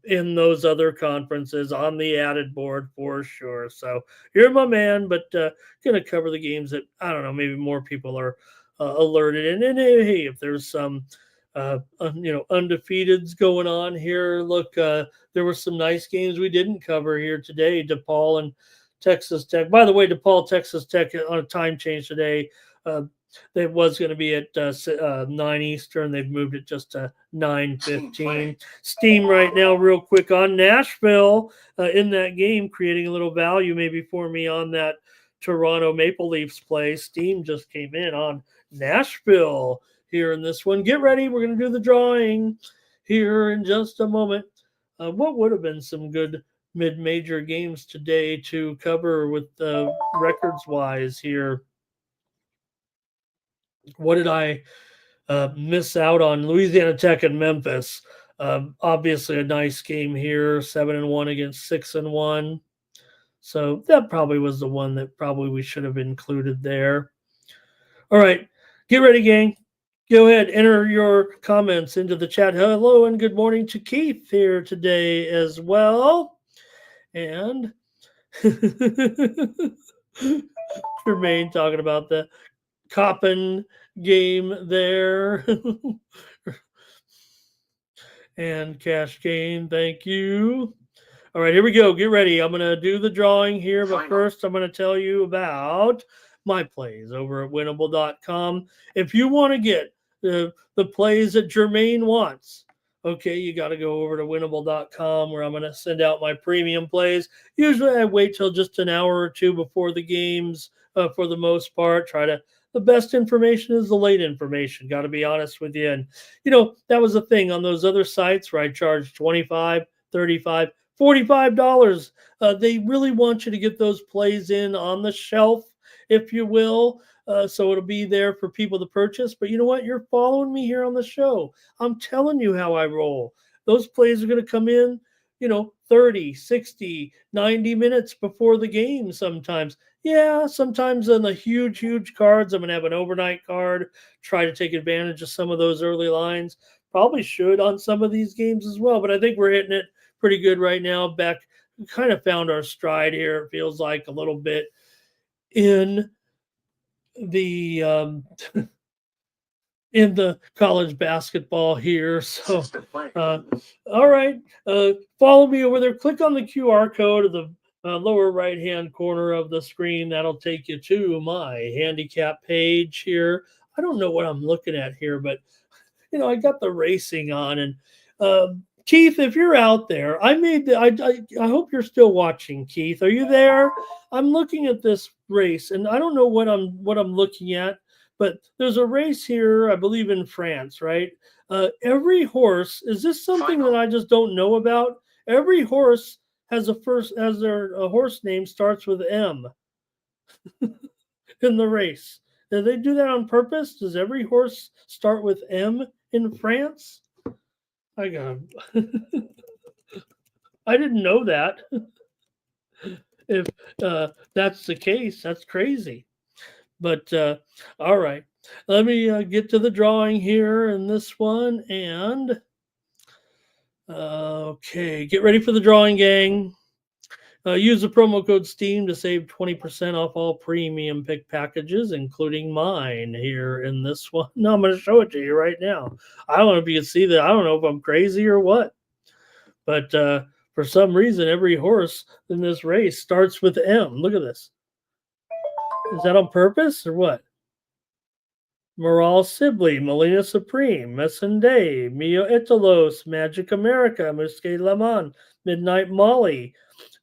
in those other conferences on the added board for sure. So you're my man, but going to cover the games that, I don't know, maybe more people are alerted. And hey, if there's some, undefeateds going on here, look, there were some nice games we didn't cover here today. DePaul and Texas Tech. By the way, DePaul, Texas Tech on a time change today. It was going to be at 9 Eastern. They've moved it just to 9:15. Steam right now, real quick on Nashville in that game, creating a little value maybe for me on that Toronto Maple Leafs play. Steam just came in on Nashville here in this one. Get ready. We're going to do the drawing here in just a moment. What would have been some good mid-major games today to cover with records-wise here? What did I miss out on? Louisiana Tech and Memphis. Obviously a nice game here, 7-1 against 6-1. So that probably was the one that probably we should have included there. All right, get ready, gang. Go ahead, enter your comments into the chat. Hello and good morning to Keith here today as well. And Jermaine talking about the Coppin game there. And cash game, thank you. All right, here we go. Get ready. I'm going to do the drawing here, but first I'm going to tell you about my plays over at winnable.com. If you want to get the plays that Jermaine wants, okay, you got to go over to winnable.com where I'm going to send out my premium plays. Usually I wait till just an hour or two before the games for the most part. The best information is the late information, got to be honest with you. And, that was the thing on those other sites where I charged $25, $35, $45. They really want you to get those plays in on the shelf, if you will. So it'll be there for people to purchase. But you know what? You're following me here on the show. I'm telling you how I roll. Those plays are going to come in, 30, 60, 90 minutes before the game sometimes. Yeah, sometimes on the huge cards, I'm going to have an overnight card, try to take advantage of some of those early lines. Probably should on some of these games as well, but I think we're hitting it pretty good right now. Back, kind of found our stride here. It feels like a little bit in the in the college basketball here. So, all right, follow me over there. Click on the QR code of the lower right-hand corner of the screen. That'll take you to my handicap page here. I don't know what I'm looking at here, but, I got the racing on. And Keith, if you're out there, I hope you're still watching, Keith. Are you there? I'm looking at this race, and I don't know what I'm looking at. But there's a race here, I believe, in France, right? Every horse, is this something that I just don't know about? Every horse has a horse name starts with M in the race. Did they do that on purpose? Does every horse start with M in France? I didn't know that. If that's the case, that's crazy. But all right, let me get to the drawing here in this one. And okay, get ready for the drawing, gang. Use the promo code STEAM to save 20% off all premium pick packages, including mine here in this one. No, I'm going to show it to you right now. I don't know if you can see that. I don't know if I'm crazy or what. But for some reason, every horse in this race starts with M. Look at this. Is that on purpose or what? Moral Sibley, Molina Supreme, Messende, Mio Italos, Magic America, Musque Lemon, Midnight Molly,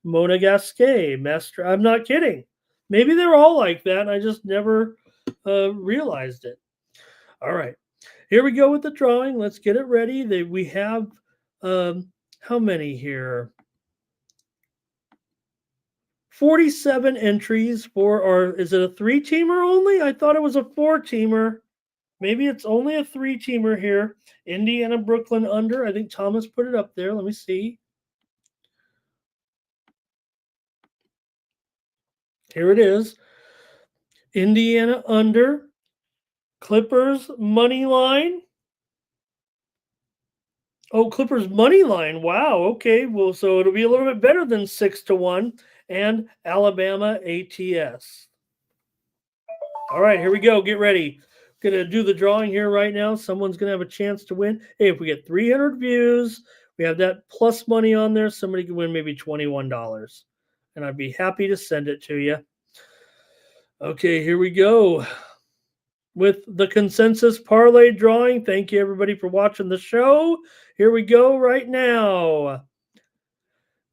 Monegasque, Master. I'm not kidding. Maybe they're all like that, and I just never realized it. All right. Here we go with the drawing. Let's get it ready. We have how many here? 47 entries for, or is it a 3-teamer only? I thought it was a 4-teamer. Maybe it's only a 3-teamer here. Indiana, Brooklyn under. I think Thomas put it up there. Let me see. Here it is. Indiana under. Clippers money line. Oh, Clippers money line. Wow. Okay. Well, so it'll be a little bit better than 6-1. And Alabama ATS. All right, here we go. Get ready. Going to do the drawing here right now. Someone's going to have a chance to win. Hey, if we get 300 views, we have that plus money on there. Somebody can win maybe $21. And I'd be happy to send it to you. Okay, here we go. With the consensus parlay drawing. Thank you, everybody, for watching the show. Here we go right now.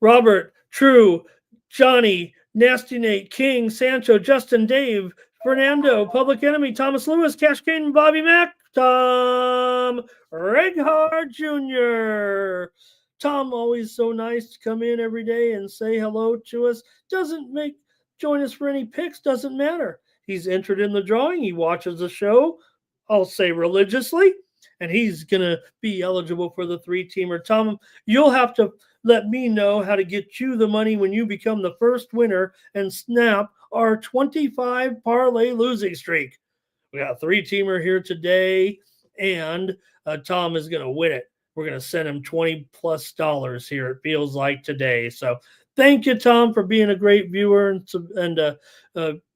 Robert, True, Johnny, Nasty Nate, King, Sancho, Justin, Dave, Fernando, Public Enemy, Thomas Lewis, Cash Kane, Bobby Mack, Tom Reghard Jr. Tom, always so nice to come in every day and say hello to us. Join us for any picks, doesn't matter. He's entered in the drawing. He watches the show, I'll say religiously, and he's going to be eligible for the 3-teamer. Tom, you'll have to let me know how to get you the money when you become the first winner and snap our 25 parlay losing streak. We got a 3-teamer here today, and Tom is going to win it. We're going to send him $20+ here, it feels like, today. So thank you, Tom, for being a great viewer and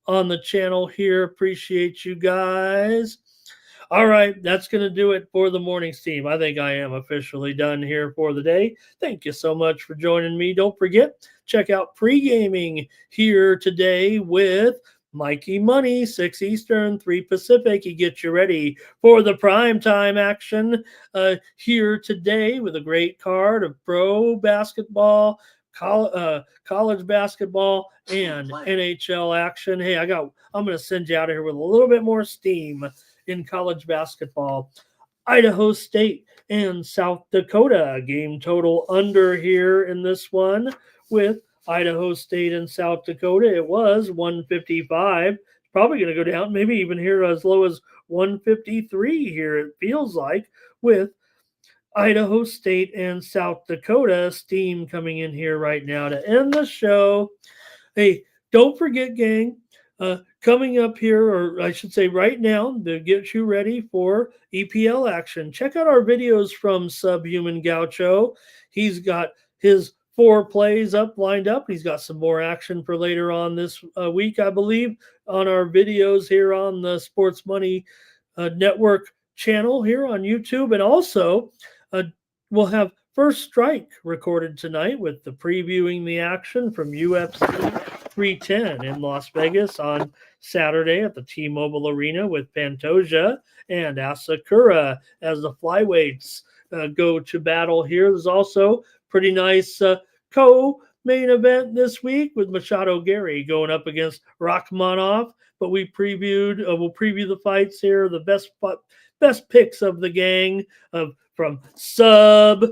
on the channel here. Appreciate you guys. All right, that's going to do it for the morning team. I think I am officially done here for the day. Thank you so much for joining me. Don't forget, check out pre-gaming here today with Mikey Money, 6 Eastern, 3 Pacific. He gets you ready for the primetime action here today with a great card of pro basketball, college basketball, and NHL action. Hey, I'm going to send you out of here with a little bit more steam in college basketball. Idaho State and South Dakota, game total under here in this one with Idaho State and South Dakota. It was 155. Probably going to go down, maybe even here as low as 153 here, it feels like, with Idaho State and South Dakota. Steam coming in here right now to end the show. Hey, don't forget, gang, coming up here, or I should say right now, to get you ready for EPL action. Check out our videos from Subhuman Gaucho. He's got his 4 plays lined up. He's got some more action for later on this week, I believe, on our videos here on the Sports Money Network channel here on YouTube. And also, we'll have First Strike recorded tonight with the previewing the action from UFC 310 in Las Vegas on Saturday at the T-Mobile Arena with Pantoja and Asakura as the flyweights go to battle here. There's also pretty nice co-main event this week with Machado Gary going up against Rachmanov. But we'll preview the fights here, the best picks of the gang from Sub,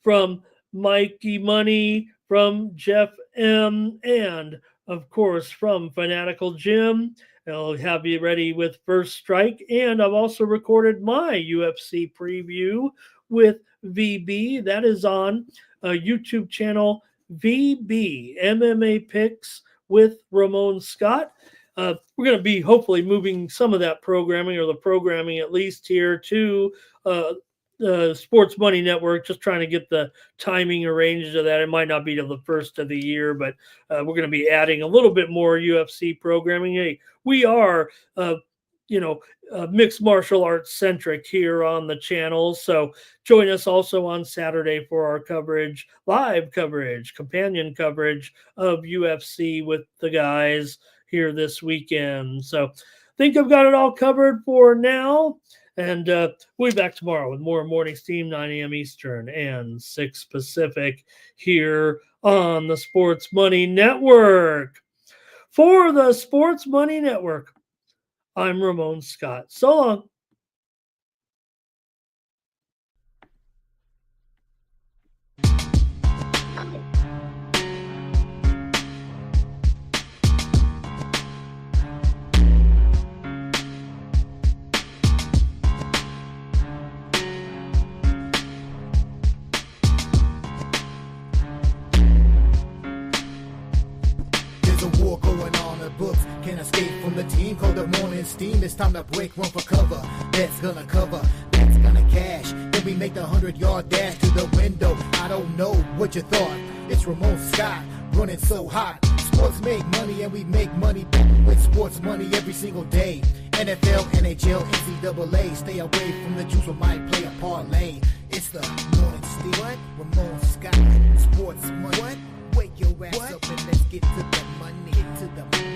from Mikey Money, from Jeff M, and of course from Fanatical Jim. I'll have you ready with First Strike, and I've also recorded my UFC preview with VB. That is on a YouTube channel, VB MMA Picks with Ramon Scott. We're going to be hopefully moving some of that programming, or the programming at least, here to the Sports Money Network, just trying to get the timing arranged of that. It might not be till the first of the year, but we're going to be adding a little bit more UFC programming. Hey, we are, mixed martial arts centric here on the channel. So join us also on Saturday for our coverage, live coverage, companion coverage of UFC with the guys here this weekend. So I think I've got it all covered for now. And we'll be back tomorrow with more Morning Steam, 9 a.m. Eastern and 6 Pacific here on the Sports Money Network. For the Sports Money Network, I'm Ramon Scott. So long. Can't escape from the team, called the morning steam. It's time to break, run for cover. That's gonna cover, that's gonna cash. Then we make the 100-yard dash to the window. I don't know what you thought. It's Ramon Scott, running so hot. Sports make money and we make money with sports money every single day. NFL, NHL, NCAA. Stay away from the juice, we might play a parlay. It's the morning steam. What? Ramon Scott, sports money. What? Wake your ass up and let's get to the money. Get to the money.